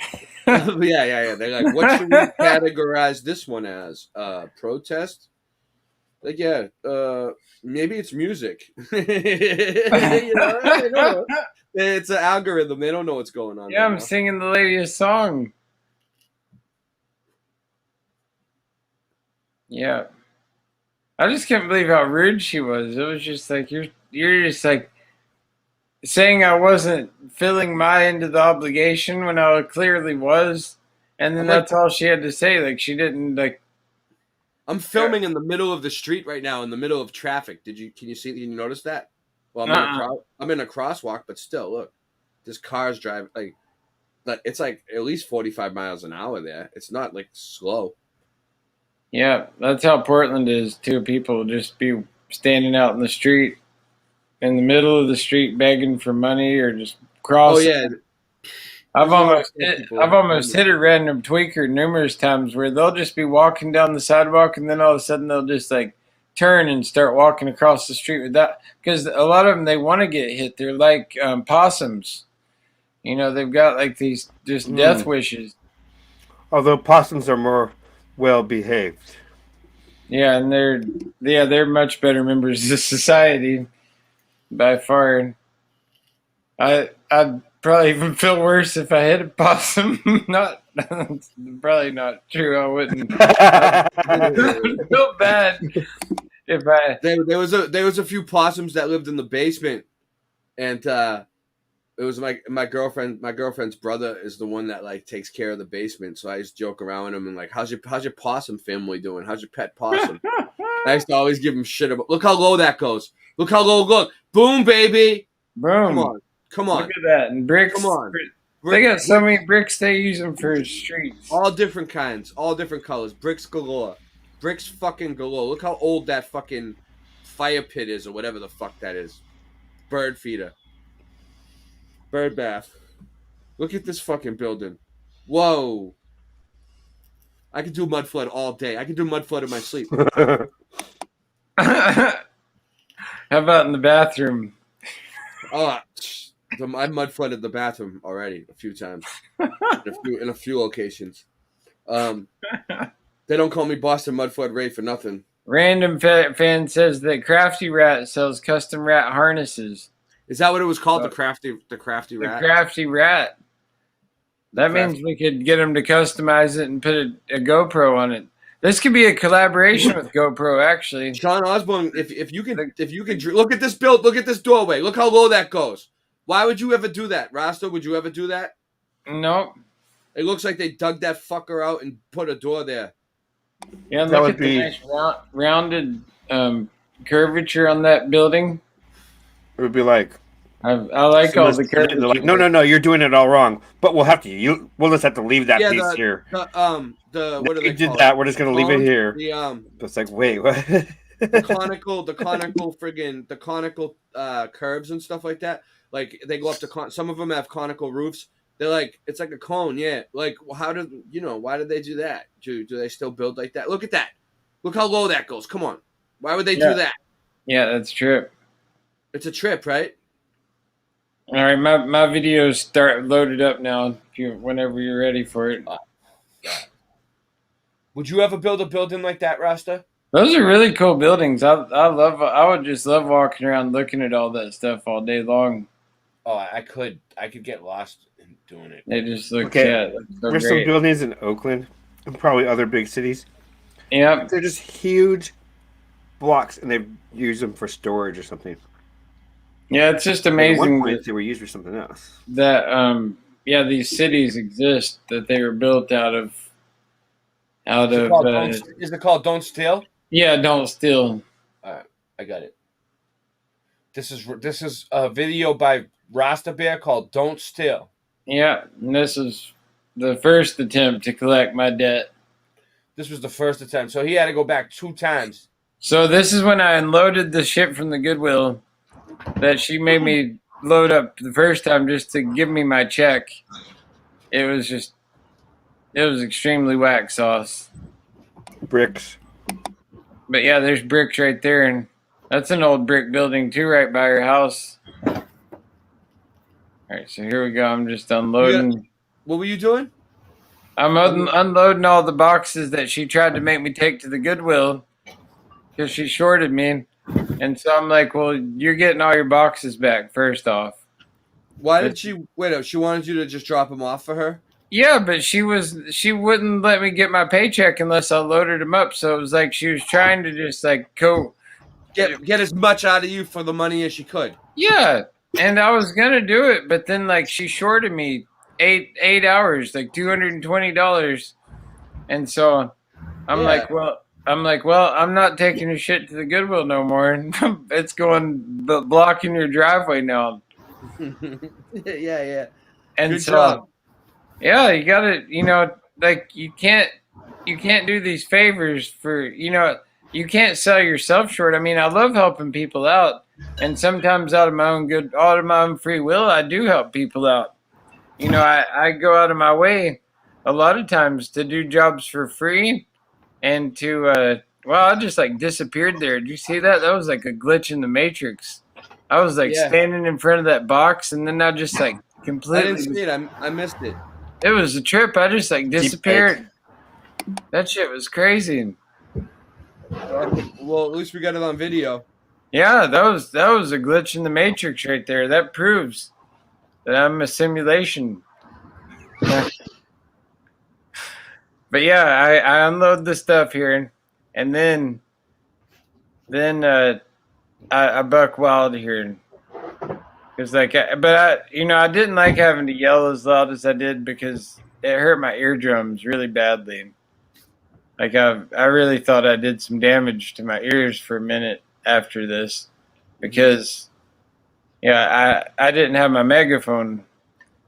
Yeah. They're like, what should we categorize this one as? Protest? Like, maybe it's music. I don't know. It's an algorithm. They don't know what's going on. Yeah, I'm singing the lady a song. Yeah. I just can't believe how rude she was. It was just like, you're just like, saying I wasn't filling my end of the obligation when I clearly was, and then that's all she had to say. Like she didn't like. I'm filming in the middle of the street right now, in the middle of traffic. Can you notice that? Well, I'm in a crosswalk, but still, look, this car's driving like it's like at least 45 miles an hour there. It's not like slow. Yeah, that's how Portland is too. People just be standing out in the street, in the middle of the street, begging for money or just crossing. Oh yeah. I've almost hit a random tweaker numerous times where they'll just be walking down the sidewalk and then all of a sudden they'll just like turn and start walking across the street with that, because a lot of them, they want to get hit. They're like possums, you know. They've got like these just death wishes. Although possums are more well behaved. Yeah, and they're much better members of society by far. I'd probably even feel worse if I hit a possum. Not probably not true. I wouldn't. I'd feel bad if I. There was a few possums that lived in the basement, and it was my girlfriend's brother is the one that like takes care of the basement. So I just joke around with him and like, how's your possum family doing? How's your pet possum? I used to always give him shit about. Look how low that goes. Look how low. Look, boom, baby. Boom. Come on. Look at that. And bricks. Come on. They got so many bricks. They use them for streets. All different kinds, all different colors. Bricks galore. Bricks fucking galore. Look how old that fucking fire pit is, or whatever the fuck that is. Bird feeder. Bird bath. Look at this fucking building. Whoa. I could do mud flood all day. I could do mud flood in my sleep. How about in the bathroom? Oh, I mud flooded the bathroom already a few times. in a few locations. They don't call me Boston Mud Flood Ray for nothing. Random fan says that Crafty Rat sells custom rat harnesses. Is that what it was called? The crafty rat? The Crafty Rat. That means we could get them to customize it and put a GoPro on it. This could be a collaboration with GoPro, actually. Sean Osborne, if you can look at this build, look at this doorway. Look how low that goes. Why would you ever do that, Rasta? Would you ever do that? Nope. It looks like they dug that fucker out and put a door there. Yeah, look at the nice rounded curvature on that building. It would be like, I like all the curvature. Like, no, you're doing it all wrong. But we'll have to. We'll just have to leave that piece here. What do they did call that? it? We're just gonna leave it here. It's like, wait, what? the conical curves and stuff like that. Like they go up to some of them have conical roofs. They're like, it's like a cone, yeah. Like, why did they do that? Do they still build like that? Look at that. Look how low that goes. Come on. Why would they do that? Yeah, that's a trip. It's a trip, right? All right, my videos start loaded up now. Whenever you're ready for it. Would you ever build a building like that, Rasta? Those are really cool buildings. I would just love walking around looking at all that stuff all day long. Oh, I could get lost in doing it. They just look okay. So There's some buildings in Oakland and probably other big cities. Yeah, they're just huge blocks, and they use them for storage or something. Yeah, it's just amazing. At one point, they were used for something else. That these cities exist, that they were built out of. Is it called Don't Steal? Yeah, Don't Steal. All right, I got it. This is a video by Rasta Bear called Don't Steal. Yeah, and this is the first attempt to collect my debt. This was the first attempt, so he had to go back 2 times. So this is when I unloaded the ship from the Goodwill that she made me load up the first time just to give me my check. It was extremely whack sauce. Bricks. But yeah, there's bricks right there, and that's an old brick building too, right by your house. All right, so here we go. I'm just unloading. Yeah. What were you doing? I'm unloading all the boxes that she tried to make me take to the Goodwill because she shorted me. And so I'm like, well, you're getting all your boxes back first off. Why did she wait? She wanted you to just drop them off for her? Yeah, but she wouldn't let me get my paycheck unless I loaded them up. So it was like she was trying to just like get as much out of you for the money as she could. Yeah. and I was gonna do it, but then like she shorted me 8 hours, like $220, and so I'm like, well, I'm not taking your shit to the Goodwill no more. It's going blocking your driveway now. Yeah. And Good so, job. yeah, you gotta, like you can't do these favors for, you can't sell yourself short. I mean, I love helping people out, and sometimes out of my own free will, I do help people out. I go out of my way a lot of times to do jobs for free, and to I just like disappeared there. Did you see that? That was like a glitch in the Matrix. I was like standing in front of that box, and then I just like completely. I didn't see it. I missed it. It was a trip. I just like disappeared. That shit was crazy. Well, at least we got it on video. Yeah, that was a glitch in the Matrix right there. That proves that I'm a simulation. But yeah, I unload the stuff here, and then I buck wild here. Cause like, I didn't like having to yell as loud as I did because it hurt my eardrums really badly. Like I really thought I did some damage to my ears for a minute after this, because I didn't have my megaphone,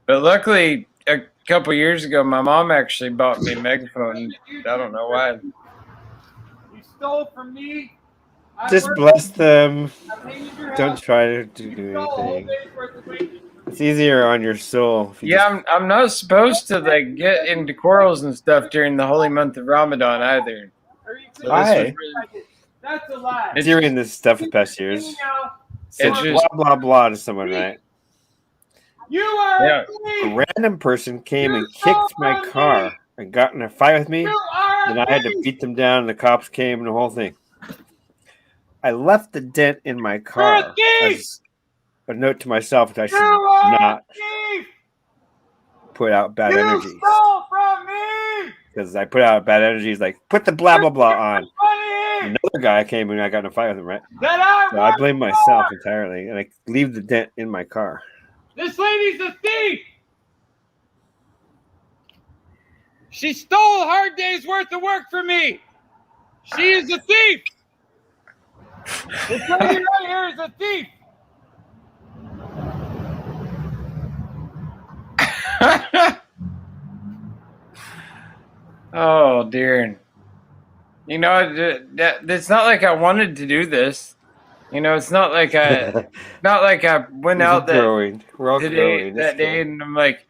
but luckily a couple years ago my mom actually bought me a megaphone. I don't know why. You stole from me. Just bless them. Don't try to do anything. It's easier on your soul. I'm not supposed to like get into quarrels and stuff during the holy month of Ramadan either. So why? That's a lie. It's hearing this stuff the past years. Said blah blah blah to someone, right? You are a random person came and kicked my car and got in a fight with me. Then I had to beat them down, and the cops came and the whole thing. I left the dent in my car as a note to myself that I should not put out bad energy. Because I put out bad energies, like put the blah blah blah on. Another guy came and I got in a fight with him, right? So I blame myself entirely, and I leave the dent in my car. This lady's a thief. She stole a hard day's worth of work from me. She is a thief. This lady right here is a thief. Oh dear. It's not like I wanted to do this. It's not like I went out that day and I'm like,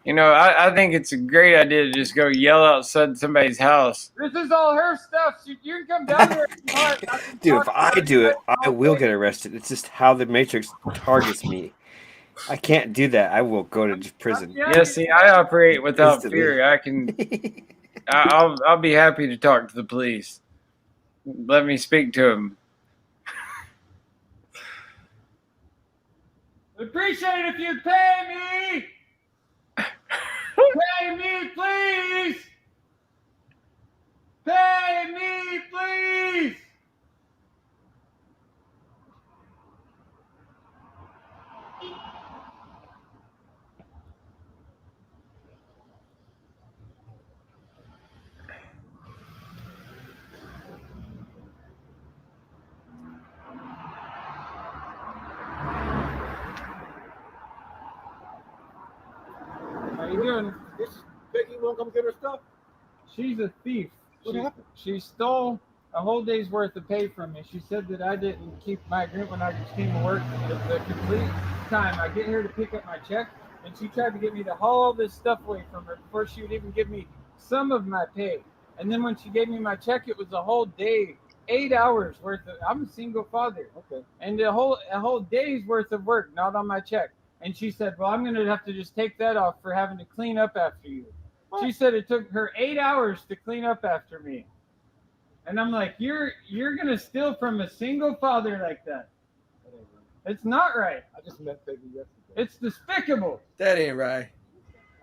I think it's a great idea to just go yell outside somebody's house. This is all her stuff. You can come down here. Dude, if I do it, I will get arrested. It's just how the Matrix targets me. I can't do that. I will go to prison. Yeah, see, I operate without fear. I'll be happy to talk to the police. Let me speak to them. Appreciate it if you'd pay me. Pay me, please. Pay me, please. How you doing? Becky won't come get her stuff. She's a thief. What happened? She stole a whole day's worth of pay from me. She said that I didn't keep my agreement when I just came to work the complete time. I get here to pick up my check, and she tried to get me to haul all this stuff away from her before she would even give me some of my pay. And then when she gave me my check, it was a whole day, 8 hours worth of. I'm a single father. Okay. And a whole day's worth of work, not on my check. And she said, well, I'm going to have to just take that off for having to clean up after you. What? She said it took her 8 hours to clean up after me. And I'm like, you're going to steal from a single father like that. It's not right. I just met Peggy yesterday. It's despicable. That ain't right.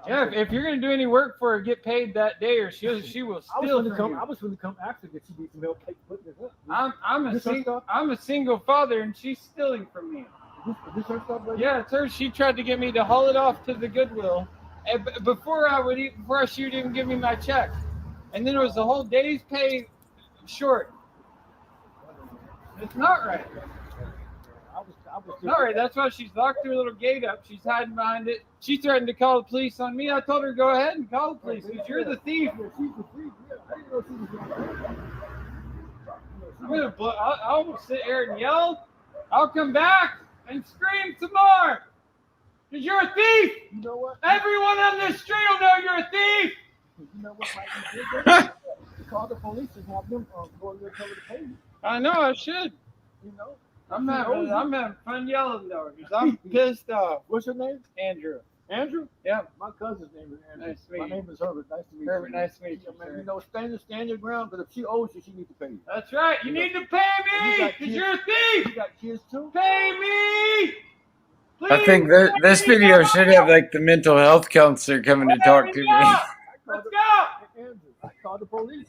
Yeah, if you're going to do any work for her, get paid that day, or she will steal from you. I was going to come after get some help putting this up. I'm a single father, and she's stealing from me. Yeah, it's her. She tried to get me to haul it off to the Goodwill, and before she would even give me my check, and then it was a whole day's pay short. It's not right. Not right. That's why she's locked her little gate up. She's hiding behind it. She threatened to call the police on me. I told her go ahead and call the police because you're the thief. I'm gonna I'll sit here and yell. I'll come back and scream some more. Because you're a thief. You know what? Everyone on this street will know you're a thief. You know what might be call the police and have them go to cover the payment. I know I should. You know. I'm having fun yelling though, because I'm pissed off. What's your name? Andrew. Andrew? Yeah. My cousin's name is Andrew. Nice to meet you. My name is Herbert. Nice to meet you. Herbert, nice to meet you. Man, you know, stand your ground, but if she owes you, she needs to pay you. That's right. You need to pay me, because you're a thief. You got kids too? Pay me! Please. I think this video should have like the mental health counselor coming to talk to me. Let's go! Andrew, I called the police.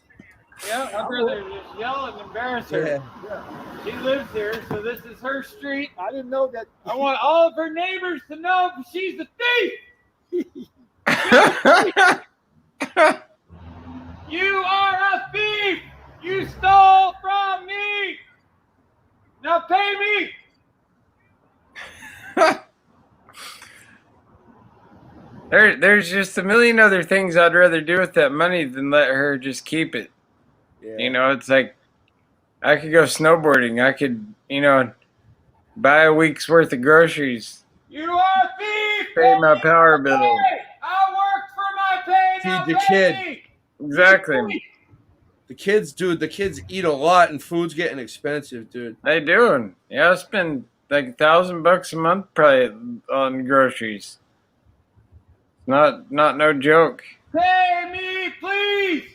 Yeah, I'd rather just yell and embarrass her. Yeah. She lives here, so this is her street. I didn't know that. I want all of her neighbors to know she's the thief. You are a thief. You stole from me. Now pay me. There's just a million other things I'd rather do with that money than let her just keep it. Yeah. You know, it's like I could go snowboarding. I could, buy a week's worth of groceries. You are a thief! Pay my power bill. I worked for my pay. Feed the kid. Exactly. The kids eat a lot and food's getting expensive, dude. They do. Yeah, I spend like $1,000 a month probably on groceries. Not no joke. Pay me, please.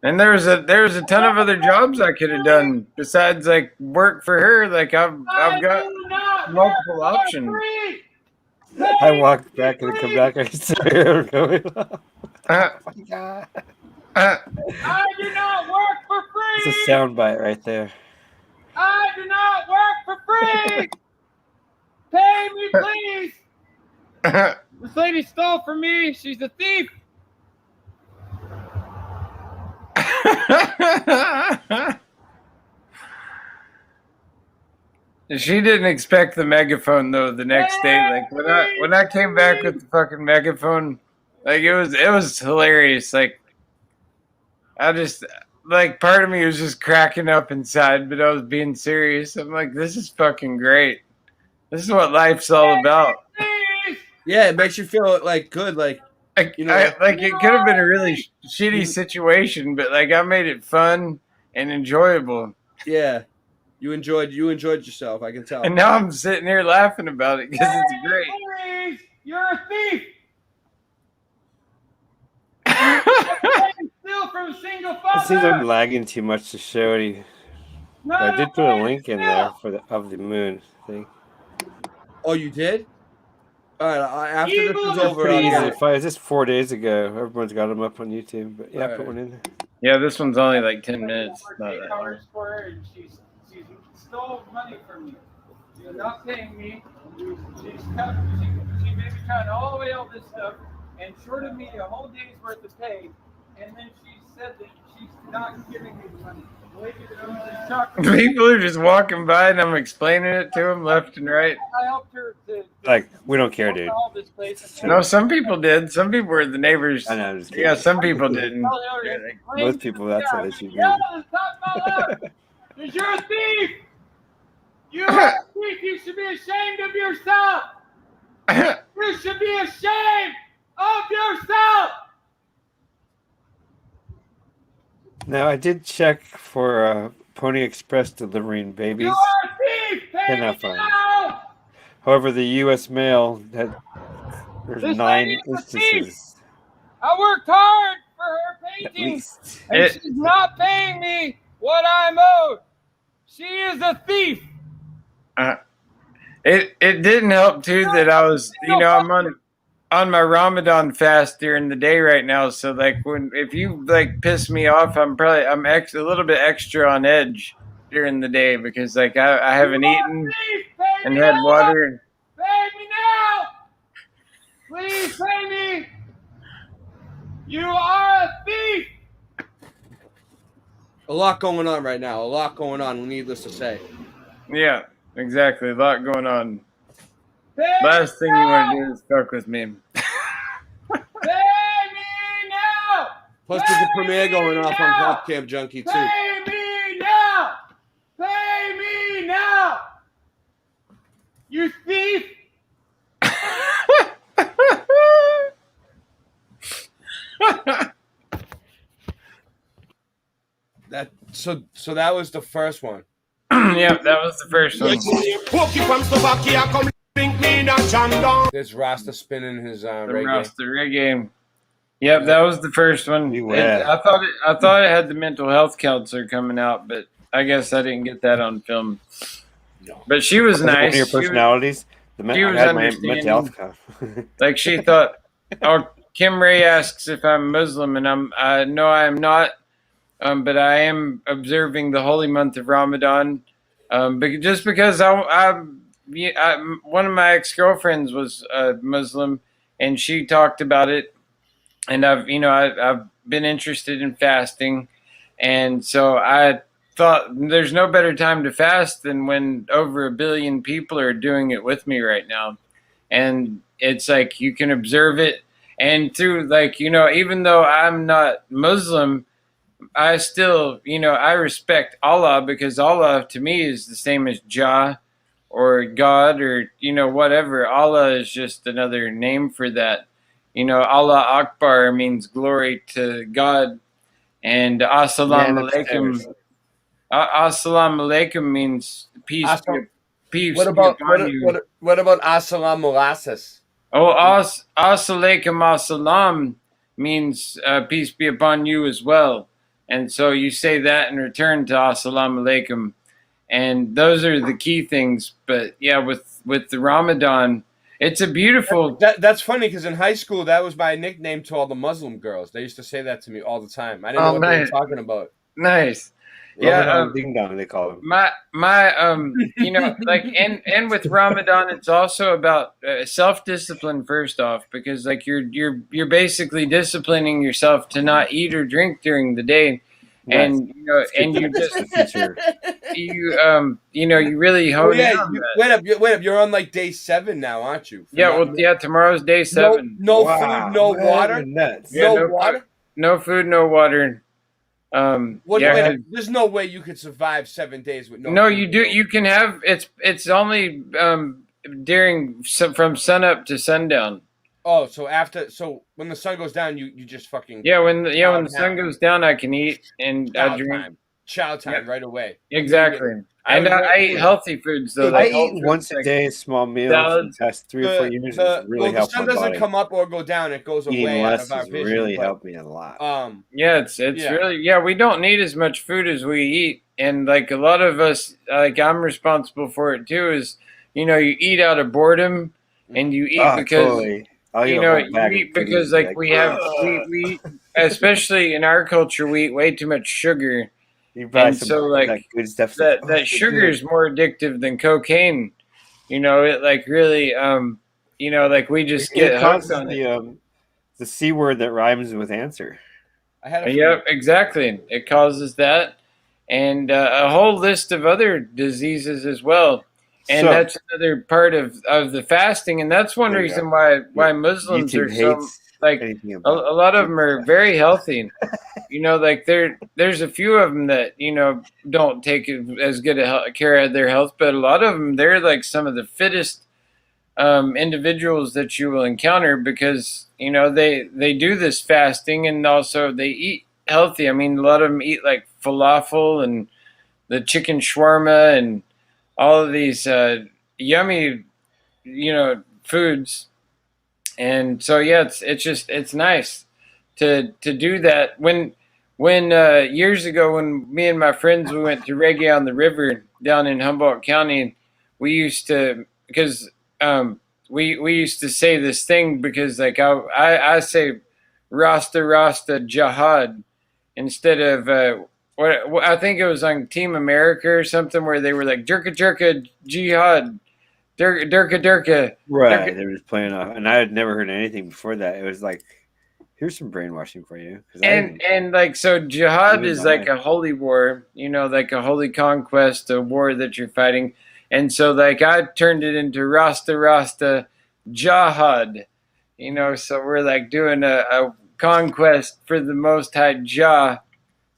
And there's a ton of other jobs I could have done besides like work for her. Like I've got multiple options. I walked back and come back. I said, going. I do not work for free. It's a soundbite right there. I do not work for free. Pay me, please. This lady stole from me. She's a thief. She didn't expect the megaphone though. The next day, like when I came back with the fucking megaphone, like it was hilarious. Like I just like part of me was just cracking up inside, but I was being serious. I'm like, this is fucking great. This is what life's all about. Yeah, it makes you feel like good, like. Like it could have been a really shitty situation, but like I made it fun and enjoyable. Yeah, you enjoyed yourself. I can tell. And now I'm sitting here laughing about it because it's great. Please, you're a thief. Steal from single father. It seems I'm lagging too much to show any. I did put a link in there of the moon thing. Oh, you did? All right, after this is over, pretty easy to find. It's just 4 days ago. Everyone's got them up on YouTube, but yeah, I put one in there. Yeah, this one's only like 10 minutes. Not that long. For her and she stole money from me. She's not paying me. She made me try all the way all this stuff and shorted me a whole day's worth of pay. And then she said that she's not giving me the money. People are just walking by and I'm explaining it to them left and right. I helped her to like, we don't care, dude. No, some people did. Some people were the neighbors. I know. I'm just yeah, some people didn't. Most people, that's how they should be. Because you're a thief. You're a thief. You should be ashamed of yourself. You should be ashamed of yourself. Now, I did check for Pony Express delivering babies. You are a thief! Pay me now! However, the U.S. mail, there's this 9 instances. I worked hard for her painting, and she's not paying me what I'm owed. She is a thief. It didn't help, too, that I was, I'm on my Ramadan fast during the day right now, so like if you like piss me off, I'm a little bit extra on edge during the day because like I haven't eaten. and had water. Pay me now! Please pay me! You are a thief! A lot going on right now. A lot going on, needless to say. Yeah, exactly. A lot going on. Last thing you want to do is fuck with me. Pay me now! Plus, there's a premiere going off on Pop Camp Junkie, too. Pay me now! Pay me now! You thief! So that was the first one. Yeah, that was the first one. There's Rasta spinning his The reggae. Rasta reggae. Yep, that was the first one. Yeah. I thought it had the mental health counselor coming out, but I guess I didn't get that on film. But she was One nice. of your personalities. She was I had my understanding. mental health cuff. Like she thought. Oh, Kim Ray asks if I'm Muslim, and no, I am not. But I am observing the holy month of Ramadan. Just because one of my ex-girlfriends was Muslim, and she talked about it, and I've been interested in fasting, and so I thought there's no better time to fast than when over 1 billion people are doing it with me right now, and it's like you can observe it, and through even though I'm not Muslim, I still, I respect Allah, because Allah to me is the same as Jah or God or, whatever. Allah is just another name for that. Allah Akbar means glory to God, and Assalamu alaikum. Assalamu alaikum means peace. Peace. What about upon you. what about Assalam Molasses? Oh, As-alaikum assalam means peace be upon you as well. And so you say that in return to Assalamu alaikum. And those are the key things. But yeah, with the Ramadan, it's a beautiful... That's funny, because in high school, that was my nickname to all the Muslim girls. They used to say that to me all the time. I didn't know what they were talking about. Nice. Yeah, ding dong, they call them. My and with Ramadan, it's also about self-discipline first off, because you're basically disciplining yourself to not eat or drink during the day, and you just you really hone in on that. Wait up, you're on like day 7 now, aren't you? Tomorrow's day 7. No food, no water. No food, no water. There's no way you could survive 7 days with no. No, food. you do. You can have it's only from sunup to sundown. Oh, so when the sun goes down, you just fucking when the sun goes down, I can eat and I drink. Chow time right away. Exactly. I eat healthy foods though. I eat once a day, small meals. For the past 3 or 4 years. It's really helped my body. The sun doesn't come up or go down; it goes Eating away less out of our has vision. really helped me a lot. It's really we don't need as much food as we eat, and like a lot of us, like I'm responsible for it too. Is you eat out of boredom, and you eat because totally. you eat because like we eat, especially in our culture, we eat way too much sugar. And so like good stuff. that sugar is more addictive than cocaine. It like really like we just get hooked on it. The C word that rhymes with answer. Yep, exactly. It causes that, and a whole list of other diseases as well. And that's another part of the fasting, and that's one reason why Muslims YouTube are so like a lot of them are very healthy. Like there's a few of them that don't take as good a care of their health, but a lot of them they're like some of the fittest individuals that you will encounter, because they do this fasting, and also they eat healthy. I mean, a lot of them eat like falafel and the chicken shawarma and all of these yummy foods. And so it's nice to do that. When years ago, when me and my friends we went to Reggae on the River down in Humboldt County, we used to we used to say this thing, because like I say Rasta Jihad instead of what I think it was on Team America or something, where they were like Jerka Jihad, Durka. Right. They were just playing off, and I had never heard anything before that. It was like, here's some brainwashing for you. And like, so jihad is like a holy war, you know, like a holy conquest, a war that you're fighting. And so like I turned it into Rasta jihad, you know, so we're like doing a conquest for the Most High Jah,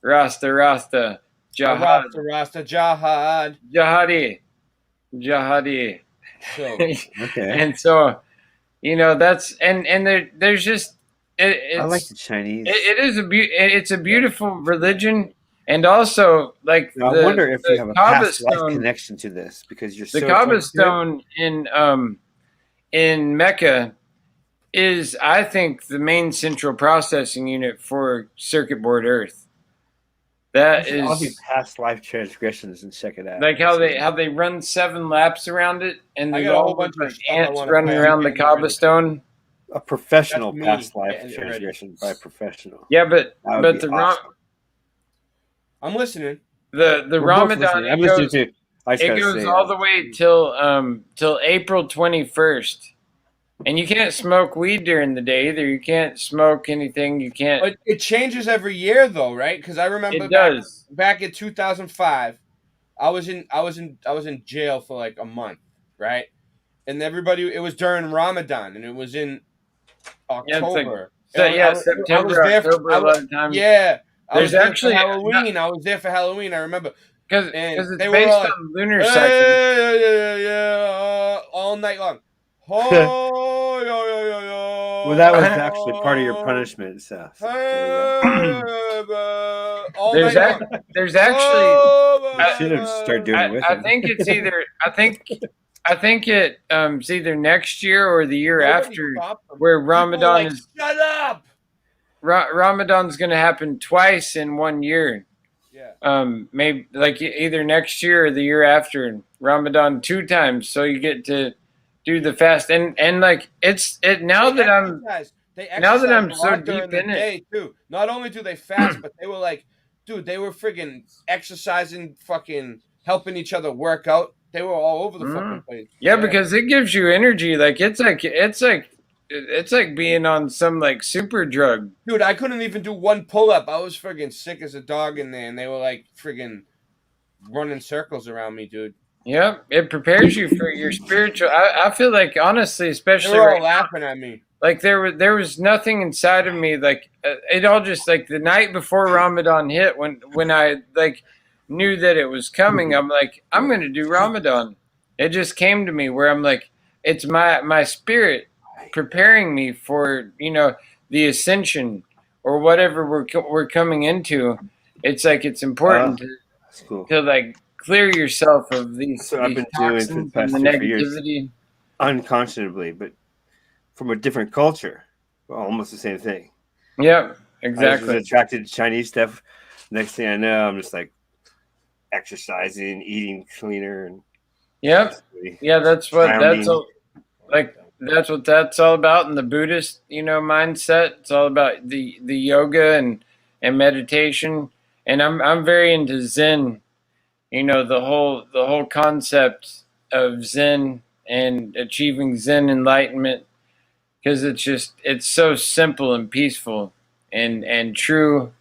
Rasta jihad. Rasta jihad. Jihadi. So, okay. And so, you know, that's and there's just I like the Chinese. It's a beautiful religion, and also like now, I wonder if you have a past life connection to this because you're the Kaaba stone in Mecca is, I think, the main central processing unit for Circuit Board Earth. That is all these past life transgressions and check it out. Like how they run 7 laps around it, and there's a whole bunch of ants running around the Kaaba stone. A professional past life transgression by a professional. Yeah, but the awesome. I'm listening. The Ramadan I'm listening too. It goes all the way till April 21st. And you can't smoke weed during the day either. You can't smoke anything. You can't. But it changes every year though, right? Because I remember back in 2005, I was in jail for like a month, right? And it was during Ramadan, and it was in October. September, October, a lot of times. Yeah. There's actually Halloween. I was there for Halloween. I remember because it's based on lunar cycle. Yeah, all night long. Oh, well, that was actually part of your punishment. So. There's actually. You should have started doing it with him. I think it's either. I think it's either next year or the year after, where Ramadan is. Shut up. Ramadan's going to happen twice in 1 year. Yeah. Maybe like either next year or the year after. Ramadan 2 times, so you get to do the fast and like now that I'm so deep in it too. Not only do they fast, but they were like, dude, they were friggin' exercising, fucking helping each other work out. They were all over the fucking place. Yeah, because it gives you energy. Like it's like being on some like super drug. Dude, I couldn't even do one pull up. I was friggin' sick as a dog in there, and they were like friggin' running circles around me, dude. Yeah, it prepares you for your spiritual. I feel like honestly, especially they were all laughing at me. Like there was nothing inside of me. Like it all just like the night before Ramadan hit, when I like knew that it was coming, I'm like, I'm gonna do Ramadan. It just came to me where I'm like, it's my spirit preparing me for, you know, the ascension or whatever we're coming into. It's like it's important to like clear yourself of these. So I've been doing for the past 2 years, unconscionably, but from a different culture, almost the same thing. Yeah, exactly. I was attracted to Chinese stuff. Next thing I know, I'm just like exercising, eating cleaner, and yeah, that's what that's all about in the Buddhist, you know, mindset. It's all about the yoga and meditation, and I'm very into Zen. You know, the whole concept of Zen and achieving Zen enlightenment, because it's so simple and peaceful and true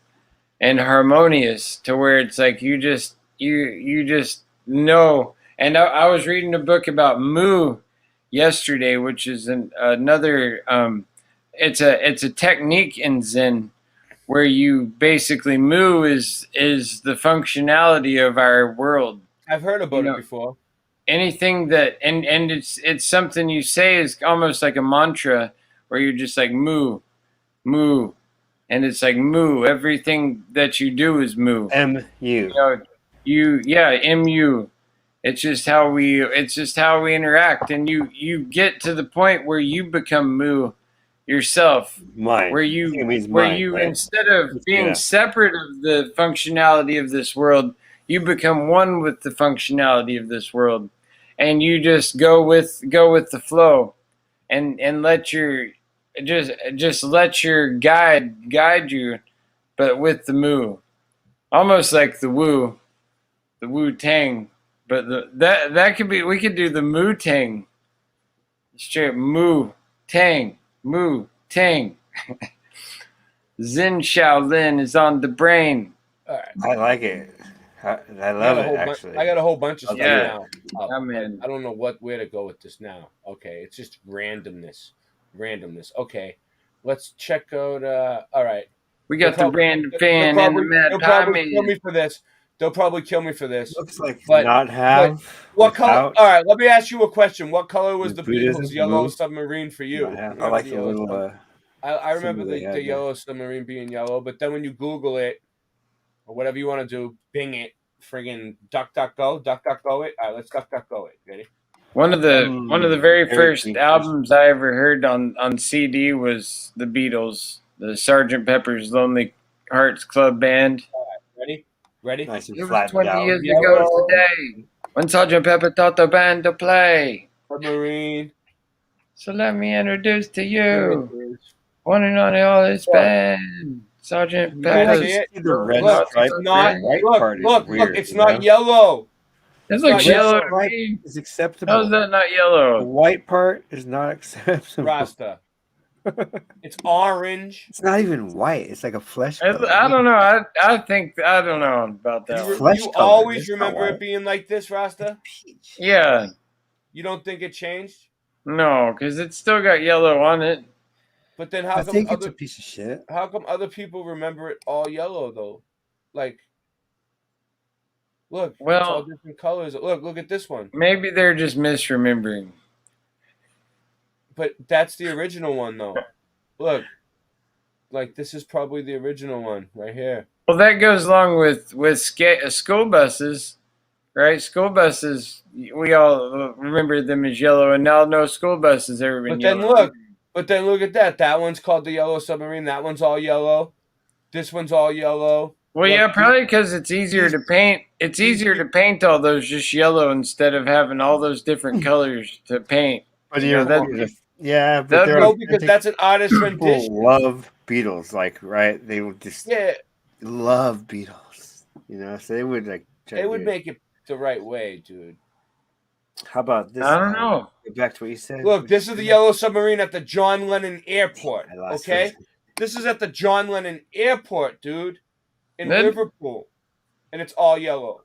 and harmonious, to where it's like you just know. And I was reading a book about Mu yesterday, which is another it's a technique in Zen where you basically Mu is the functionality of our world. I've heard about it before. Anything that and it's something you say is almost like a mantra, where you're just like Mu, Mu, and it's like Mu. Everything that you do is Mu. M-U. You know, M-U. It's just how we interact, and you get to the point where you become Mu yourself. Mind. Where you right? Instead of being separate of the functionality of this world, you become one with the functionality of this world, and you just go with the flow, and let your just let your guide you, but with the Mu, almost like the Wu Tang. But that could be, we could do the Mu Tang. Straight moo tang, moo tang. Zen Shaolin is on the brain. All right. I like it. I love it, actually. I got a whole bunch of stuff now. I don't know where to go with this now. Okay, it's just randomness. Okay, let's check out. All right, we got the random fan and the mad They'll probably kill me for this. They'll probably kill me for this. Looks like but, not have. What color? All right, let me ask you a question. What color was the Buddhism Beatles' yellow move? submarine for you? I like the little. I remember symbol they had the yellow submarine being yellow, but then when you Google it or whatever you want to do, Bing it, friggin' DuckDuckGo it. All right, let's DuckDuckGo it. Ready? One of the very first albums I ever heard on CD was the Beatles, the Sgt. Pepper's Lonely Hearts Club Band. All right, ready? Nice and It was flat 20 down. years ago today when Sgt. Pepper taught the band to play. Submarine. So let me introduce to you one and only all this band, Sgt. Pepper's. Look, it's not yellow. It looks yellow. Is acceptable. How is that not yellow? The white part is not acceptable. Rasta. It's orange. It's not even white. It's like a flesh I don't know. I don't know about that. You always remember it being like this, Rasta? Yeah. You don't think it changed? No, because it's still got yellow on it. But then I think it's a piece of shit. How come other people remember it all yellow though? Like, look, it's all different colors. Look at this one. Maybe they're just misremembering. But that's the original one though. Look, like this is probably the original one right here. Well, that goes along with school buses, right? School buses, we all remember them as yellow, and now no school bus has ever been yellow. But then look at that. That one's called the Yellow Submarine. That one's all yellow. This one's all yellow. Well, yeah, probably because it's easier to paint. It's easier to paint all those just yellow instead of having all those different colors to paint. But yeah, but because that's an artist rendition. People love Beatles, like, right? They would just love Beatles, you know. So they would like. They would make it the right way, dude. How about this? I don't know. Go back to what you said. Look, this is the Yellow Submarine at the John Lennon Airport. Okay, this is at the John Lennon Airport, dude, in Liverpool, and it's all yellow.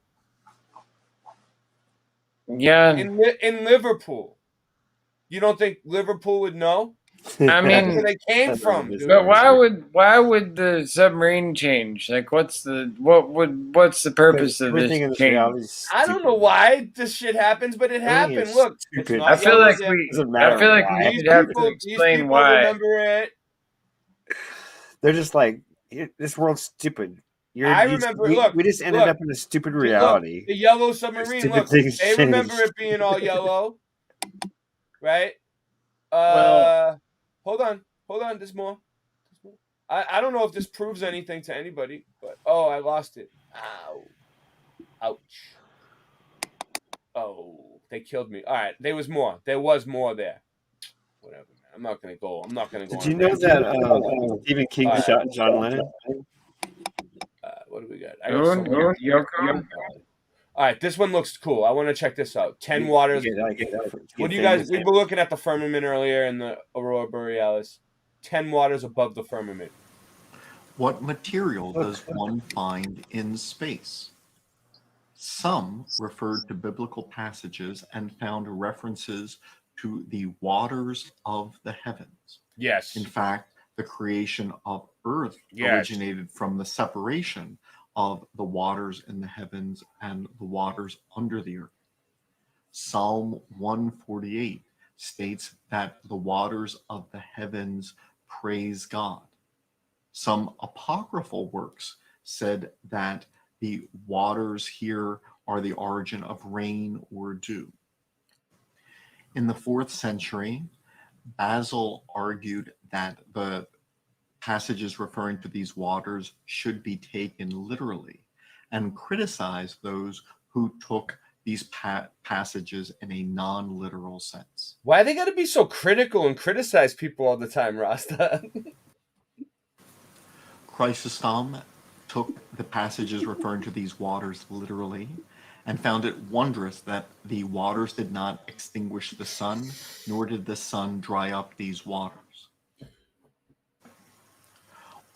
Yeah, in Liverpool. You don't think Liverpool would know? I mean, that's where they came from. Dude. But why would the submarine change? Like, what's the purpose of this change? I don't know why this shit happens, but it happened. Look, it's not I feel like yellow. we should have to explain why. Remember it. They're just like, this world's stupid. I remember. We just ended up in a stupid reality. Look, the Yellow Submarine. Look, they remember it being all yellow, right? Hold on. There's more. I don't know if this proves anything to anybody, but I lost it. Ow. Ouch. Oh, they killed me. All right, there was more. There was more there. Whatever, man. I'm not gonna go. Did you know that Stephen King shot John Lennon? What do we got? All right, this one looks cool. I want to check this out. 10 waters. What do you guys? We were looking at the firmament earlier in the Aurora Borealis. 10 waters above the firmament. What material does one find in space? Some referred to biblical passages and found references to the waters of the heavens. Yes. In fact, the creation of Earth originated from the separation of the waters in the heavens and the waters under the earth. Psalm 148 states that the waters of the heavens praise God. Some apocryphal works said that the waters here are the origin of rain or dew. In the 4th century, Basil argued that the passages referring to these waters should be taken literally and criticized those who took these passages in a non-literal sense. Why they got to be so critical and criticize people all the time, Rasta? Chrysostom took the passages referring to these waters literally and found it wondrous that the waters did not extinguish the sun, nor did the sun dry up these waters.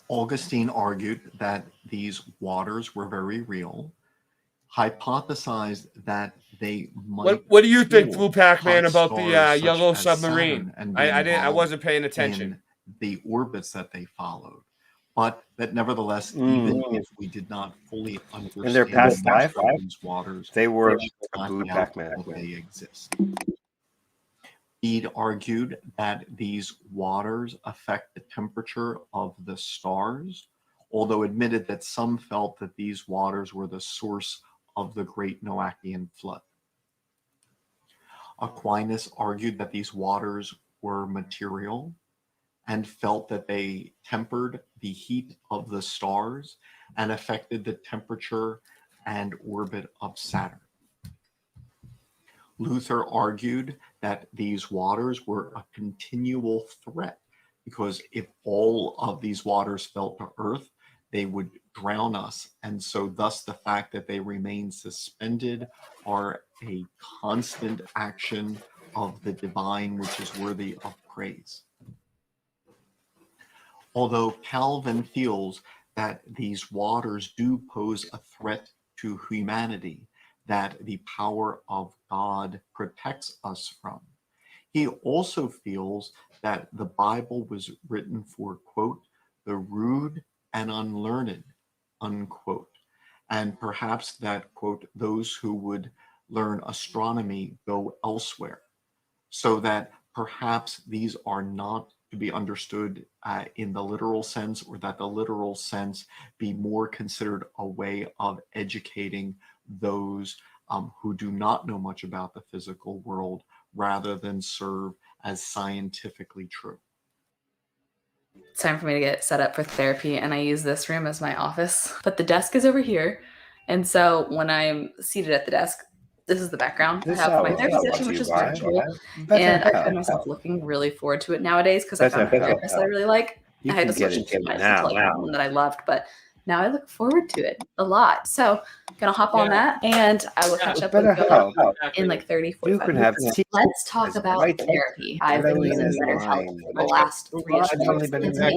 Augustine argued that these waters were very real, hypothesized that they might. What do you think, Blue Pac-Man, hot about the stars yellow such as submarine? Saturn and I wasn't paying attention. in the orbits that they followed, but that nevertheless, even if we did not fully understand in their past life, these waters, they were not Blue doubt Pac-Man. that they exist. Bede argued that these waters affect the temperature of the stars, although admitted that some felt that these waters were the source of the great Noachian flood. Aquinas argued that these waters were material and felt that they tempered the heat of the stars and affected the temperature and orbit of Saturn. Luther argued that these waters were a continual threat because if all of these waters fell to Earth, they would drown us. And so thus the fact that they remain suspended are a constant action of the divine, which is worthy of praise. Although Calvin feels that these waters do pose a threat to humanity, that the power of God protects us from, he also feels that the Bible was written for, quote, the rude and unlearned, unquote, and perhaps that, quote, those who would learn astronomy go elsewhere, so that perhaps these are not to be understood in the literal sense, or that the literal sense be more considered a way of educating those who do not know much about the physical world, rather than serve as scientifically true. It's time for me to get set up for therapy, and I use this room as my office. But the desk is over here, and so when I'm seated at the desk, this is the background. I have my therapy session, which is virtual, and I find myself looking really forward to it nowadays because I found a therapist that I really like. I had to switch to my one that I loved, but now I look forward to it a lot. So I'm gonna hop on that, and I will catch up with you in like 30, 45 minutes. Let's talk about therapy. I've been using BetterHelp for the last 3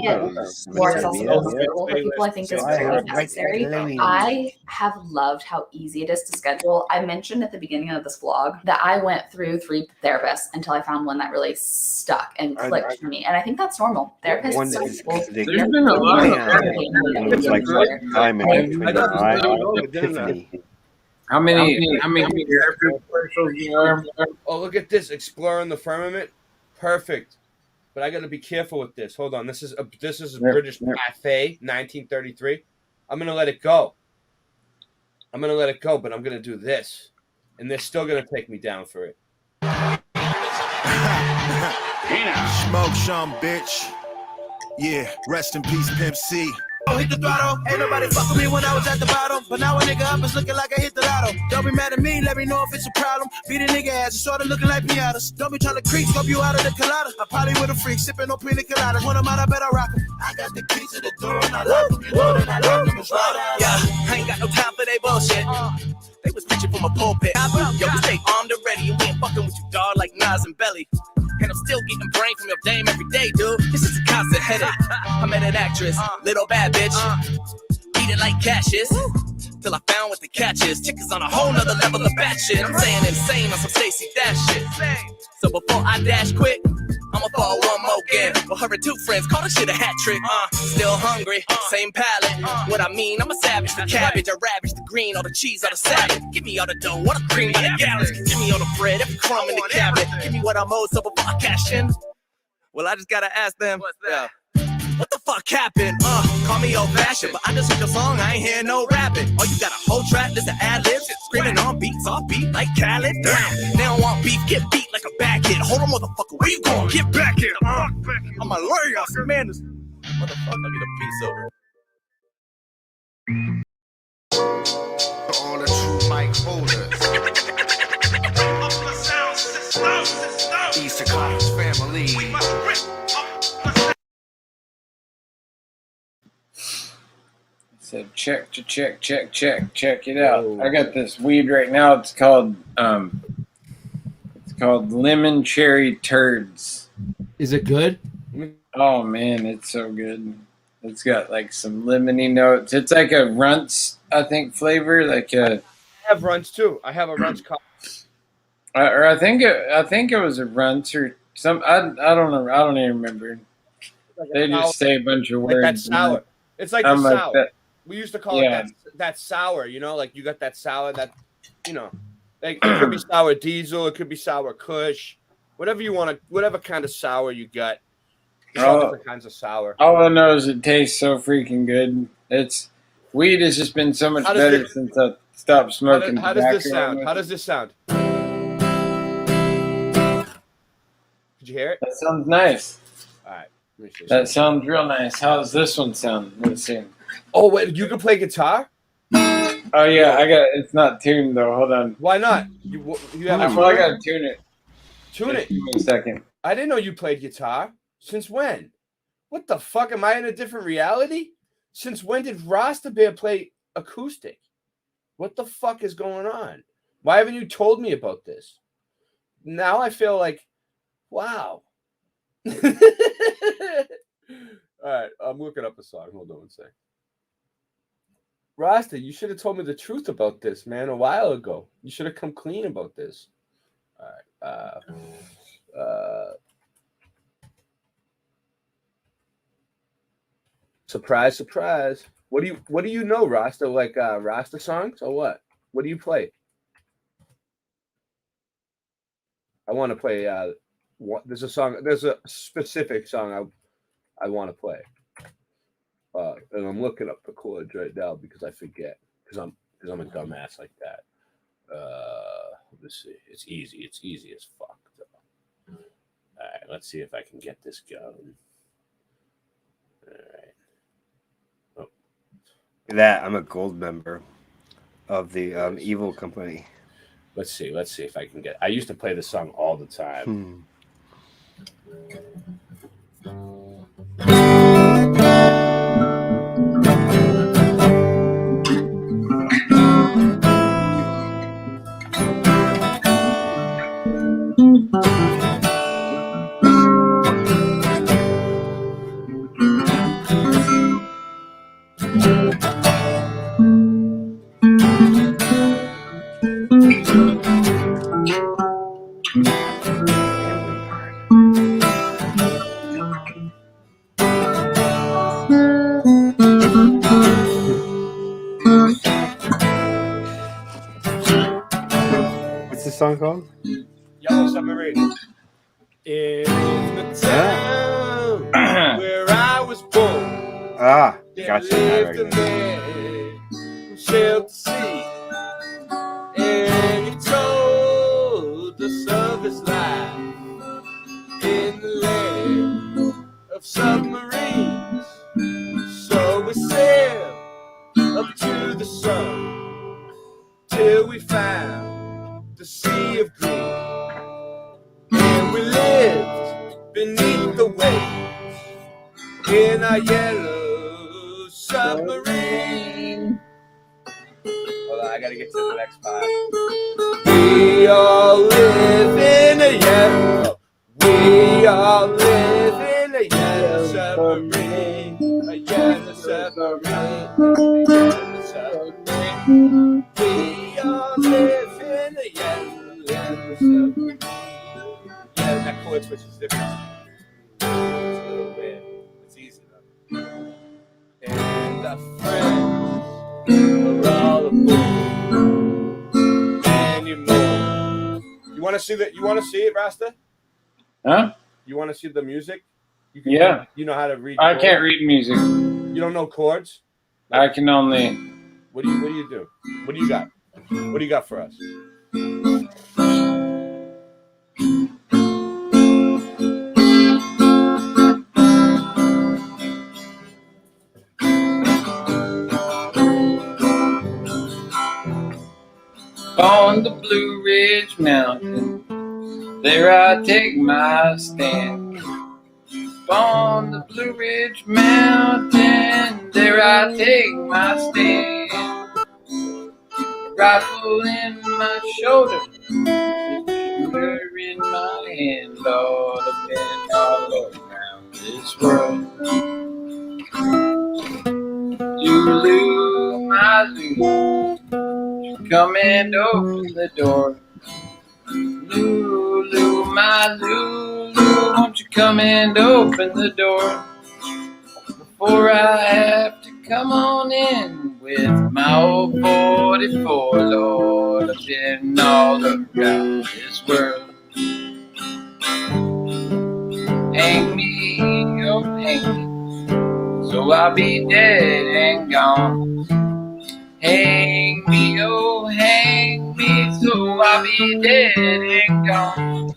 years. More accessible for people, I think, is very necessary. I have loved how easy it is to schedule. I mentioned at the beginning of this vlog that I went through 3 therapists until I found one that really stuck and clicked for me, and I think that's normal. Therapists are people. There's been a lot of time in between the eye epiphany. How many commercials you are? Oh, look at this, exploring the firmament, perfect. But I got to be careful with this. Hold on, this is a British Cafe, 1933. I'm gonna let it go. But I'm gonna do this, and they're still gonna take me down for it. Smoke some, bitch. Yeah, rest in peace, Pimp C. Hit the throttle, ain't nobody fuck with me when I was at the bottom. But now a nigga up is looking like I hit the lotto. Don't be mad at me, let me know if it's a problem. Beat a nigga ass, it's sorta looking like Miatas. Don't be trying to creep, scope you out of the colada. I probably with a freak, sipping on pina coladas. When I'm out, I bet I rock 'em. I got the keys to the door, and I lock 'em. You know that I lock 'em, it's right. Yeah, I ain't got no time for they bullshit. They was preaching from a pulpit. Yo, we stay armed and ready, and we ain't fucking with you, dog, like Nas and Belly. And I'm still getting brain from your dame every day, dude. This is a constant headache. I met an actress, little bad bitch. Beat it like Cassius. Till I found what the catch is. Chick is on a whole nother level of bad shit. I'm saying insane on some Stacey Dash shit. So before I dash quick, I'ma fall one more game. For her and 2 friends, call this shit a hat trick. Still hungry, same palate. What I mean, I'm a savage. The cabbage, I ravage the green, all the cheese, all the salad. Give me all the dough, what a cream by the gallons. Give me all the bread, every crumb in the cabinet. Give me what I'm owed, so before I cash in. Well, I just gotta ask them. What's that? What the fuck happened? Call me old fashioned, but I just heard your song, I ain't hearing no rapping. Oh, you got a whole track, listen ad libs, screaming on beats, off beat like Khaled. Damn, they don't want beef, get beat like a back hit. Hold on, motherfucker, where you going? Get back here. I'm gonna learn y'all some manners. Motherfucker, I get a piece over. All the true mic holders. Eastern Conference family. Said check it out. I got this weed right now. It's called lemon cherry turds. Is it good? Oh man, it's so good. It's got like some lemony notes. It's like a Runts, I think, flavor. Like a. I have Runts too. I have a Runts cup. Or I think it was a Runts or some. I don't know. I don't even remember. Like they just say a bunch of words. Like that sour. It's like the like sour. that. We used to call it that sour. You know, like you got that sour that, you know, like it could be sour diesel. It could be sour Kush. Whatever you want to, whatever kind of sour you got. There's all different kinds of sour. All I know is it tastes so freaking good. Weed has just been so much better since I stopped smoking. How does this sound? How does this sound? Did you hear it? That sounds nice. All right. Let me see. That sounds real nice. How does this one sound? Let's see. Oh wait, you can play guitar? Oh yeah, I got. It's not tuned though. Hold on. Why not? You have. Well, I gotta tune it. Tune it. Give me a second. I didn't know you played guitar. Since when? What the fuck? Am I in a different reality? Since when did Rasta Bear play acoustic? What the fuck is going on? Why haven't you told me about this? Now I feel like, wow. All right, I'm looking up a song. Hold on one sec. Rasta, you should have told me the truth about this, man, a while ago. You should have come clean about this. All right. Surprise, surprise. What do you know, Rasta? Like Rasta songs or what? What do you play? I want to play there's a specific song I want to play. And I'm looking up the chords right now because I forget. Because I'm a dumbass like that. Let's see. It's easy as fuck. All right, let's see if I can get this going. All right. That I'm a gold member of the Evil Company. Let's see if I can get. I used to play this song all the time. What's this song called? Yellow Submarine. In the town where I was born. Ah, there gotcha. lived a man who sailed the sea, and he told us of his life in the land of submarines. So we sailed up to the sun till we found the sea of green, and we lived beneath the waves in our yellow submarine. Hold on, I gotta get to the next part. We all live in a yellow. We all live in a yellow submarine. A yellow submarine. A yellow submarine. We all live in a yellow submarine. Yeah, that chord switch is different. It's a little bit. It's easy though. And our friends are all aboard anymore. You want to see that? You want to see it, Rasta? Huh? You want to see the music? Yeah. You know how to read. I chords? can't read music. You don't know chords? I can only. What do you do? What do you got? What do you got for us? On the Blue Ridge Mountain, there I take my stand. On the Blue Ridge Mountain, there I take my stand. Rifle in my shoulder, shooter in my hand. Lord, I've been all around this world. Lulu, my Lulu, come and open the door. Lulu, my Lulu, won't you come and open the door? Before I have to come on in with my old 44, Lord, I've been all around this world. Hang me, oh hang me, so I'll be dead and gone. Hang me, oh hang me, so I'll be dead and gone.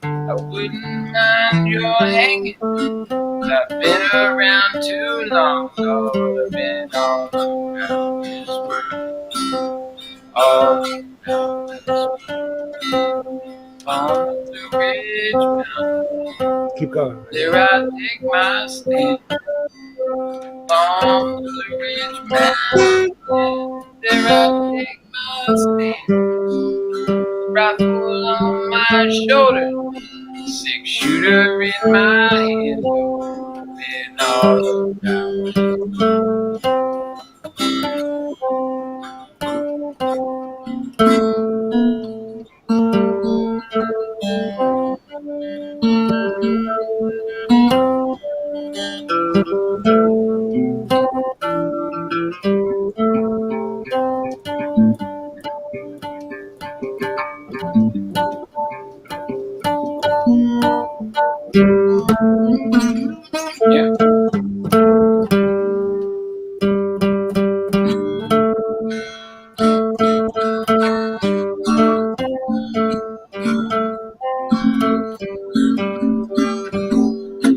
I wouldn't mind your hanging, but I've been around too long. Lord, I've been all around this world. All around this world. On the ridge mountain, Keep going. there I take my stand. On the ridge mountain, there I take my stand. Rifle on my shoulder, 6-shooter in my hand. Been all yeah.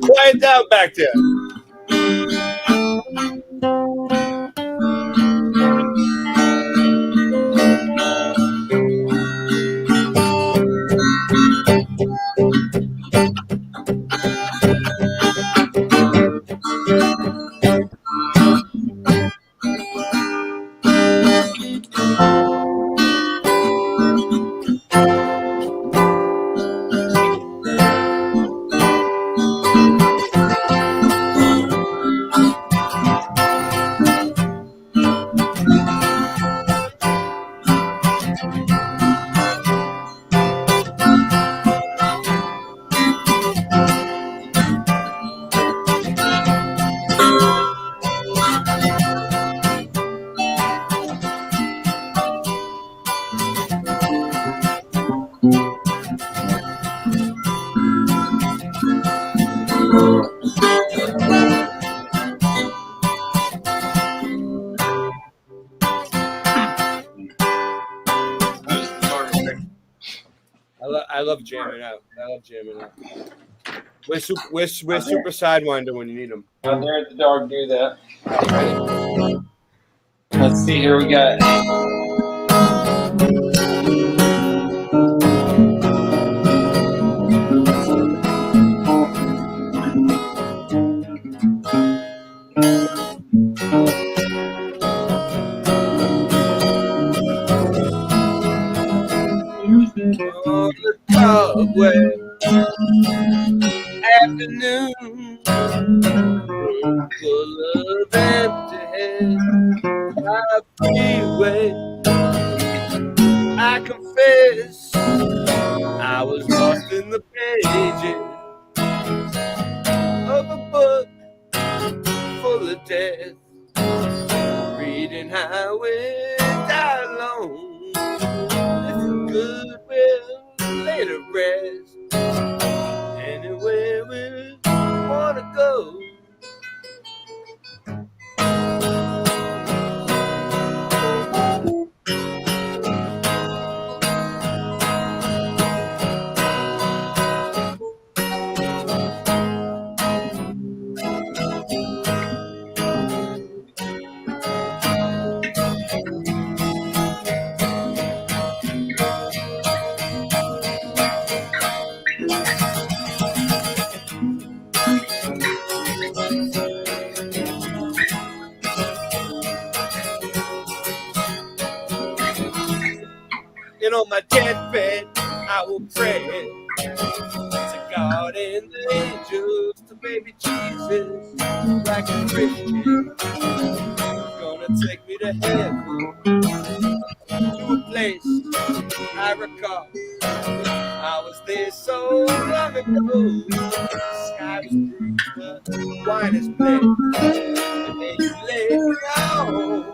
Quiet down back there. I love jamming out. Where's Super Sidewinder when you need him? Out there at the dog, do that. Let's see, here we got. On the Broadway afternoon, full of empty heads, my freeway. I confess, I was lost in the pages of a book full of death, reading Highway Die Alone. Goodwill lay to rest. Anywhere we wanna go. praying to God and the angels, to baby Jesus, like a Christian. Gonna take me to heaven, to a place I recall. I was there so long ago. The sky was blue, the wine is bled, and then you laid me out.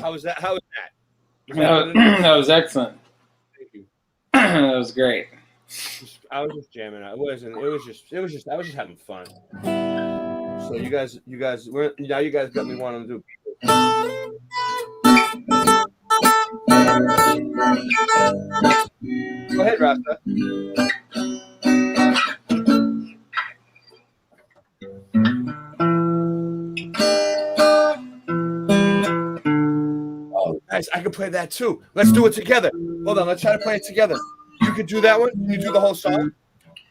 How was that? How was that? That was excellent. Thank you. That was great. I was just jamming out. It wasn't. It was just. I was just having fun. So you guys now you guys got me wanting to do. Go ahead, Rasta. Oh, nice. I can play that too. Let's do it together. Hold on. Let's try to play it together. You could do that one. Can you do the whole song?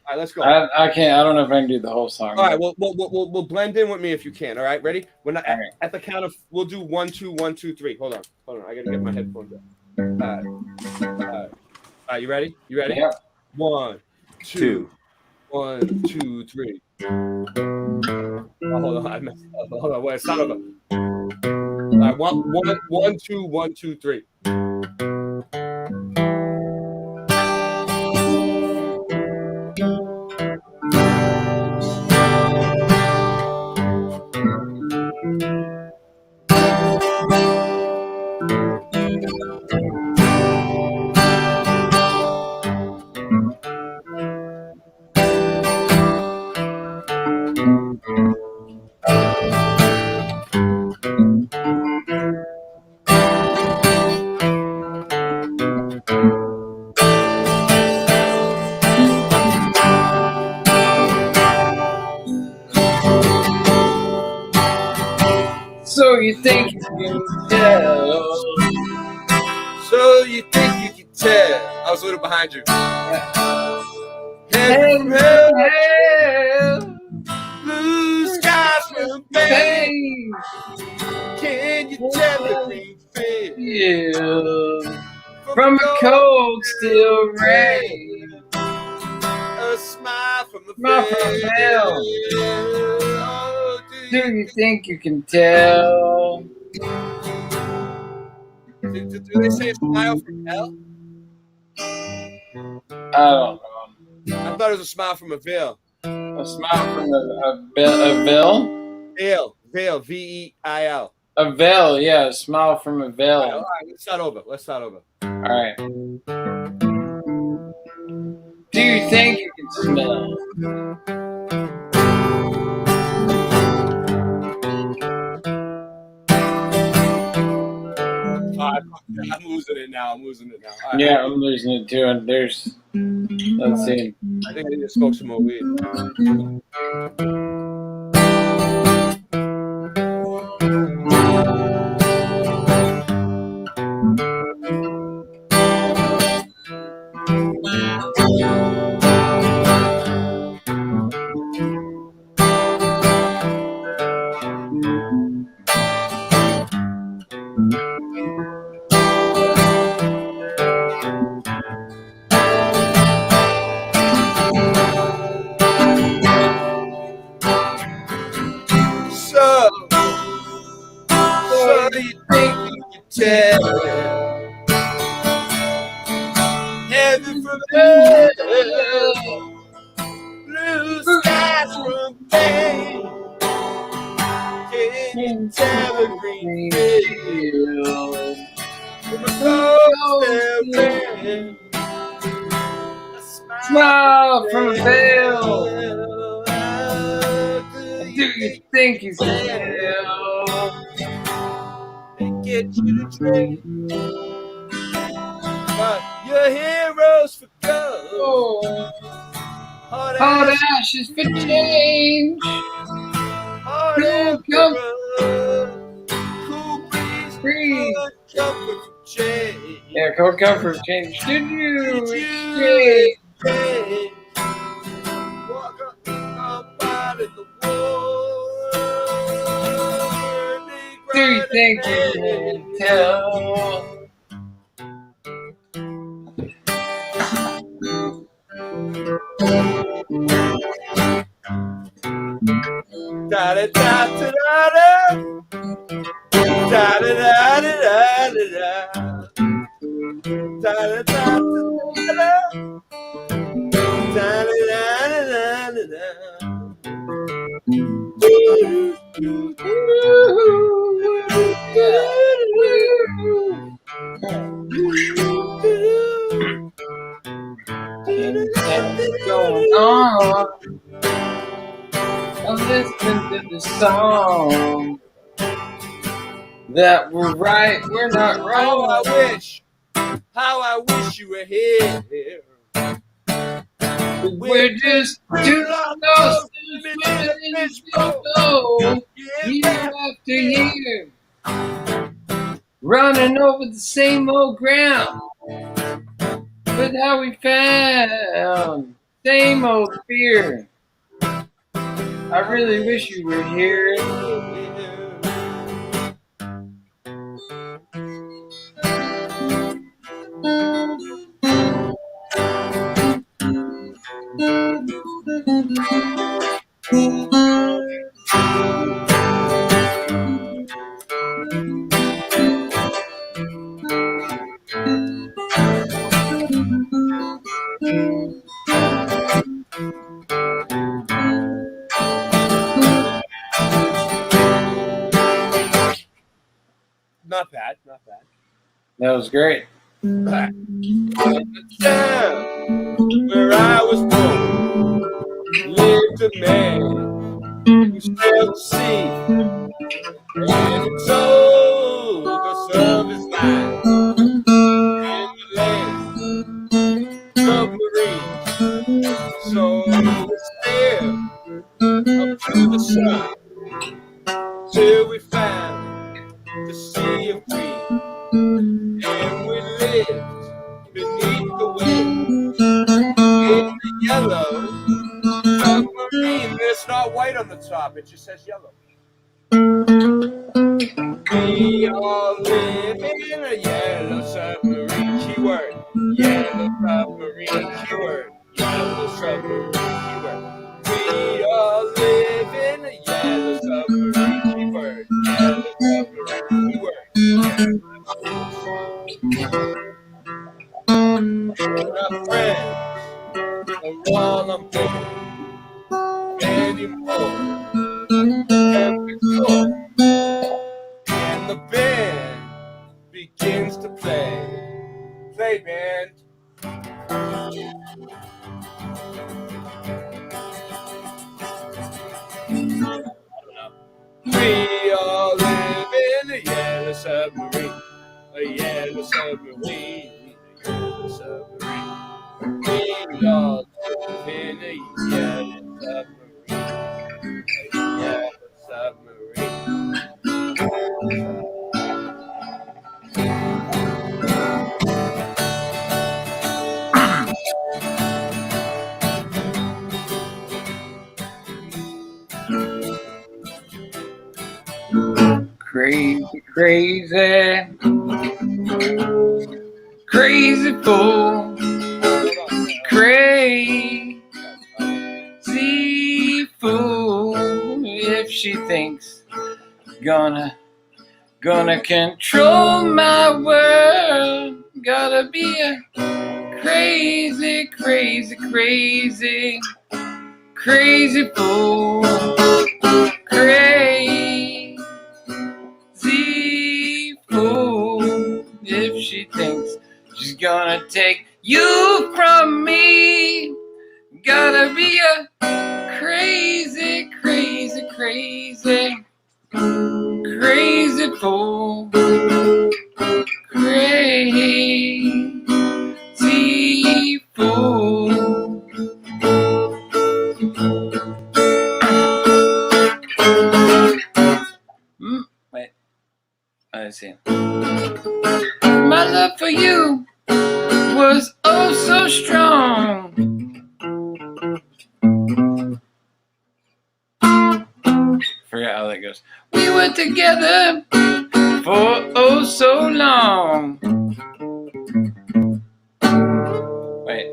All right, let's go. I can't. I don't know if I can do the whole song. All right, we'll blend in with me if you can. All right, ready? We're not at the count of. We'll do 1, 2, 1, 2, 3. Hold on. I gotta get my headphones up. All right, you ready? Yeah. 1, 2, 1, 2, 3. Oh, hold on, I messed up. Hold on, wait, start over. All right, 1, 2, 1, 2, 3. So you think you can tell? So you think you can tell? I was a little behind you. Heaven from hell, blue skies from pain. Can you tell the green field? Yeah. From a cold, still rain. A smile from the veil. Do you think you can tell? Do they say a smile from hell? I don't know. I thought it was a smile from a veil. A smile from a veil? Veil, V-E-I-L. A veil, yeah, a smile from a veil. All right, let's start over. All right. Do you think you can smell? I'm losing it now. All right. Yeah, I'm losing it too. And there's, let's see. I think I need to smoke some more weed. chair. Heaven from hell, blue skies from pain. Can you tell a green field from a cold rain? Smile from a veil. Do you think you still get you to drink? But your heroes for gold. Hard ashes for change? Hard air for cool breeze, cold comfort for change. Yeah, cold comfort for change. Did you exchange? Walk up out in the world. Do you think you can tell? Da da da da da da da da da da da da da Going on. I'm listening to the song that we're right, we're not wrong. How I wish you were here. We're just too lost year after year, running over the same old ground. But how we found same old fear. I really wish you were here. Not bad, not bad. That was great. The town where I was born lived a man who sailed the sea and he told us of his life in the land submarines. So we sailed up to the sun till we found the sea of green, and we lived beneath the waves in the yellow submarine. There's not white on the top, it just says yellow. We all live in a yellow submarine. Keyword, yellow submarine. Keyword, yellow submarine. Keyword. We all live in a yellow submarine. Keyword, yellow submarine. Keyword. We're not friends while I'm there anymore. And the band begins to play. Play, band. We all live in a yellow submarine. A yellow submarine. A yellow submarine. We all live in a yellow submarine. A yellow submarine. Crazy, crazy, crazy fool, crazy fool. If she thinks gonna Gonna control my world. Gotta be a crazy, crazy, crazy, crazy fool. Crazy fool. If she thinks she's gonna take you from me, gotta be a crazy, crazy, crazy, crazy fool. Crazy fool. Wait. I see. My love for you was oh so strong. Forget how that goes. We were together for oh so long. Wait.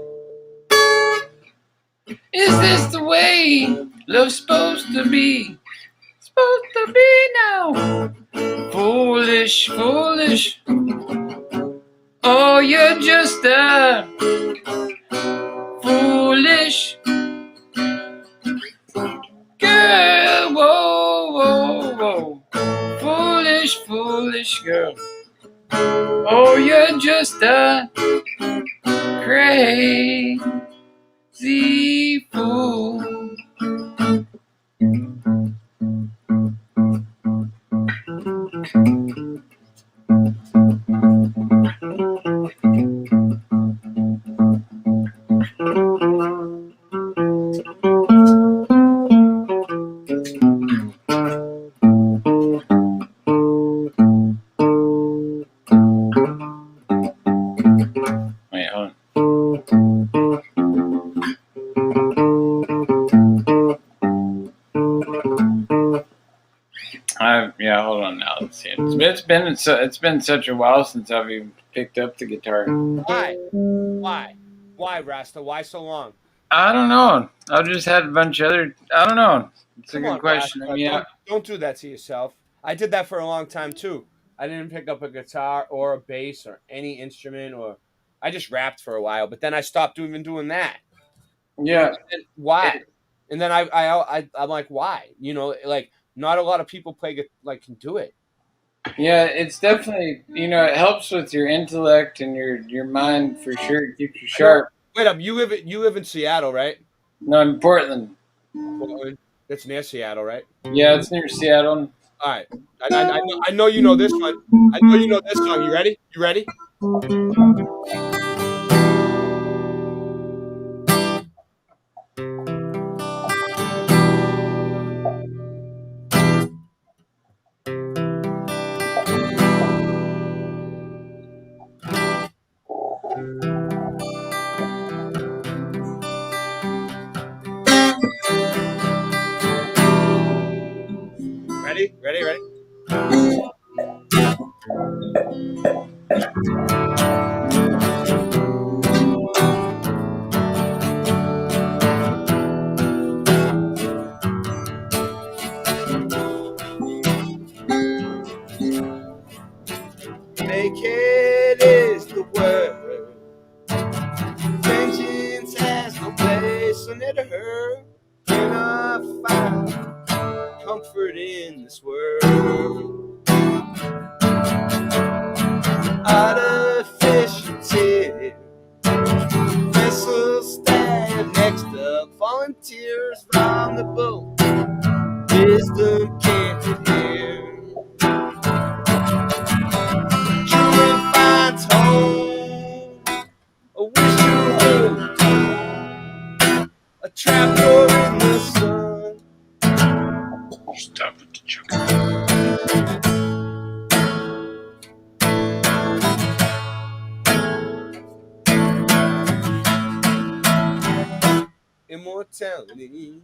Is this the way love's supposed to be? Supposed to be now. Foolish, foolish. Oh, you're just a foolish girl. Whoa, whoa, whoa. Foolish, foolish girl. Oh, you're just a crazy fool. Wait, hold on. Yeah, hold on now. Let's see. It's been such a while since I've even picked up the guitar. Why, Rasta? Why so long? I don't know. I've just had a bunch of other. I don't know. It's a Come good on, question. Rasta, I mean, don't do that to yourself. I did that for a long time too. I didn't pick up a guitar or a bass or any instrument, or I just rapped for a while. But then I stopped even doing that. Yeah. And why? And then I'm like, why? You know, like not a lot of people can do it. Yeah, it's definitely, it helps with your intellect and your mind for sure. It keeps you sharp. Wait up, you live in Seattle, right? No, in Portland. Portland. That's near Seattle, right? Yeah, it's near Seattle. All right. I know you know this one. I know you know this song. You ready? You ready? Ready? Naked is the word. Vengeance has no place under her. Can I find comfort in this world? Artificial tears, vessels stand next up, volunteers from the boat. Wisdom can't hear. Truth finds home. I wish you would. A trapdoor in the sun. Stop with the joke. Immortality.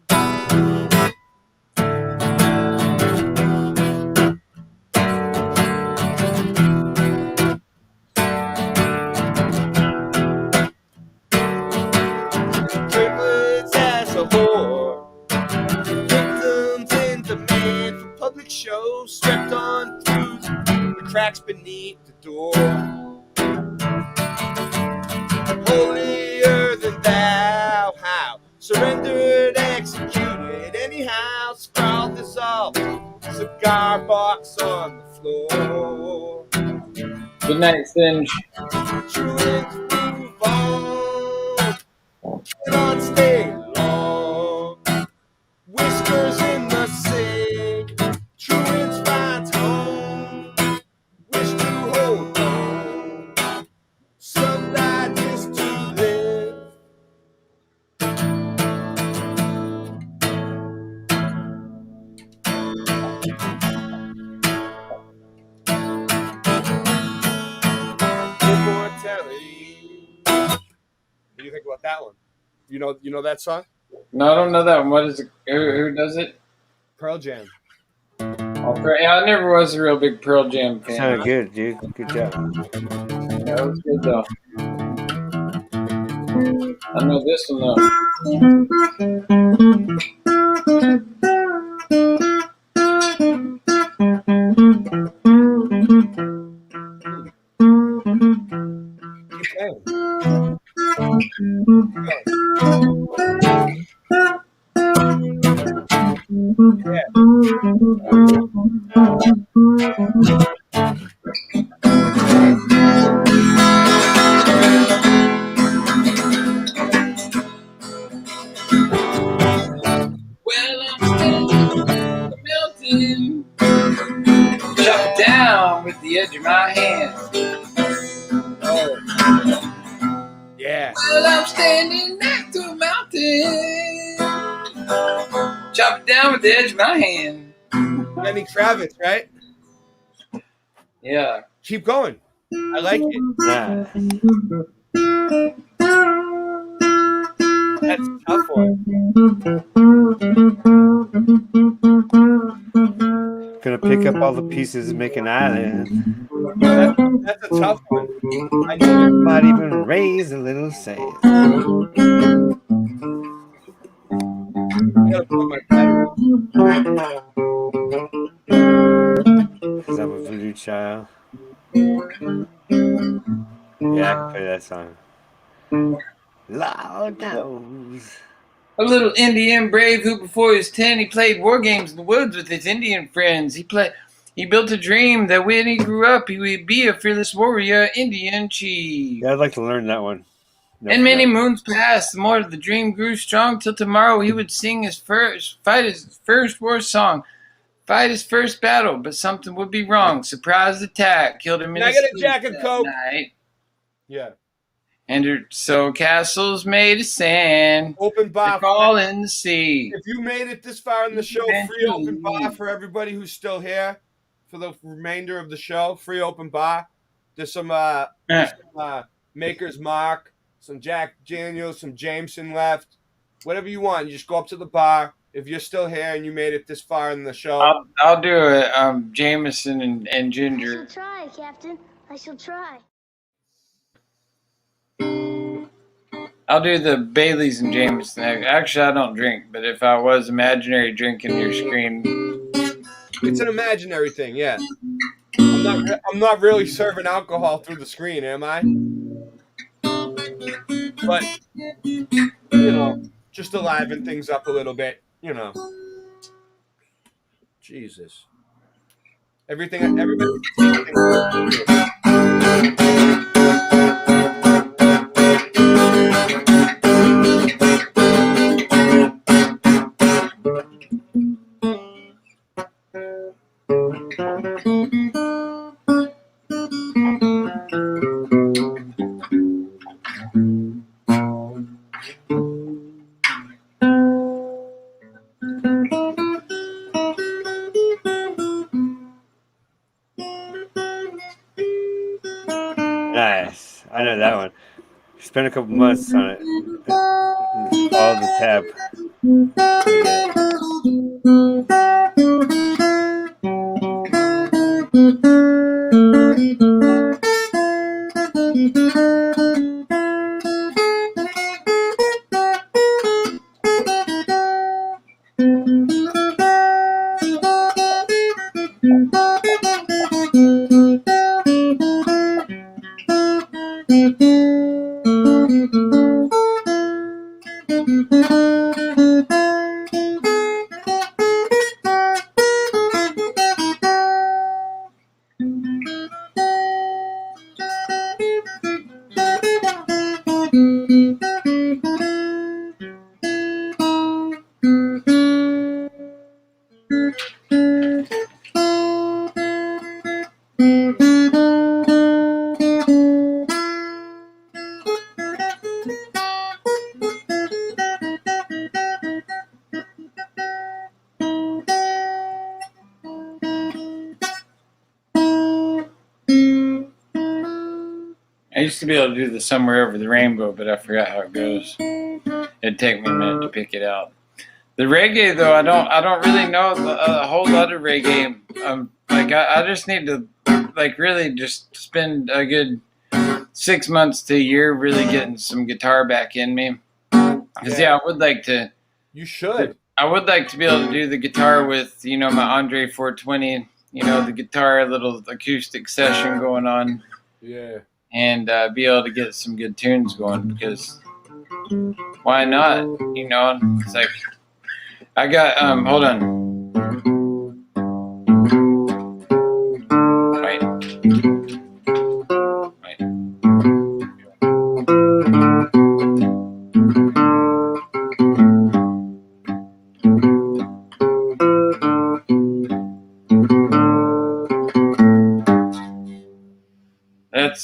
Privilege as a whore. Victims in demand for public shows, swept on through cracks beneath the door. Holier than thou, how surrendered, executed, anyhow, sprawled dissolved, cigar box on the floor. Good night, Singe. Truants move on, cannot stay long. Whispers in the sink, truants finds home. Wish to hold on, some die just to live. Immortality. What do you think about that one? You know that song? No, I don't know that one. What is it? Who does it? Pearl Jam. Yeah, I never was a real big Pearl Jam fan. Sounded good, dude. Good job. Yeah, that was good though. I know this one mountain. Chop it down with the edge of my hand. Oh. Yeah. Well, I'm standing next to a mountain. Chop it down with the edge of my hand. Lenny Kravitz, right? Yeah. Keep going. I like it. Yeah. That's a tough one. Gonna pick up all the pieces and make an island. That's a tough one. I might even raise a little sand. I gotta put my pedal. Cause I'm a voodoo child. Yeah, I can play that song. Loud knows. A little Indian brave who, before he was 10, he played war games in the woods with his Indian friends. He built a dream that when he grew up, he would be a fearless warrior, Indian chief. Yeah, I'd like to learn that one. And many moons passed. The more the dream grew strong, till tomorrow he would fight his first war song, fight his first battle. But something would be wrong. Surprise attack killed him in his Can I get a sleep Jack and that Coke? night. Yeah. And so castles made of sand. Open bar. All in the sea. If you made it this far in the show, free open bar for everybody who's still here for the remainder of the show. Free open bar. There's some Maker's Mark, some Jack Daniels, some Jameson left. Whatever you want. You just go up to the bar. If you're still here and you made it this far in the show. I'll do a Jameson and ginger. I shall try, Captain. I shall try. I'll do the Baileys and Jameson. Actually, I don't drink, but if I was imaginary drinking your screen. It's an imaginary thing, yeah. I'm not really serving alcohol through the screen, am I? But, just to liven things up a little bit, Jesus. Everybody. Nice. I know that one. Spent a couple months on it. All the tab. used to be able to do the Somewhere Over the Rainbow, but I forgot how it goes. It'd take me a minute to pick it out. The reggae, though, I don't really know a whole lot of reggae. I just need to really just spend a good 6 months to a year really getting some guitar back in me. Because I would like to. You should. I would like to be able to do the guitar with my Andre 420. The guitar, little acoustic session going on. Yeah. And be able to get some good tunes going, because why not? It's like I got hold on. Wait.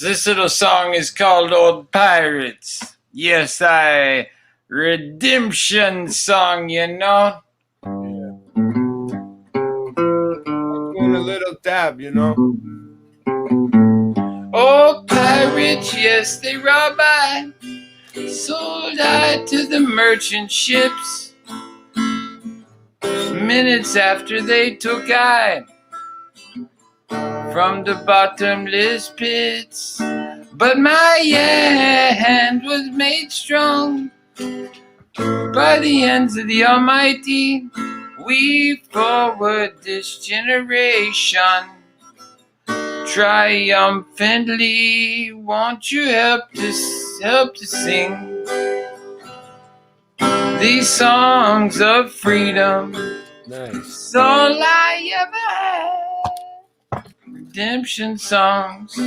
This little song is called Old Pirates. Yes, redemption song, Doing a little dab, Old pirates, yes, they robbed I, sold I to the merchant ships. Minutes after they took I from the bottomless pits, but my hand was made strong by the hands of the Almighty. We forward this generation triumphantly. Won't you help to sing these songs of freedom? Nice. It's all I ever had. Redemption songs,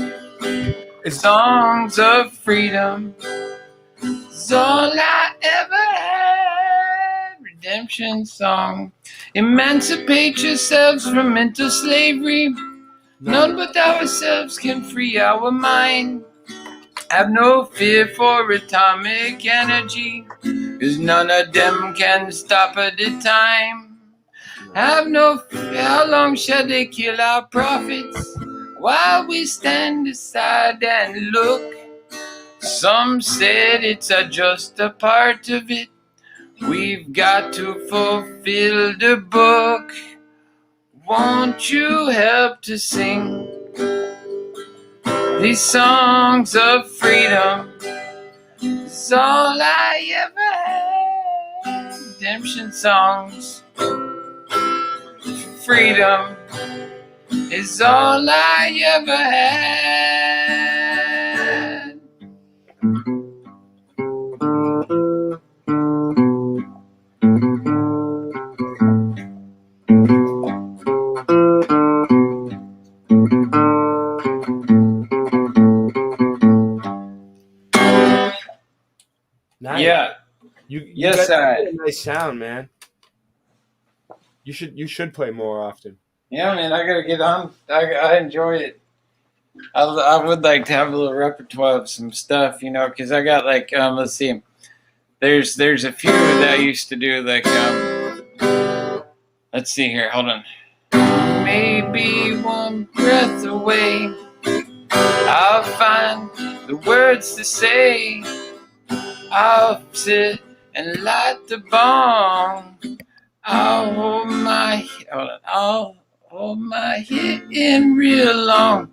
songs of freedom. It's all I ever had. Redemption song. Emancipate yourselves from mental slavery. None but ourselves can free our mind. Have no fear for atomic energy, 'cause none of them can stop at the time. Have no fear, how long shall they kill our prophets while we stand aside and look? Some said it's just a part of it. We've got to fulfill the book. Won't you help to sing these songs of freedom? It's all I ever had. Redemption songs. Freedom is all I ever had. Nice. Yeah. You yes, got a nice sound, man. You should play more often. Yeah, man, I gotta get on. I enjoy it. I would like to have a little repertoire of some stuff, because I got let's see. There's a few that I used to do, let's see here, hold on. Maybe one breath away, I'll find the words to say. I'll sit and light the bomb. I'll hold my head in real long.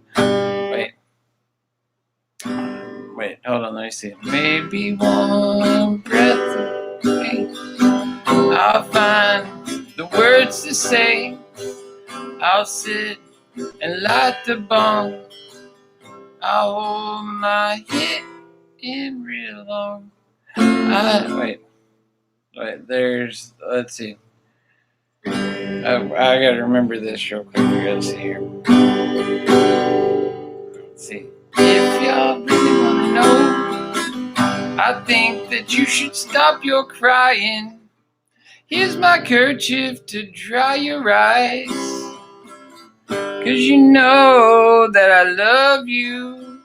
Wait, hold on, let me see. Maybe one breath away, I'll find the words to say. I'll sit and light the bong. I'll hold my head in real long. Wait, let's see. I gotta remember this real quick. I gotta see here. Let's see. If y'all really wanna know, I think that you should stop your crying. Here's my kerchief to dry your eyes. 'Cause you know that I love you.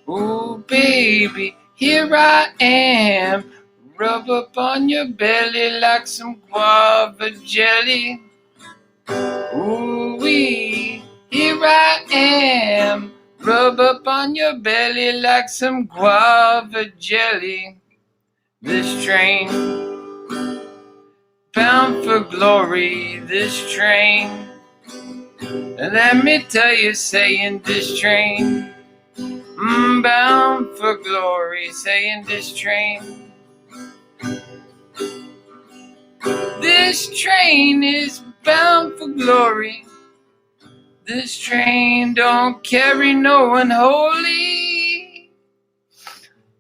Ooh, baby, here I am. Rub up on your belly like some guava jelly. Ooh-wee, here I am. rub up on your belly like some guava jelly. This train, bound for glory, this train. And let me tell you, saying this train, bound for glory, saying this train. This train is bound for glory. This train don't carry no unholy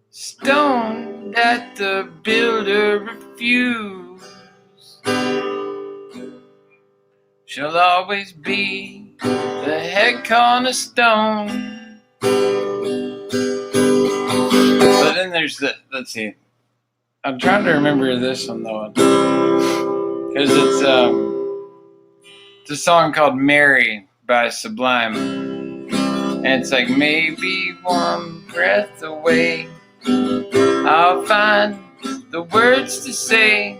stone that the builder refused. Shall always be the head cornerstone. But then there's the, let's see. I'm trying to remember this one though, because it's a song called "Mary" by Sublime, and it's like maybe one breath away, I'll find the words to say.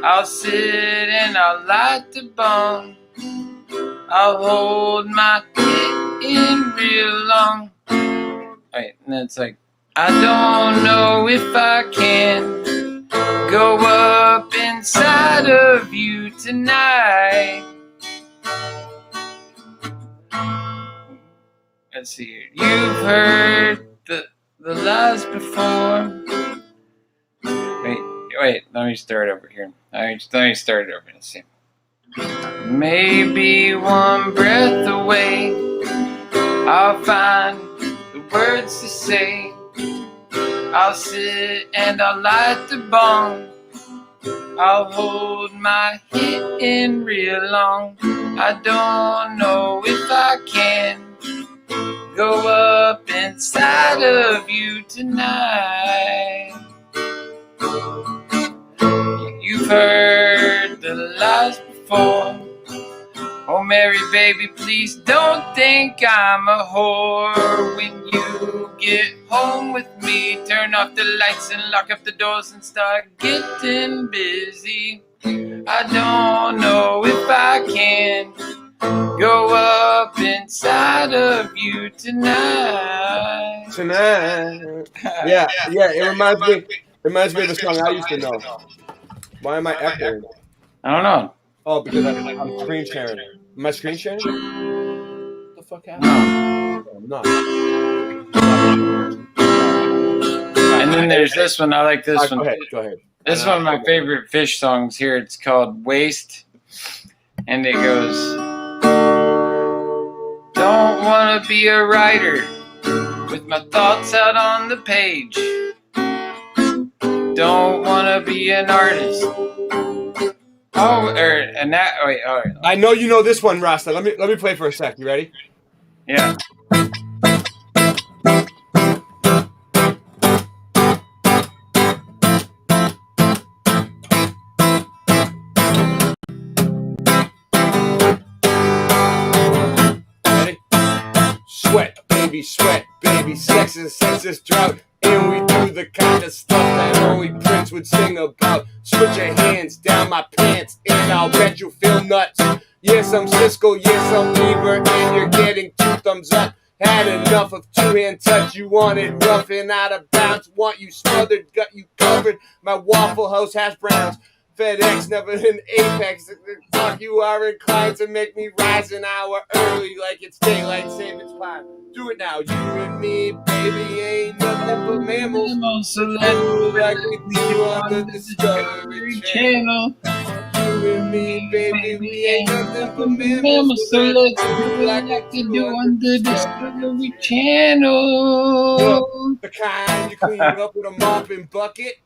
I'll sit and I'll light the bomb. I'll hold my head in real long. Wait, and it's like, I don't know if I can go up inside of you tonight. Let's see here. You've heard the lies before. Wait, let me start over here. Let me start it over. Let's see. Maybe one breath away, I'll find the words to say. I'll sit and I'll light the bong. I'll hold my head in real long. I don't know if I can go up inside of you tonight. You've heard the lies before. Oh, Mary, baby, please don't think I'm a whore. When you get home with me, turn off the lights and lock up the doors and start getting busy. I don't know if I can go up inside of you tonight. Yeah. It reminds me of a song I used to know. Why am I echoing? I don't know. Oh, because I'm screen sharing. Am I screen sharing? What the fuck happened? No, I'm not. And then there's this one. I like this one. Go ahead. This is one of my favorite Fish songs here. It's called Waste. And it goes, don't want to be a writer with my thoughts out on the page. Don't want to be an artist. Oh, and that. Wait, all right. I know you know this one, Rasta. Let me play for a sec. You ready? Yeah. Ready? Sweat, baby, sex is drought. And we do the kind of stuff that only Prince would sing about. Switch your hands down my pants and I'll bet you'll feel nuts. Yes, I'm Siskel, yes, I'm Bieber, and you're getting 2 thumbs up. Had enough of 2-hand touch, you want it rough and out of bounds. Want you smothered, got you covered. My Waffle House hash browns. FedEx, never an Apex. Fuck, you are inclined to make me rise an hour early like it's daylight savings time. Do it now, you and me, baby, ain't nothing but mammals. So let's move like we do on the Discovery Channel. You and me, baby, we ain't nothing but mammals. So let's move like we do on the Discovery Channel. The kind you clean up with a mop and bucket.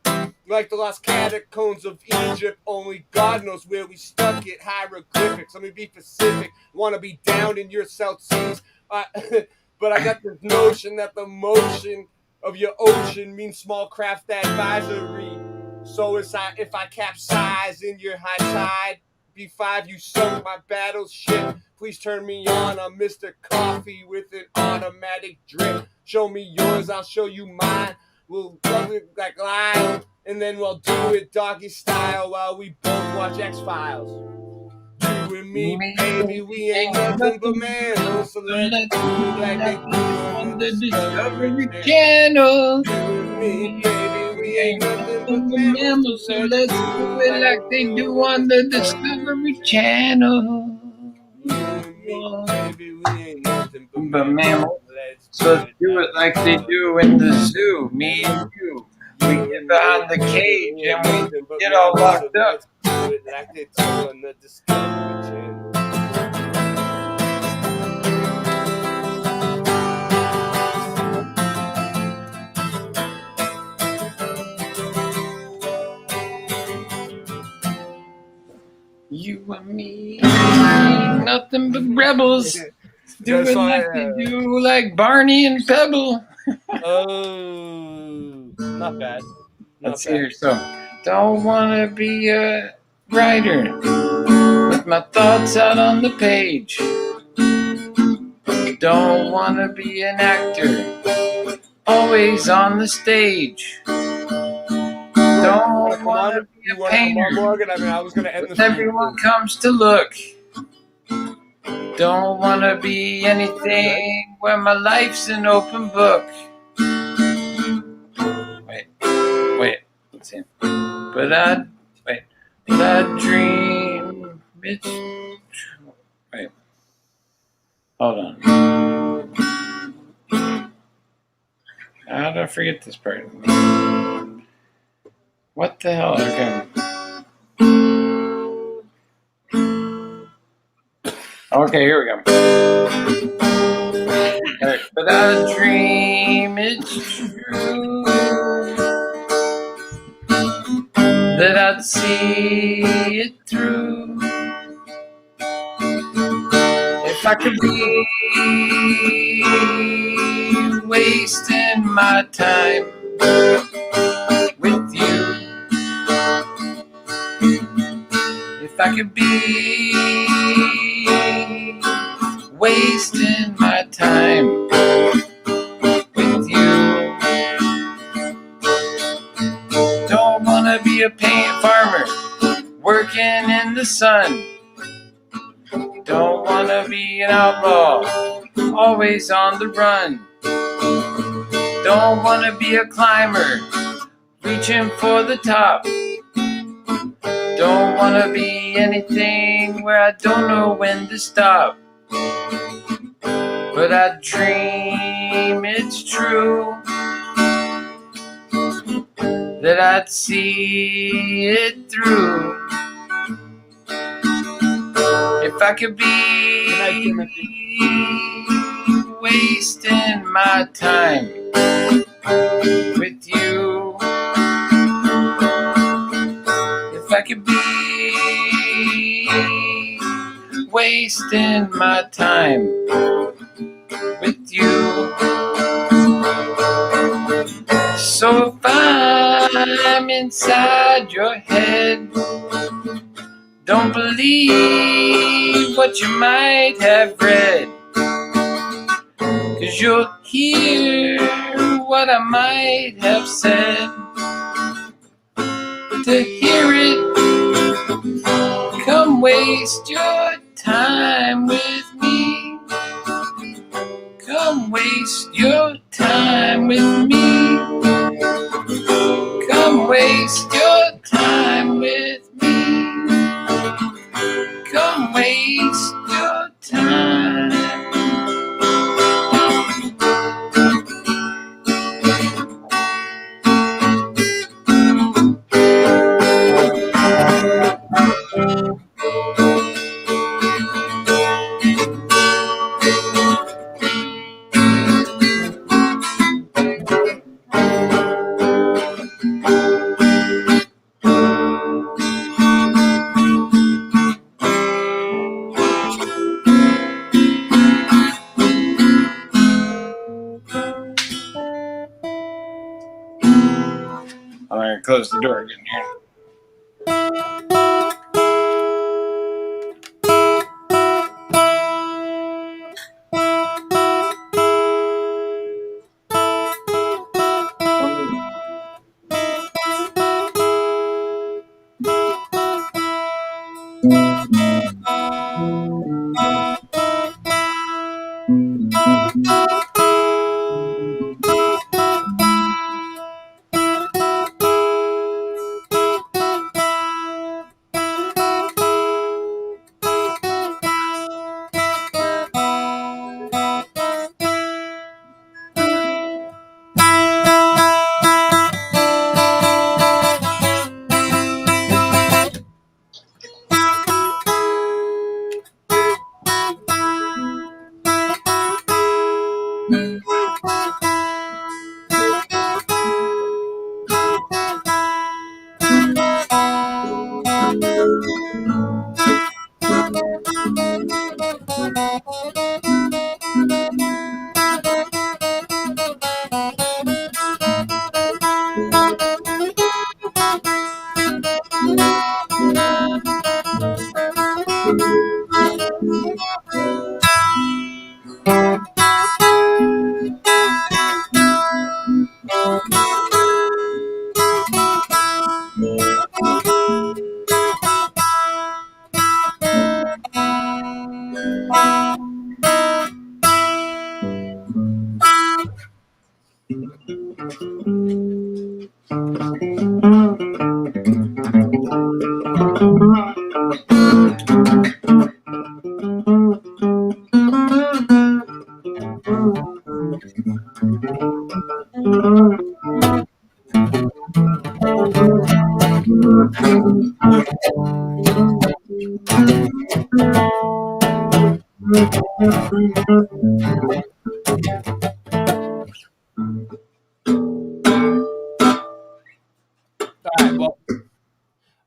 Like the lost catacombs of Egypt, only God knows where we stuck it. Hieroglyphics, let me be specific. Want to be down in your South Seas. But I got this notion that the motion of your ocean means small craft advisory. So if I capsize in your high tide, B5, you sunk my battleship. Please turn me on. I'm Mr. Coffee with an automatic drip. Show me yours, I'll show you mine. We'll love it like lime. And then we'll do it doggy style while we both watch X-Files. You and me, baby, we ain't nothing but mammals. So let's do it like they do on the Discovery Channel. You and me, baby, we ain't nothing but Mammals, so let's do it like they do on the Discovery Channel. Baby, we ain't nothing but mammals. So let's do it like they do in the zoo. Me and you. We get behind the cage and we get all locked up. Do it like they do on the Discovery Channel. You and me, nothing but rebels. Do it like they do, like Barney and Pebble. Oh, not bad. Let's hear some. Don't wanna be a writer with my thoughts out on the page. Don't wanna be an actor, always on the stage. Don't wanna be a painter. Morgan, I was gonna end this. Everyone comes to look. Don't wanna be anything where my life's an open book. Wait, let's see. But I dream it's true. Wait. Hold on. How did I forget this part? What the hell? Okay, here we go. Right, but I dream it's true that I'd see it through. If I could be wasting my time with you, if I could be wasting my time with you, don't wanna be a paint farmer working in the sun. Don't wanna be an outlaw, always on the run. Don't wanna be a climber, reaching for the top. Don't wanna be anything where I don't know when to stop. But I dream it's true that I'd see it through. If I could be wasting my time with you, if I could be wasting my time with you. So if I'm inside your head, don't believe what you might have read, 'cause you'll hear what I might have said. To hear it, come waste your time with me. Come waste your time with me. Come waste your time with me. Come waste your time. I'm gonna close the door again here.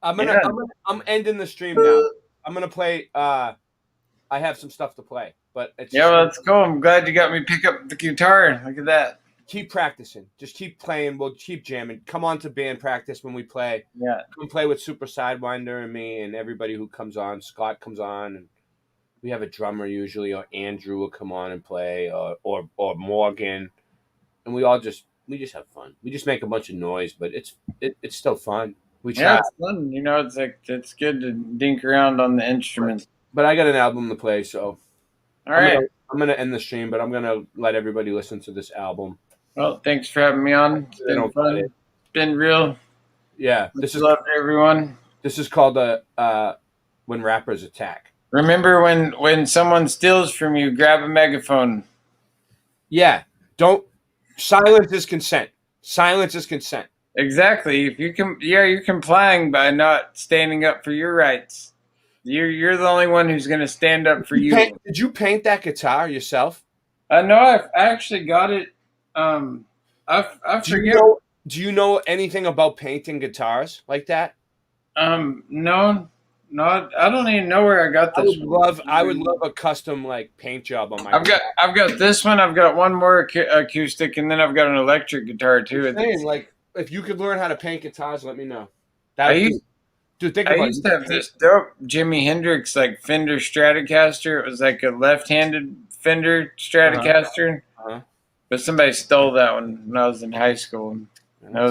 All right, well, I'm ending the stream now. I'm gonna play. I have some stuff to play, but it's well, that's cool. I'm glad you got me pick up the guitar. Look at that. Keep practicing. Just keep playing. We'll keep jamming. Come on to band practice when we play. Yeah. Come play with Super Sidewinder and me and everybody who comes on. Scott comes on, and we have a drummer usually, or Andrew will come on and play, or Morgan, and we just have fun. We just make a bunch of noise, but it's still fun. We try. Yeah, it's fun. You know, it's like it's good to dink around on the instruments. But I got an album to play, so all right. I'm gonna end the stream, but I'm gonna let everybody listen to this album. Well, thanks for having me on. It's been fun. It's been real. Yeah, this is love everyone. This is called When Rappers Attack. Remember when someone steals from you, grab a megaphone. Yeah, don't. Silence is consent. Silence is consent. Exactly. If you're complying by not standing up for your rights. You're the only one who's going to stand up for you. Did you paint that guitar yourself? No, I actually got it. I forget. Do you know anything about painting guitars like that? No, I don't even know where I got this. I would love a custom like paint job on my. I've got this one. I've got one more acoustic, and then I've got an electric guitar too. Like, if you could learn how to paint guitars, let me know. I used to have this dope Jimi Hendrix like Fender Stratocaster. It was like a left-handed Fender Stratocaster, but somebody stole that one when I was in high school. That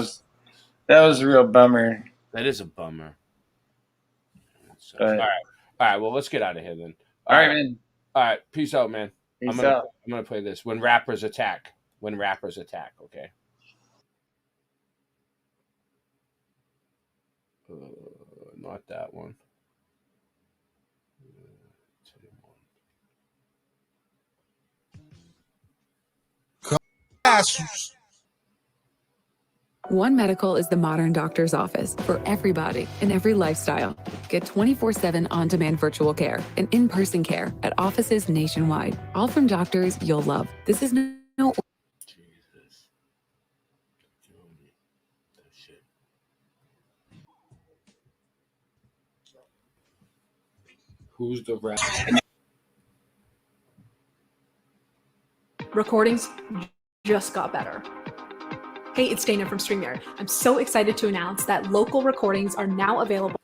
was a real bummer. That is a bummer. All right. Well, let's get out of here then. All right, man. All right. Peace out, man. Peace out. I'm gonna play this. When Rappers Attack. When Rappers Attack. Okay. Not that one. One Medical is the modern doctor's office for everybody in every lifestyle. Get 24/7 on-demand virtual care and in-person care at offices nationwide, all from doctors you'll love. This is no. Who's the rapper? Recordings just got better. Hey, it's Dana from StreamYard. I'm so excited to announce that local recordings are now available